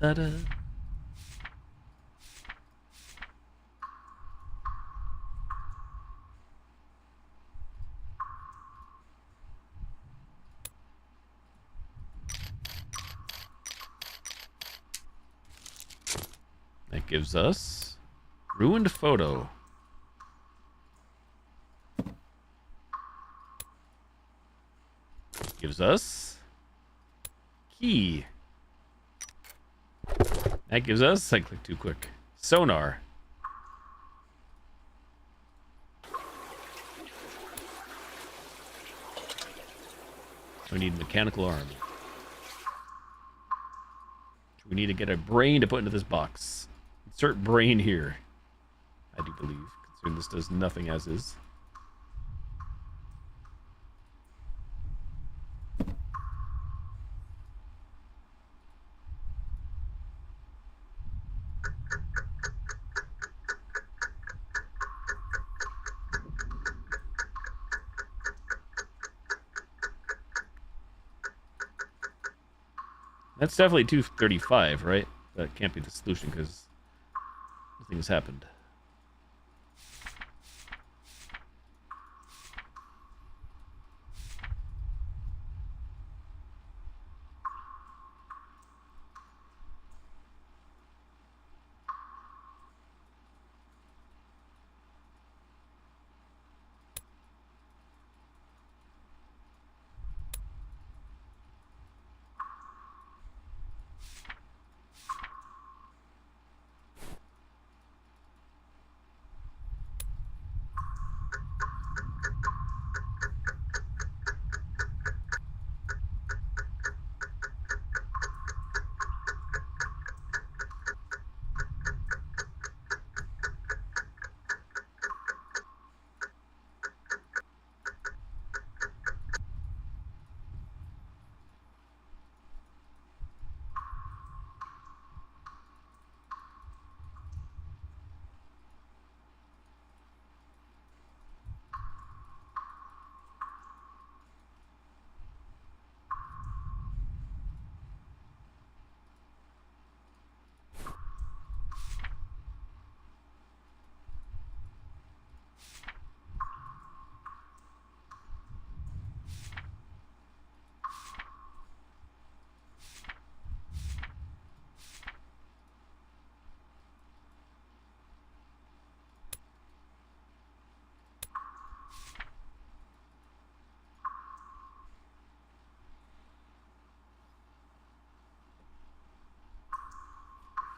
Ta-da. That gives us ruined photo. Gives us key. That gives us, I clicked too quick, sonar. We need mechanical arm. We need to get a brain to put into this box. Insert brain here. I do believe, considering this does nothing as is. That's definitely 235, right? That can't be the solution because nothing has happened.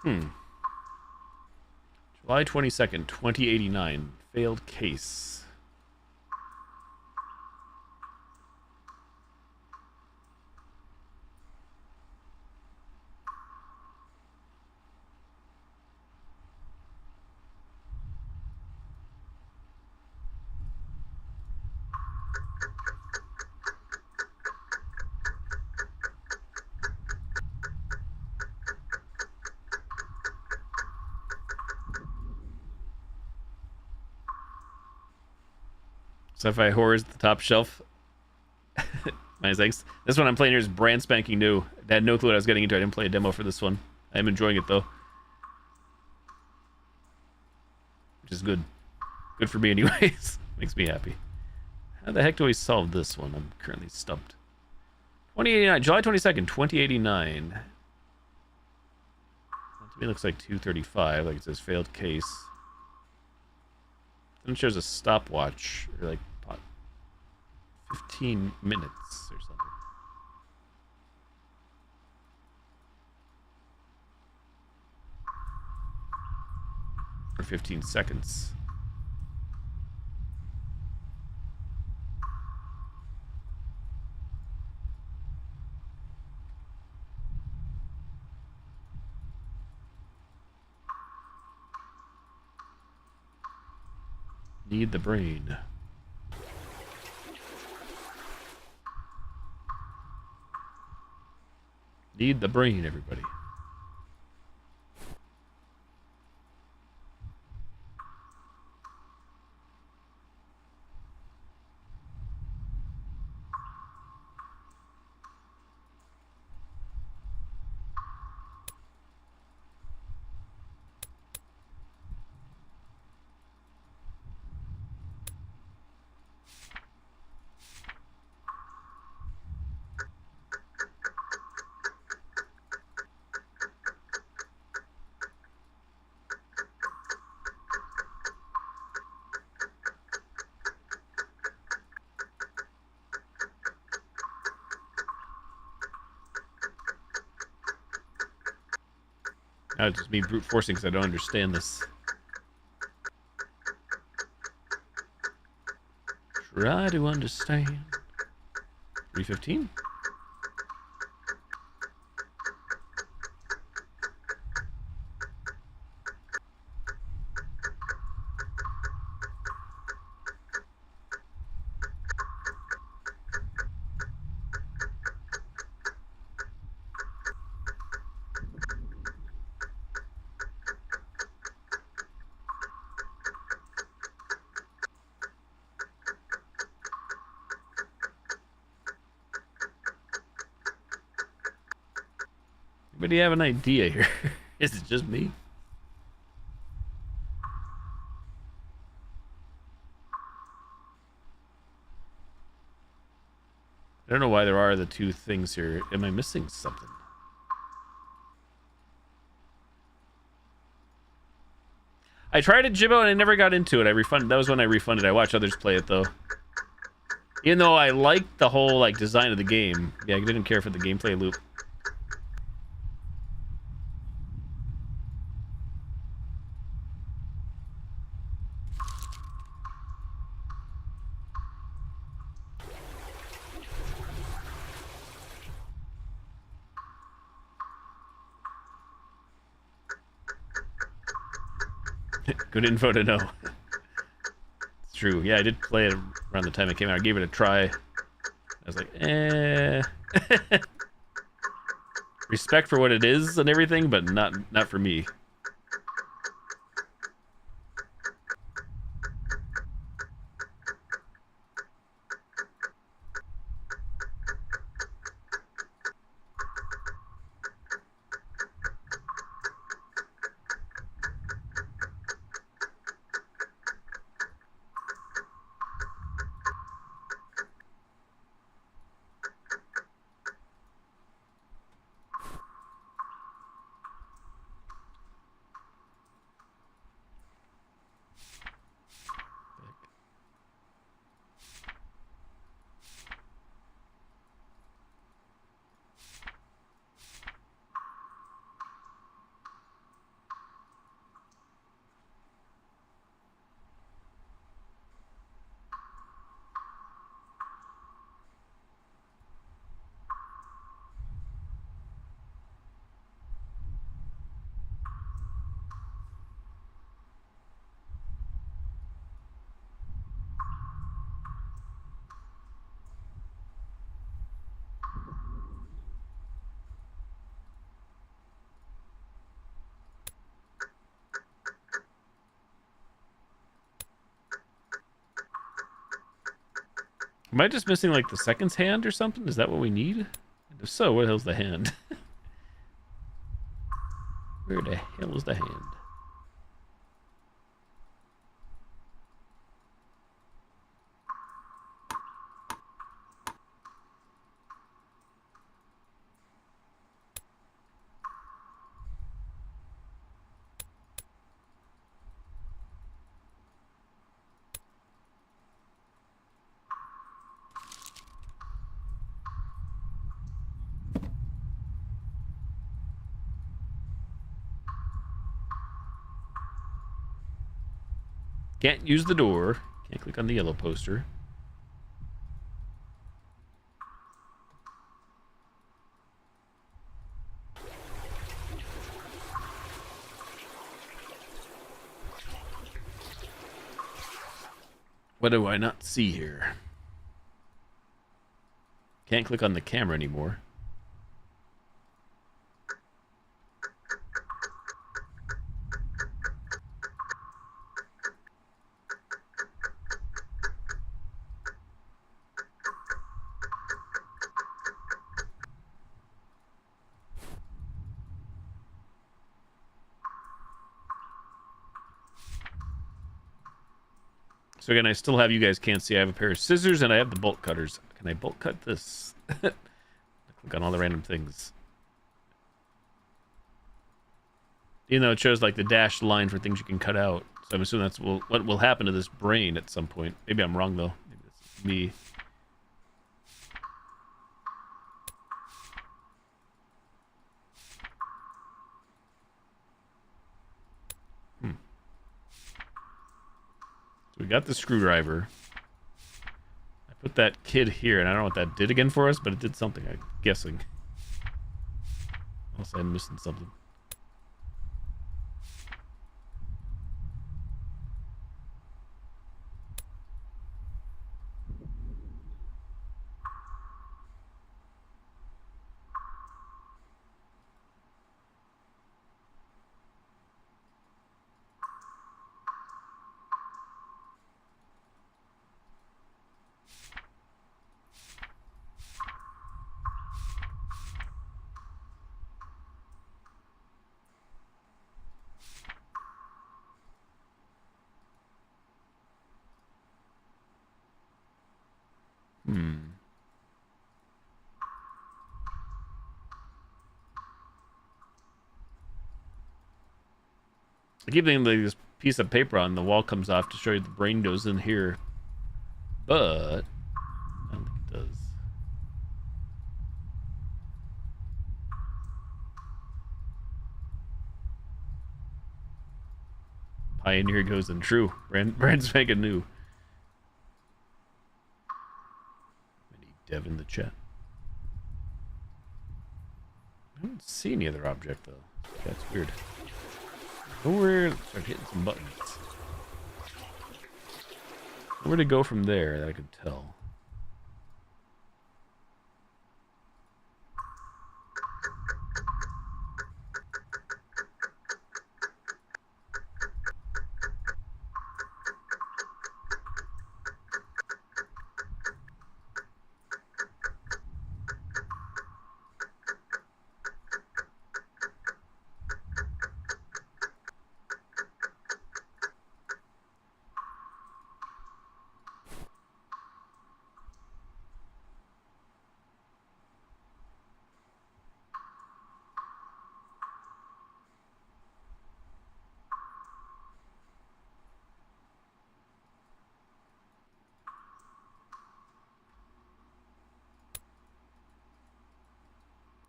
July 22nd, 2089. Failed case. Sci-fi horrors at the top shelf. Nice, thanks. This one I'm playing here is brand spanking new. I had no clue what I was getting into. I didn't play a demo for this one. I'm enjoying it though, which is good. Good for me, anyways. Makes me happy. How the heck do I solve this one? I'm currently stumped. 2089, July 22nd, 2089. That to me looks like 235, like it says failed case. Then it shows a stopwatch, or like 15 minutes or something. Or 15 seconds. Need the brain. Need the brain, everybody. Now it's just me brute forcing because I don't understand this. Try to understand. 315? Anybody have an idea here? Is it just me? I don't know why there are the two things here. Am I missing something? I tried it, Jibbo, and I never got into it. I refunded. That was when I refunded. I watched others play it though. Even though I liked the whole like design of the game, yeah, I didn't care for the gameplay loop. Good info to know. It's true. Yeah, I did play it around the time it came out. I gave it a try. I was like, eh. Respect for what it is and everything, but not for me. Am I just missing like the seconds hand or something? Is that what we need? And if so, where the hell's the hand? Where the hell is the hand? Can't use the door. Can't click on the yellow poster. What do I not see here? Can't click on the camera anymore. So again, I still have, you guys can't see, I have a pair of scissors and I have the bolt cutters. Can I bolt cut this? Click on all the random things. Even though it shows like the dashed line for things you can cut out. So I'm assuming that's what will happen to this brain at some point. Maybe I'm wrong though. Maybe that's me. We got the screwdriver. I put that kid here, and I don't know what that did again for us, but it did something, I'm guessing. Unless I'm missing something. I keep thinking like this piece of paper on the wall comes off to show you the brain goes in here. But I don't think it does. Pioneer goes in. True. Brand spanking new. Any dev in the chat. I don't see any other object though. That's weird. Nowhere. Start hitting some buttons. Where to go from there that I could tell.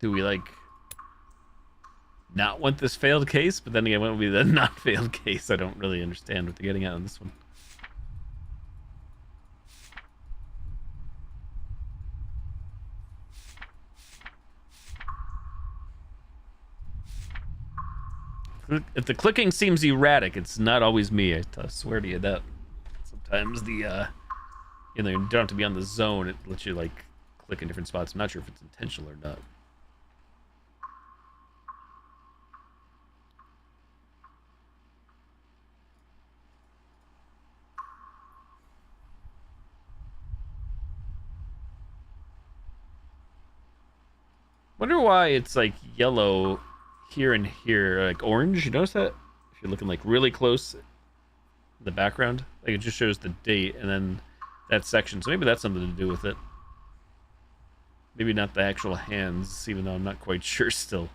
Do we like not want this failed case? But then again, what would be the not failed case? I don't really understand what they're getting at on this one. If the clicking seems erratic, it's not always me. I swear to you that. Sometimes the you know, you don't have to be on the zone. It lets you like click in different spots. I'm not sure if it's intentional or not. Wonder why it's like yellow here and here, like orange. You notice that? If you're looking like really close in the background, like it just shows the date and then that section. So maybe that's something to do with it. Maybe not the actual hands, even though I'm not quite sure still.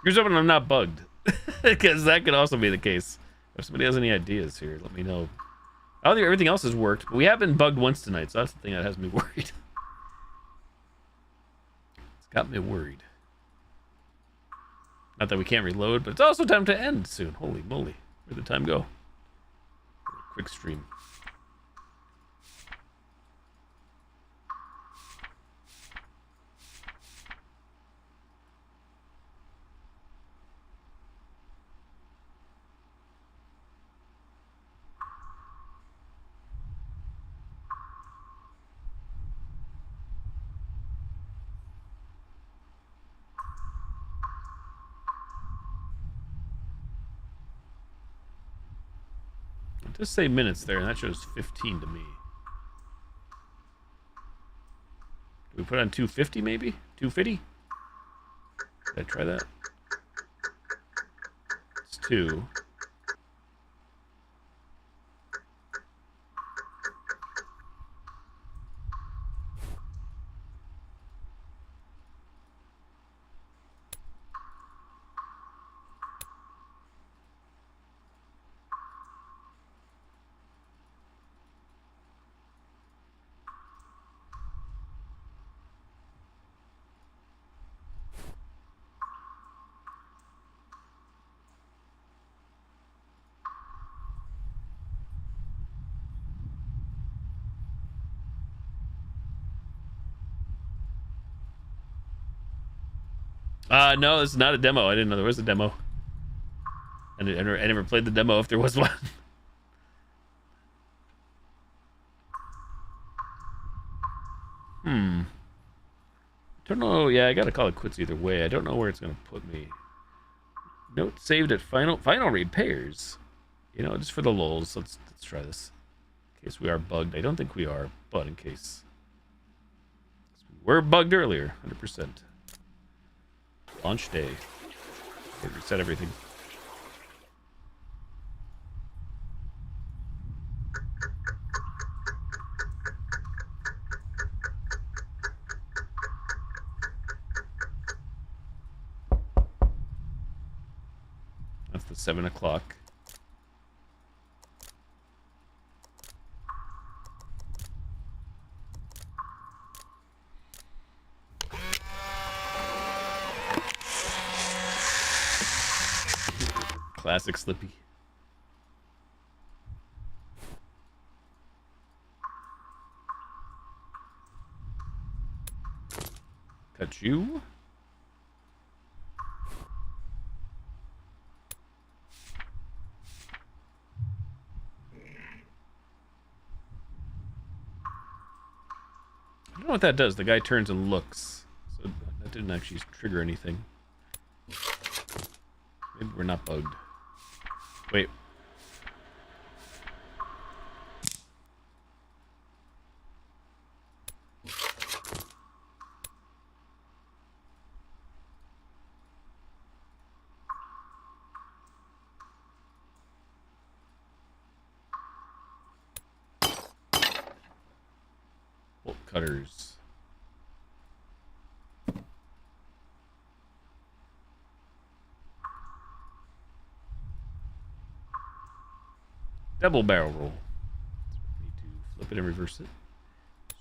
Here's hoping I'm not bugged, because that could also be the case. If somebody has any ideas here, let me know. I don't think everything else has worked, but we have been bugged once tonight, so that's the thing that has me worried. It's got me worried. Not that we can't reload, but it's also time to end soon. Holy moly. Where'd the time go? Quick stream. It does say minutes there, and that shows 15 to me. Do we put on 250 maybe? 250? Did I try that? It's 2. No, it's not a demo. I didn't know there was a demo. I never played the demo if there was one. Don't know. Yeah, I gotta call it quits either way. I don't know where it's gonna put me. Note saved at final repairs. You know, just for the lulz. Let's try this. In case we are bugged. I don't think we are, but in case. We were bugged earlier, 100%. Launch day. Okay, reset everything. That's the 7 o'clock. Classic Slippy. Cut you. I don't know what that does. The guy turns and looks. So that didn't actually trigger anything. Maybe we're not bugged. Wait. Bolt cutters. Double barrel roll. Need to flip it and reverse it.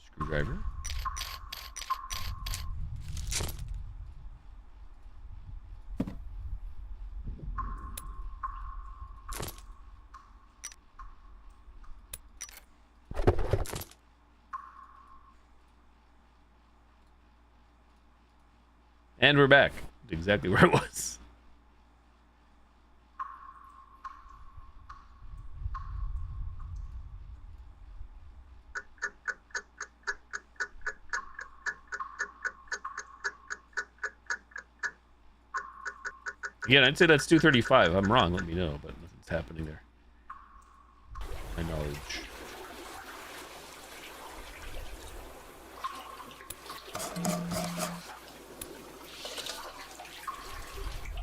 Screwdriver. And we're back. Exactly where it was. Again, I'd say that's 235. I'm wrong. Let me know, but nothing's happening there. My knowledge.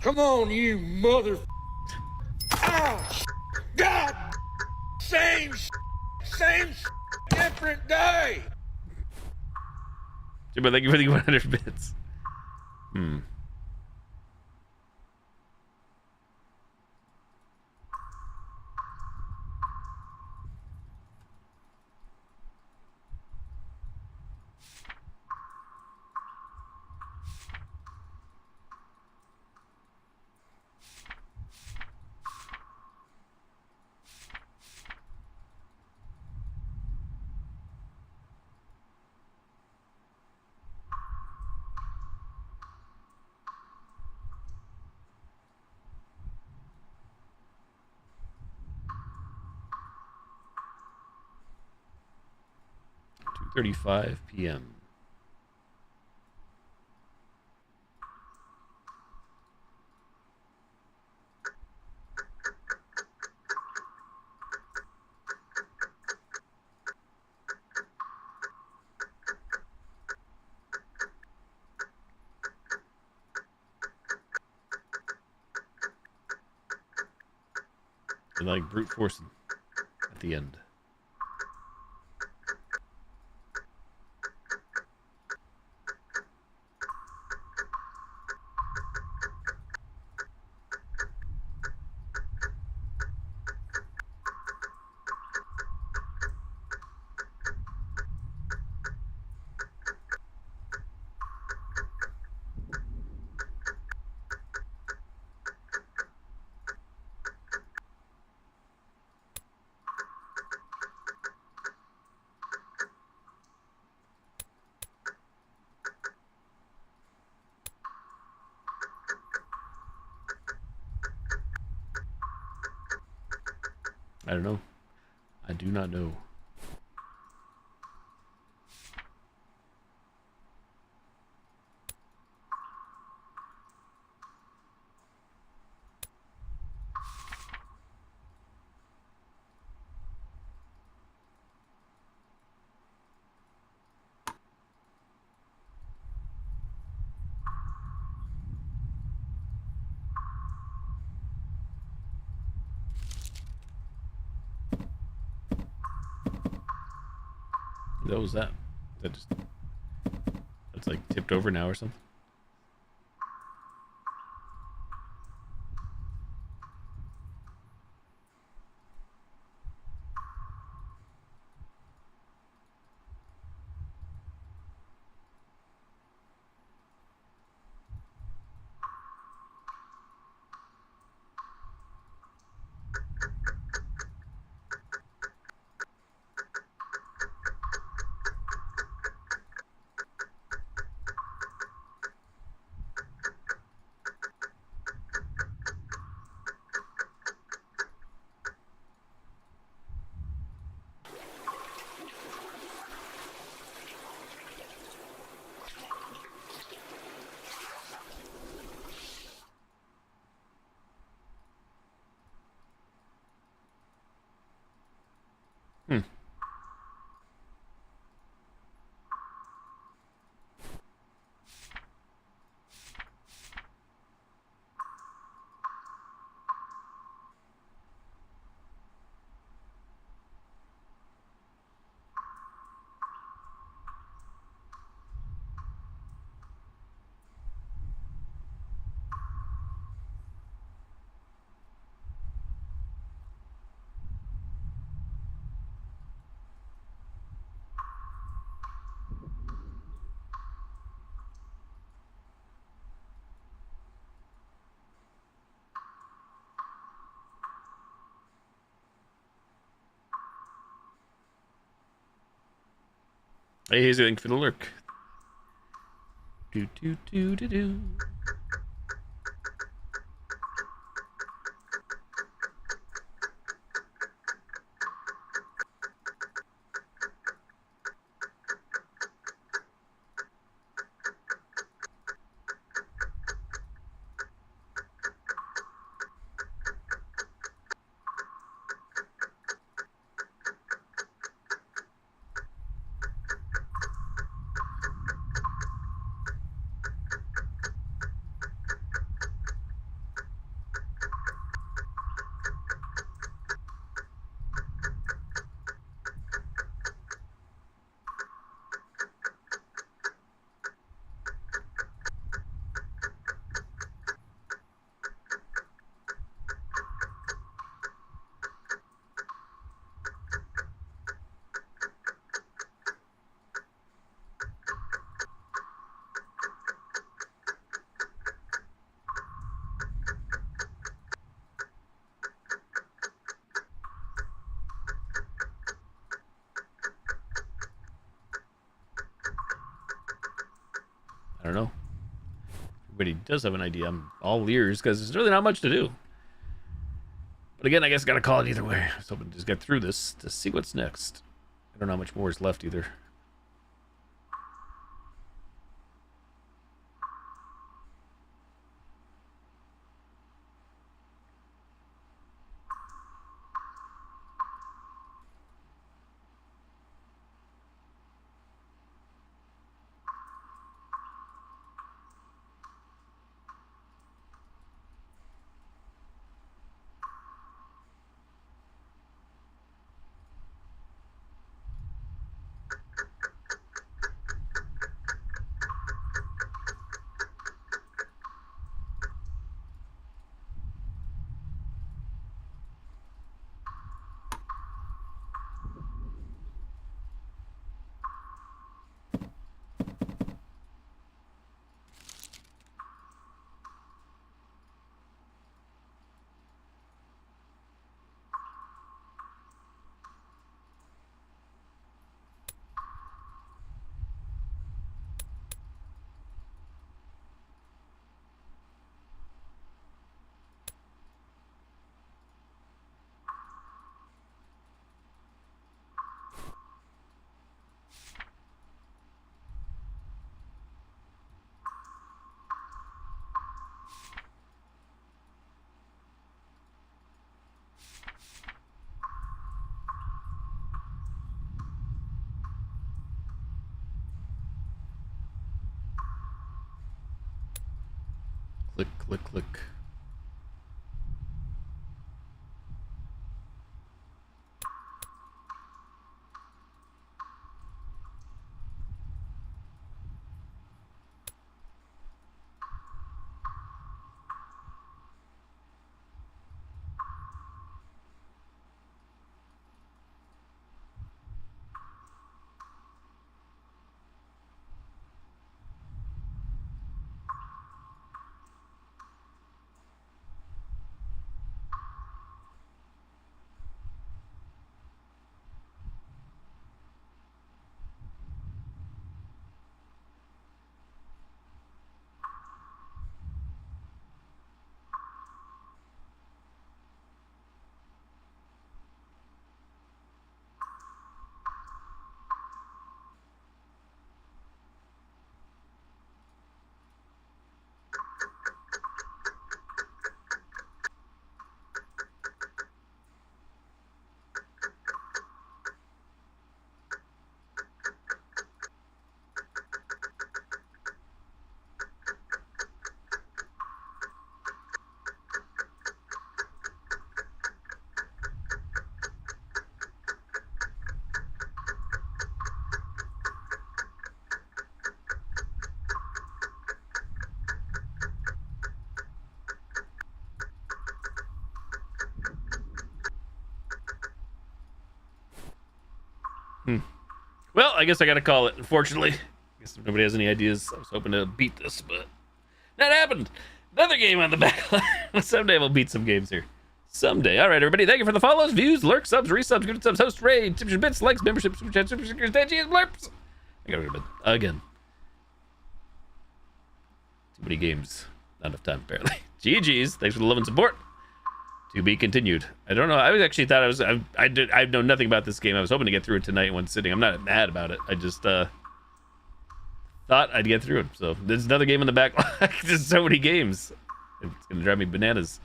Come on, you mother... Ah! God! Same different day! But thank you for the 100 bits. .35 p.m. And like brute forcing at the end. I don't know. I do not know. What was that? That just... That's like tipped over now or something? Hey, Hazy, thank you for the lurk. Do do do do do. I don't know. Everybody does have an idea. I'm all ears because there's really not much to do. But again, I guess I gotta call it either way. I was hoping to just get through this to see what's next. I don't know how much more is left either. Click, click, click. Well, I guess I gotta call it, unfortunately. I guess if nobody has any ideas, I was hoping to beat this, but that happened. Another game on the backline. Someday we'll beat some games here. Someday. All right, everybody. Thank you for the follows, views, lurks, subs, resubs, good subs, host, raid, tips, bits, likes, memberships, super chats, super stickers, dangies, blurps. Thank I gotta go to bed again. Too many games. Not enough time, apparently. GG's. Thanks for the love and support. To be continued. I don't know. I was actually thought I know nothing about this game. I was hoping to get through it tonight in one sitting. I'm not mad about it. I just thought I'd get through it. So there's another game in the backlog. There's so many games. It's gonna drive me bananas.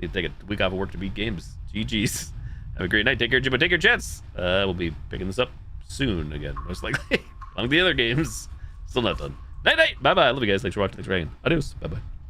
Need to take a week off of work to beat games. GG's. Have a great night. Take care, Jimbo. Take care, Jets. We'll be picking this up soon again, most likely. Along with the other games. Still not done. Night night. Bye bye. I love you guys. Thanks for watching. Thanks for hanging. Adios. Bye bye.